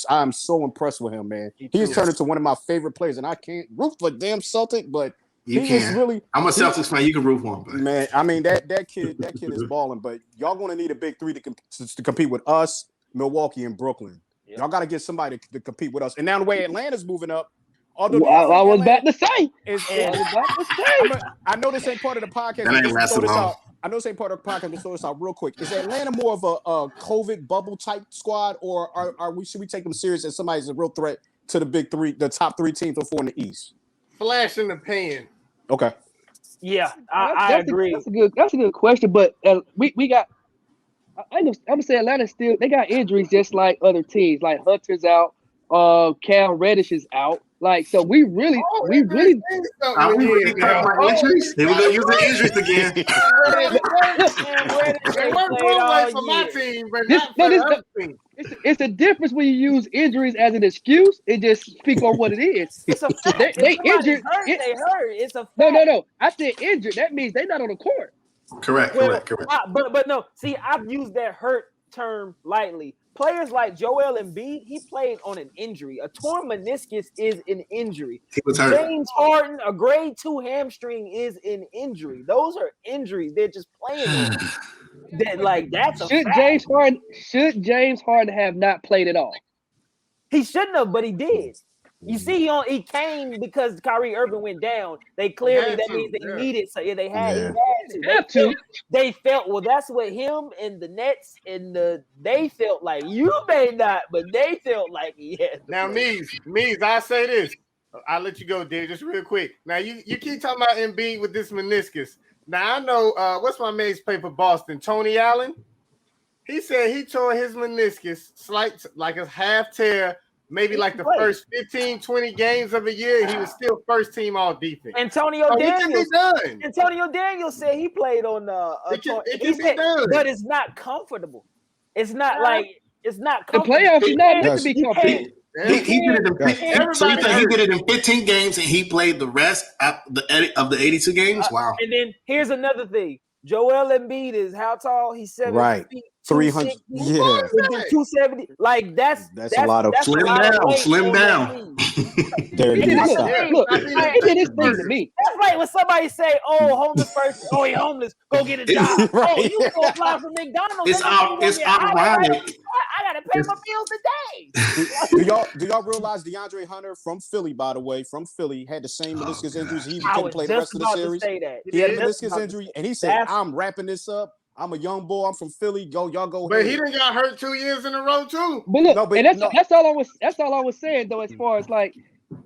Speaker 4: I'm so impressed with him, man. He's turned into one of my favorite players, and I can't root for damn Celtic, but
Speaker 1: I'm a Celtics fan. You can root for him,
Speaker 4: man. I mean, that kid is balling, but y'all gonna need a big three to compete with us, Milwaukee, and Brooklyn. Yep. Y'all gotta get somebody to compete with us. And now the way Atlanta's moving up, although
Speaker 5: I was about to say.
Speaker 4: I know this ain't part of the podcast.
Speaker 1: That ain't lasting long.
Speaker 4: I know this ain't part of the podcast. Let's throw this out real quick. Is Atlanta more of a COVID bubble type squad, or should we take them serious as somebody's a real threat to the big three, the top three teams or four in the East?
Speaker 2: Flash in the pan.
Speaker 4: Okay.
Speaker 3: Yeah, I agree.
Speaker 5: That's a good question, but we got. I'm gonna say Atlanta still they got injuries just like other teams. Like Hunter's out, Cam Reddish is out. Like so, we really.
Speaker 1: Are we really talking about injuries? Here we go using injuries again.
Speaker 2: It worked one way for my team, but not for the other team.
Speaker 5: It's a difference when you use injuries as an excuse. It just speaks on what it is.
Speaker 3: It's a fact.
Speaker 5: They injured.
Speaker 3: They hurt. It's a fact.
Speaker 5: No. I said injured. That means they're not on the court.
Speaker 1: Correct.
Speaker 3: But no. See, I've used that hurt term lightly. Players like Joel Embiid, he played on an injury. A torn meniscus is an injury.
Speaker 1: He was hurt.
Speaker 3: James Harden, a grade 2 hamstring is an injury. Those are injuries. They're just playing on. That's a fact.
Speaker 5: Should James Harden have not played at all?
Speaker 3: He shouldn't have, but he did. You see, he came because Kyrie Irving went down. They clearly means they needed. So yeah, they had to. They felt well. That's what him and the Nets and they felt like. You may not, but they felt like he had.
Speaker 2: Now, Mees, I say this. I'll let you go, Dave, just real quick. Now you keep talking about Embiid with this meniscus. Now I know what's my mate's play for Boston, Tony Allen. He said he tore his meniscus slight, like a half tear. Maybe like the first 15, 20 games of a year, he was still first team all defense.
Speaker 3: Antonio Daniels said he played on
Speaker 2: it can be done.
Speaker 3: But it's not comfortable. It's not it's not
Speaker 5: comfortable. The playoffs is not meant to be comfortable.
Speaker 1: He did it in 15 games and he played the rest of the 82 games. Wow.
Speaker 3: And then here's another thing. Joel Embiid is how tall? He's 7 feet.
Speaker 4: 300. Yeah,
Speaker 3: 270. Like that's
Speaker 4: a lot of
Speaker 1: slim down. Slim down.
Speaker 4: There you go.
Speaker 5: Look, it did his thing to me.
Speaker 3: That's like when somebody say, "Oh, homeless person. Oh, he homeless. Go get a job.
Speaker 4: Right.
Speaker 3: Oh, you go apply for McDonald's."
Speaker 1: It's ironic.
Speaker 3: I gotta pay my bills today.
Speaker 4: Do y'all realize DeAndre Hunter from Philly, by the way, from Philly, had the same meniscus injuries. He couldn't play the rest of the series. He had a meniscus injury, and he said, "I'm wrapping this up. I'm a young boy. I'm from Philly. Y'all go."
Speaker 2: But
Speaker 4: ahead.
Speaker 2: he done got hurt 2 years in a row too.
Speaker 5: But look, that's all I was saying though. As far as like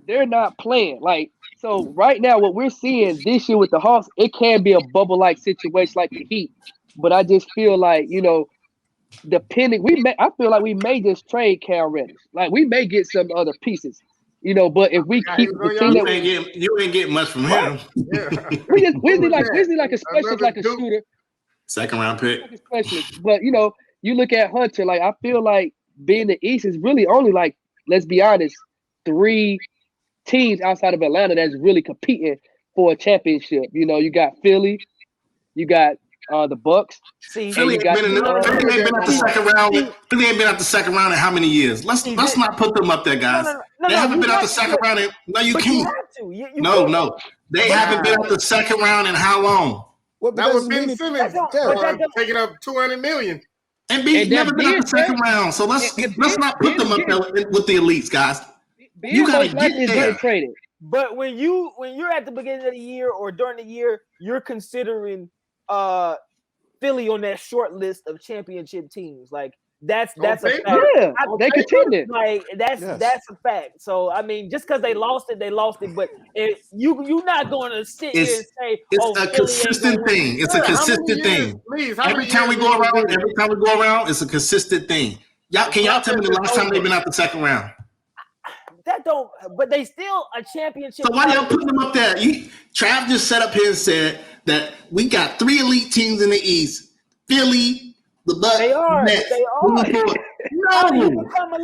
Speaker 5: they're not playing, like so right now, what we're seeing this year with the Hawks, it can be a bubble-like situation like the Heat. But I just feel like depending, I feel like we may just trade Cam Reddish. Like we may get some other pieces, but if we keep the team
Speaker 1: you ain't getting much from him.
Speaker 2: Yeah.
Speaker 5: we need like a specialist, like a shooter,
Speaker 1: second round pick.
Speaker 5: like a specialist. But you look at Hunter, like I feel like being the East is really only like, let's be honest, 3 teams outside of Atlanta that's really competing for a championship. You got Philly, you got the Bucks.
Speaker 1: Philly ain't been at the second round. Philly ain't been at the second round in how many years? Let's not put them up there, guys. They haven't been at the second round. No, you can't. No. They haven't been at the second round in how long?
Speaker 2: That was Ben Simmons taking up $200 million.
Speaker 1: And B's never been at the second round. So let's not put them up there with the elites, guys. You gotta get there.
Speaker 3: But when you're at the beginning of the year or during the year, you're considering Philly on that short list of championship teams. Like that's a fact.
Speaker 5: Yeah, they contended.
Speaker 3: Like that's a fact. So I mean, just because they lost it, But you're not going to sit here and say
Speaker 1: it's a consistent thing. It's a consistent thing. Every time we go around, it's a consistent thing. Can y'all tell me the last time they've been out the second round?
Speaker 3: But they still a championship.
Speaker 1: So why y'all putting them up there? Trav just set up here and said that we got 3 elite teams in the East: Philly, the Bucks.
Speaker 3: They are.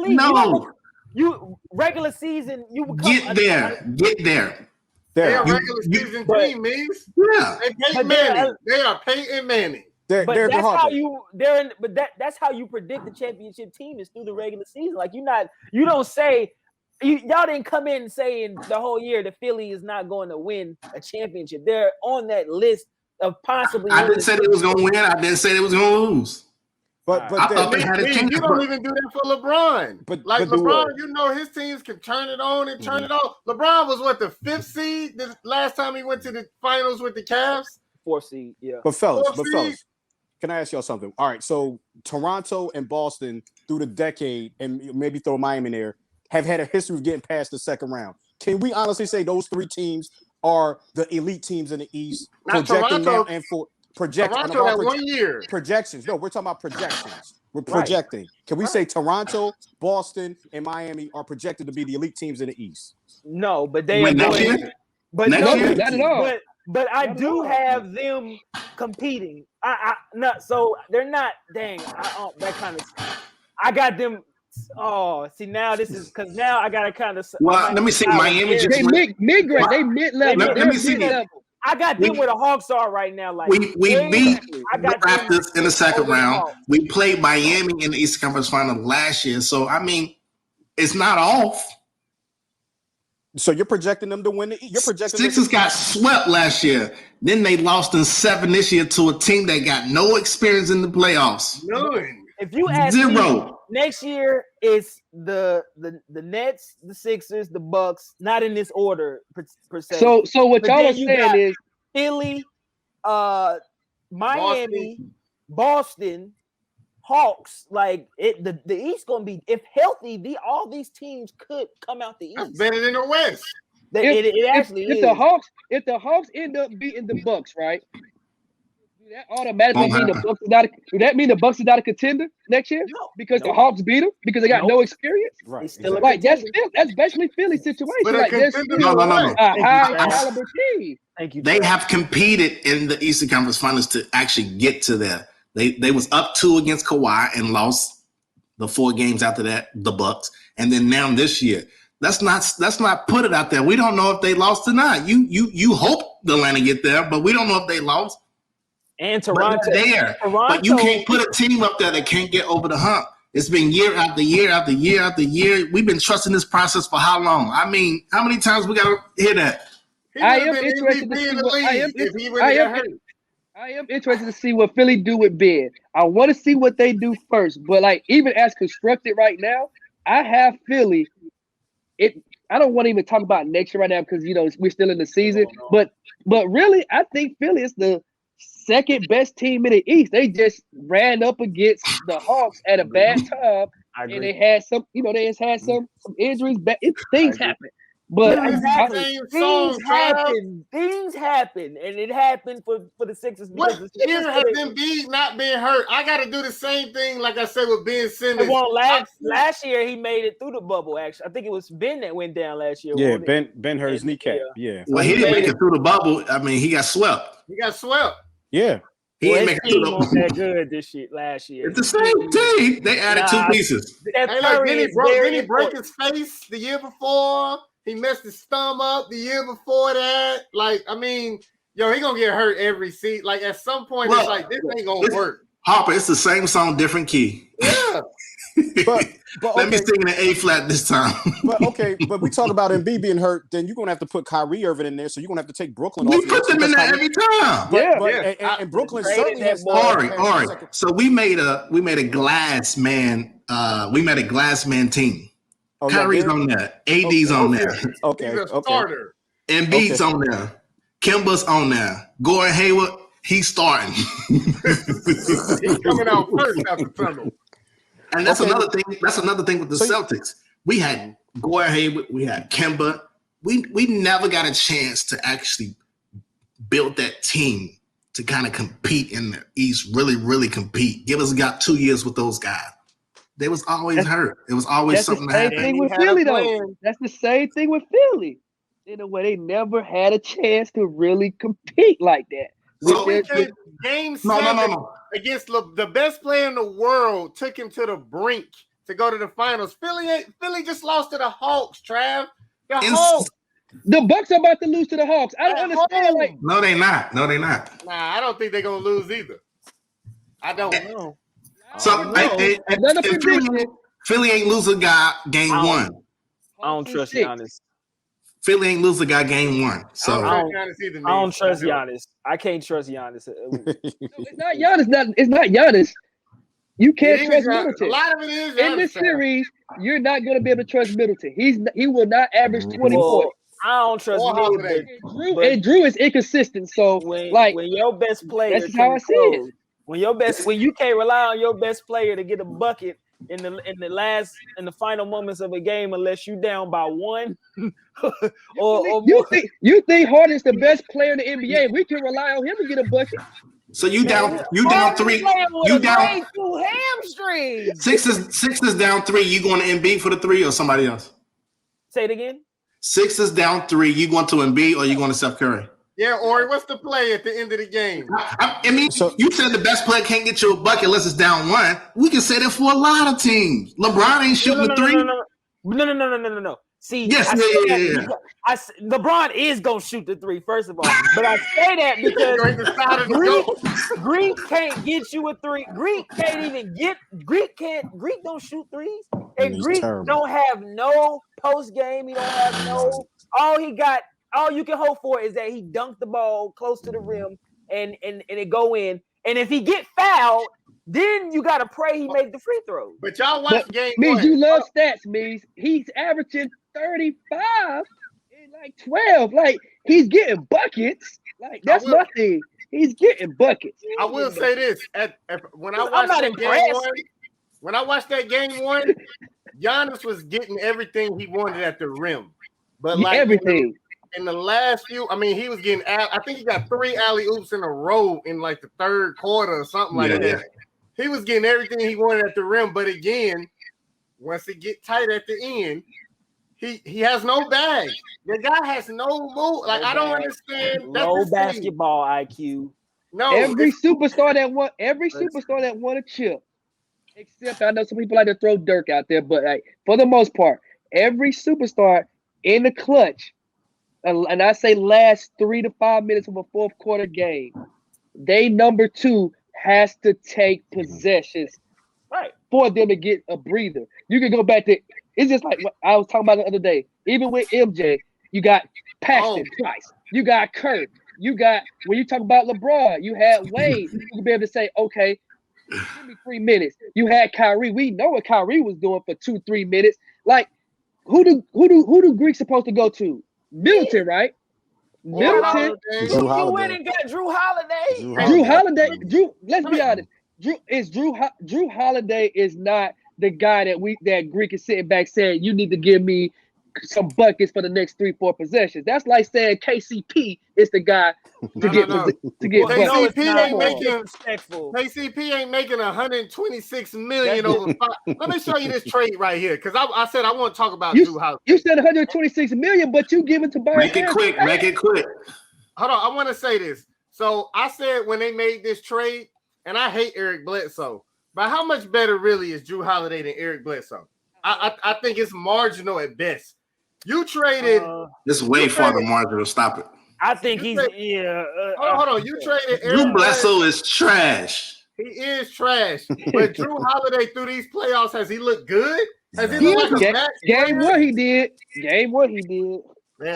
Speaker 1: No.
Speaker 3: You regular season. You become
Speaker 1: get there.
Speaker 2: They are regular season team, man.
Speaker 1: Yeah.
Speaker 2: They are Peyton Manning.
Speaker 3: But that's how you predict the championship team is through the regular season. Like you don't say. Y'all didn't come in saying the whole year that Philly is not going to win a championship. They're on that list of possibly.
Speaker 1: I didn't say they was going to win. I didn't say they was going to lose.
Speaker 2: But you don't even do that for LeBron. But LeBron, his teams can turn it on and turn it off. LeBron was the 5th seed the last time he went to the finals with the Cavs?
Speaker 3: 4th seed, yeah.
Speaker 4: But fellas, can I ask y'all something? All right, so Toronto and Boston through the decade, and maybe throw Miami in there, have had a history of getting past the second round. Can we honestly say those 3 teams are the elite teams in the East? Projecting now and for projecting.
Speaker 2: Toronto had 1 year.
Speaker 4: Projections. No, we're talking about projections. We're projecting. Right. Can we say Toronto, Boston, and Miami are projected to be the elite teams in the East?
Speaker 3: No, but they are going. But
Speaker 5: no, not at all.
Speaker 3: But I do have them competing. So they're not. Dang, that kind of. I got them. Oh, see now this is because now I gotta kind of.
Speaker 1: Well, let me see. Miami just
Speaker 5: mid-grade. They mid-level.
Speaker 1: Let me see.
Speaker 3: I got them where the Hawks are right now. Like
Speaker 1: we beat the Raptors in the second round. We played Miami in the Eastern Conference Final last year. So I mean, it's not off.
Speaker 4: So you're projecting them to win. You're projecting
Speaker 1: Sixers got swept last year. Then they lost in 7 this year to a team that got no experience in the playoffs.
Speaker 2: None.
Speaker 3: If you ask
Speaker 1: 0.
Speaker 3: me, next year it's the Nets, the Sixers, the Bucks, not in this order per se.
Speaker 5: So what y'all are saying is
Speaker 3: Philly, Miami, Boston, Hawks. Like the East gonna be, if healthy, all these teams could come out the East.
Speaker 2: That's better than the West.
Speaker 3: It actually is.
Speaker 5: If the Hawks end up beating the Bucks, right? That automatically mean the Bucks is not. Would that mean the Bucks is not a contender next year? No, because the Hawks beat them because they got no experience.
Speaker 4: Right.
Speaker 5: Like that's basically Philly's situation.
Speaker 2: But
Speaker 5: like
Speaker 2: no.
Speaker 5: A high caliber team.
Speaker 3: Thank you.
Speaker 1: They have competed in the Eastern Conference Finals to actually get to there. They was up 2 against Kawhi and lost the 4 games after that, the Bucks, and then now this year. Let's not put it out there. We don't know if they lost or not. You hope the Atlanta get there, but we don't know if they lost.
Speaker 3: And
Speaker 1: But
Speaker 3: Toronto,
Speaker 1: there. But you can't put a team up there that can't get over the hump. It's been year after year after year after year. We've been trusting this process for how long? I mean, how many times we got to hear that?
Speaker 5: I am interested to see what I am interested to see what Philly do with Ben. I want to see what they do first. But like even as constructed right now, I have Philly. I don't want to even talk about next year right now because we're still in the season. But really, I think Philly is the second best team in the East. They just ran up against the Hawks at a bad time, and they had some, they just had some injuries. Things happen, but
Speaker 3: things happen, and it happened for the Sixers.
Speaker 2: What year has Embiid not been hurt? I got to do the same thing, like I said with Ben Simmons.
Speaker 3: Well, last year he made it through the bubble. Actually, I think it was Ben that went down last year.
Speaker 4: Yeah, Ben hurt his kneecap. Yeah.
Speaker 1: Well, he didn't make it through the bubble. I mean, he got swept.
Speaker 4: Yeah.
Speaker 1: He didn't make it through the bubble.
Speaker 3: That good this year last year.
Speaker 1: It's the same team. They added two pieces.
Speaker 2: Then he broke his face the year before. He messed his thumb up the year before that. Like, I mean, he gonna get hurt every season. Like, at some point, it's like, this ain't gonna work.
Speaker 1: Harper, it's the same song, different key.
Speaker 2: Yeah.
Speaker 4: but
Speaker 1: Let me sing in the A flat this time.
Speaker 4: but we talk about Embiid being hurt, then you're gonna have to put Kyrie Irving in there, so you're gonna have to take Brooklyn off.
Speaker 1: We put them in there every time.
Speaker 4: And Brooklyn certainly has
Speaker 1: Orrie. So we made a glass man. We made a glass man team.
Speaker 4: Oh,
Speaker 1: Kyrie's on there. AD's on there.
Speaker 4: Okay.
Speaker 2: He's a starter.
Speaker 1: Embiid's on there. Kimba's on there. Gordon Hayward, he's starting.
Speaker 2: He's coming out first after tunnel.
Speaker 1: And that's another thing. That's another thing with the Celtics. We had Gordon Hayward. We had Kemba. We never got a chance to actually build that team to kind of compete in the East. Really, really compete. Got 2 years with those guys. They was always hurt. It was always something that happened.
Speaker 5: That's the same thing with Philly, though. That's the same thing with Philly. In a way, they never had a chance to really compete like that.
Speaker 2: So Game 7 against the best player in the world took him to the brink to go to the finals. Philly just lost to the Hawks, Trav. The Hawks.
Speaker 5: The Bucks are about to lose to the Hawks. I don't understand.
Speaker 1: No, they not.
Speaker 2: Nah, I don't think they're gonna lose either. I don't know.
Speaker 1: So Philly ain't lose a guy game one.
Speaker 3: I don't trust Giannis.
Speaker 1: Philly ain't lose a guy game one. So
Speaker 3: I don't trust Giannis. I can't trust Giannis.
Speaker 5: It's not Giannis. It's not Giannis. You can't trust Middleton.
Speaker 2: A lot of it is
Speaker 5: in this series. You're not going to be able to trust Middleton. He will not average 20 points.
Speaker 3: I don't trust Middleton.
Speaker 5: And Drew is inconsistent. So when
Speaker 3: your best player,
Speaker 5: that's how I see it.
Speaker 3: When you can't rely on your best player to get a bucket in the final moments of a game unless you down by one or
Speaker 5: you think Harden's the best player in the NBA. We can rely on him to get a bucket.
Speaker 1: So you down 3. You down
Speaker 3: 2 hamstrings.
Speaker 1: Sixers down 3. You going to Embiid for the 3 or somebody else?
Speaker 3: Say it again.
Speaker 1: Sixers down 3. You going to Embiid or you going to Steph Curry?
Speaker 2: Yeah, Orrie, what's the play at the end of the game?
Speaker 1: I mean, you said the best player can't get you a bucket unless it's down 1. We can say that for a lot of teams. LeBron ain't shooting the 3.
Speaker 3: No. See,
Speaker 1: yes,
Speaker 3: LeBron is gonna shoot the 3, first of all. But I say that because Greek can't get you a 3. Greek don't shoot 3s. And Greek don't have no post game. He don't have no. All you can hope for is that he dunked the ball close to the rim and it go in. And if he get fouled, then you gotta pray he made the free throw.
Speaker 2: But y'all watch game
Speaker 5: one.
Speaker 2: Mees,
Speaker 5: you love stats, Mees. He's averaging 35 and like 12. Like he's getting buckets. Like that's my thing. He's getting buckets.
Speaker 2: I will say this: when I watched that game one, Giannis was getting everything he wanted at the rim. But like
Speaker 5: everything.
Speaker 2: In the last few, I mean, he was getting. I think he got 3 alley-oops in a row in like the third quarter or something like that. Yeah. He was getting everything he wanted at the rim, but again, once it get tight at the end, he has no bag. The guy has no move. Like I don't understand.
Speaker 3: No basketball IQ.
Speaker 2: No,
Speaker 5: every superstar that won a chip, except I know some people like to throw Dirk out there, but like, for the most part, every superstar in the clutch. And I say last 3 to 5 minutes of a fourth quarter game, they number 2 has to take possessions for them to get a breather. You can go back to it's just like what I was talking about the other day. Even with MJ, you got Paxton twice. You got Kurt. You got when you talk about LeBron, you had Wade. You can be able to say, okay, give me 3 minutes. You had Kyrie. We know what Kyrie was doing for 2-3 minutes. Like, who do Greek supposed to go to? Middleton, right? Middleton.
Speaker 3: You went and got Drew Holiday.
Speaker 5: Drew Holiday. Let's be honest. Drew Holiday is not the guy that Greek is sitting back saying you need to give me some buckets for the next 3-4 possessions. That's like saying KCP is the guy to get buckets.
Speaker 2: KCP ain't making 126 million over 5. Let me show you this trade right here because I said I want to talk about Drew Holiday.
Speaker 5: You said 126 million, but you give it to Byron.
Speaker 1: Make it quick.
Speaker 2: Hold on, I want to say this. So I said when they made this trade, and I hate Eric Bledsoe, but how much better really is Drew Holiday than Eric Bledsoe? I think it's marginal at best. You traded.
Speaker 1: It's way far than marginal. Stop it.
Speaker 3: I think he's
Speaker 2: hold on. You traded Eric
Speaker 1: Drew Bledsoe is trash.
Speaker 2: He is trash. But Drew Holiday through these playoffs, has he looked good? Has he looked like a match?
Speaker 5: Game 1 he did.
Speaker 2: Yeah,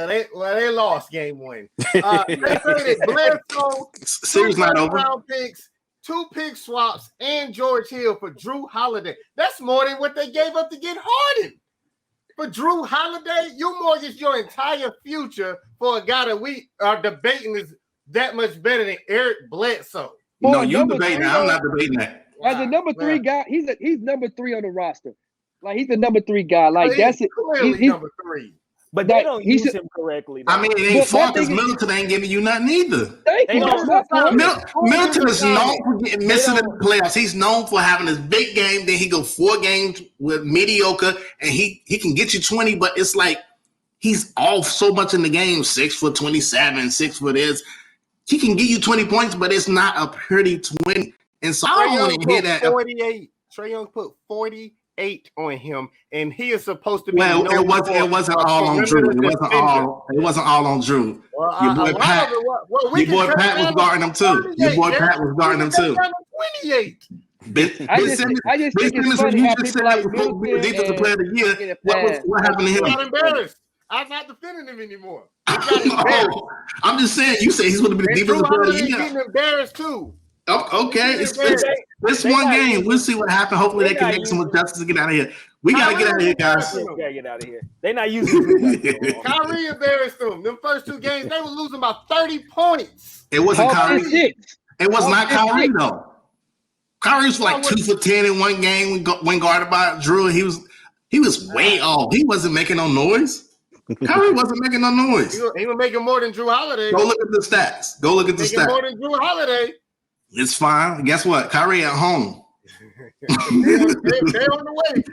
Speaker 2: they lost game 1. They traded Bledsoe,
Speaker 1: series not over.
Speaker 2: Round picks, 2 pick swaps, and George Hill for Drew Holiday. That's more than what they gave up to get Harden. For Drew Holiday, you mortgaged your entire future for a guy that we are debating is that much better than Eric Bledsoe.
Speaker 1: No, you debating that. I'm not debating that.
Speaker 5: As a number 3 guy, he's number 3 on the roster. Like he's the number 3 guy. Like that's it.
Speaker 2: Clearly number 3.
Speaker 3: But they don't use him correctly.
Speaker 1: I mean, it ain't fault because Middleton ain't giving you nothing either.
Speaker 5: Thank you.
Speaker 1: Middleton is known for getting missing in the playoffs. He's known for having this big game. Then he go 4 games with mediocre, and he can get you 20. But it's like he's off so much in the game. 6 for 27, 6 for this. He can give you 20 points, but it's not a pretty 20. And so I don't want to hear that.
Speaker 2: 48. Trae Young put 48 on him, and he is supposed to be.
Speaker 1: Well, it wasn't all on Drew. It wasn't all on Drew. Your boy Pat. Your boy Pat was guarding him too. 28.
Speaker 5: I just think it's funny how people like Middleton
Speaker 1: defensive player of the year. What happened to him?
Speaker 2: He got embarrassed. I'm not defending him anymore.
Speaker 1: I'm just saying. You say he's going to be the defensive player of the year.
Speaker 2: Getting embarrassed too.
Speaker 1: Oh, okay, it's one game. We'll see what happens. Hopefully, they can make some adjustments to get out of here. We got to get out of here, guys.
Speaker 3: We got to get out of here. They're not using
Speaker 2: Kyrie embarrassed them. Them first 2 games, they were losing by 30 points.
Speaker 1: It wasn't Kyrie. It was not Kyrie, though. Kyrie was like 2 for 10 in one game when guarded by Drew. He was way off. He wasn't making no noise. Kyrie wasn't making no noise.
Speaker 2: He was making more than Drew Holiday.
Speaker 1: Go look at the stats.
Speaker 2: Making more than Drew Holiday.
Speaker 1: It's fine. Guess what? Kyrie at home.
Speaker 2: They're on the way.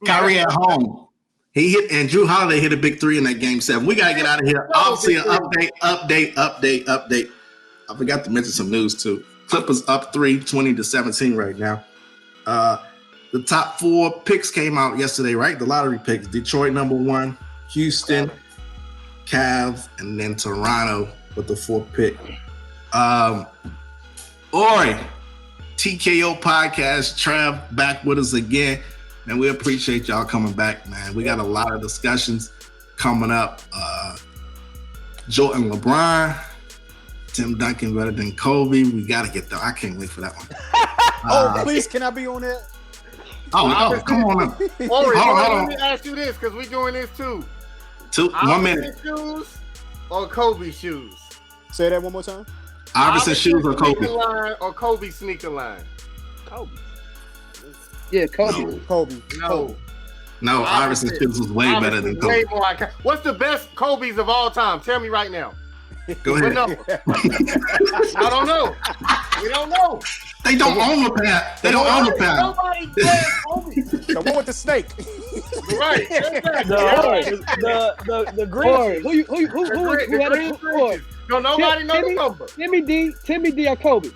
Speaker 1: Kyrie at home. He hit, and Drew Holiday hit a big 3 in that game 7. We got to get out of here. Obviously, an update. I forgot to mention some news, too. Clippers up 20-17 right now. The top 4 picks came out yesterday, right? The lottery picks. Detroit number 1, Houston, Cavs, and then Toronto with the 4th pick. Orrie, TKO podcast, Trav back with us again. And we appreciate y'all coming back, man. We got a lot of discussions coming up. Jordan LeBron, Tim Duncan better than Kobe. We got to get there. I can't wait for that one.
Speaker 4: Please, can I be on that?
Speaker 1: Oh, come on.
Speaker 2: Orrie, let me ask you this, because we're doing this too.
Speaker 1: 1 minute.
Speaker 2: Shoes or Kobe shoes?
Speaker 4: Say that one more time.
Speaker 1: Iverson shoes or Kobe?
Speaker 2: Line or Kobe sneaker line?
Speaker 5: Kobe. Yeah, Kobe.
Speaker 4: Kobe.
Speaker 1: No, Iverson shoes was way better than Kobe.
Speaker 2: What's the best Kobe's of all time? Tell me right now.
Speaker 1: Go ahead.
Speaker 2: I don't know. We don't know.
Speaker 1: They don't own the pair.
Speaker 2: Nobody said Kobe.
Speaker 4: The one with the snake.
Speaker 2: Right.
Speaker 3: The green.
Speaker 5: Who had a score?
Speaker 2: No, nobody knows the number.
Speaker 5: Timmy D or Kobe?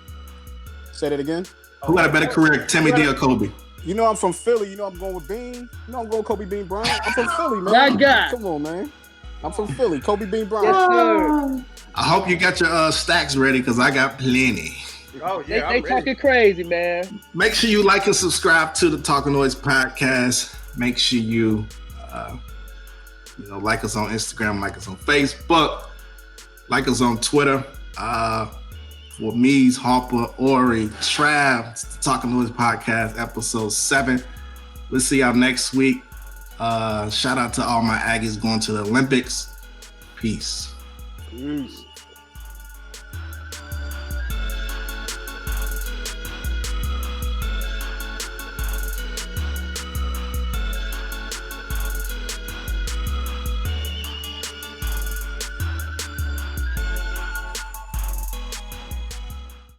Speaker 4: Say that again.
Speaker 1: Who had a better career, Timmy D or Kobe?
Speaker 4: You know I'm from Philly. You know I'm going with Bean. You know I'm going Kobe Bean Bryant. I'm from Philly, man.
Speaker 5: That guy.
Speaker 4: Come on, man. I'm from Philly. Kobe Bean Bryant.
Speaker 5: Yes, sir.
Speaker 1: I hope you got your stacks ready because I got plenty.
Speaker 2: Oh yeah,
Speaker 5: They talking crazy, man.
Speaker 1: Make sure you like and subscribe to the Talking Noise podcast. Make sure you, like us on Instagram, like us on Facebook, like us on Twitter. For me, Harper, Orrie, Trav, it's the Talking Noise podcast, episode 7. We'll see y'all next week. Shout out to all my Aggies going to the Olympics. Peace.
Speaker 3: Peace.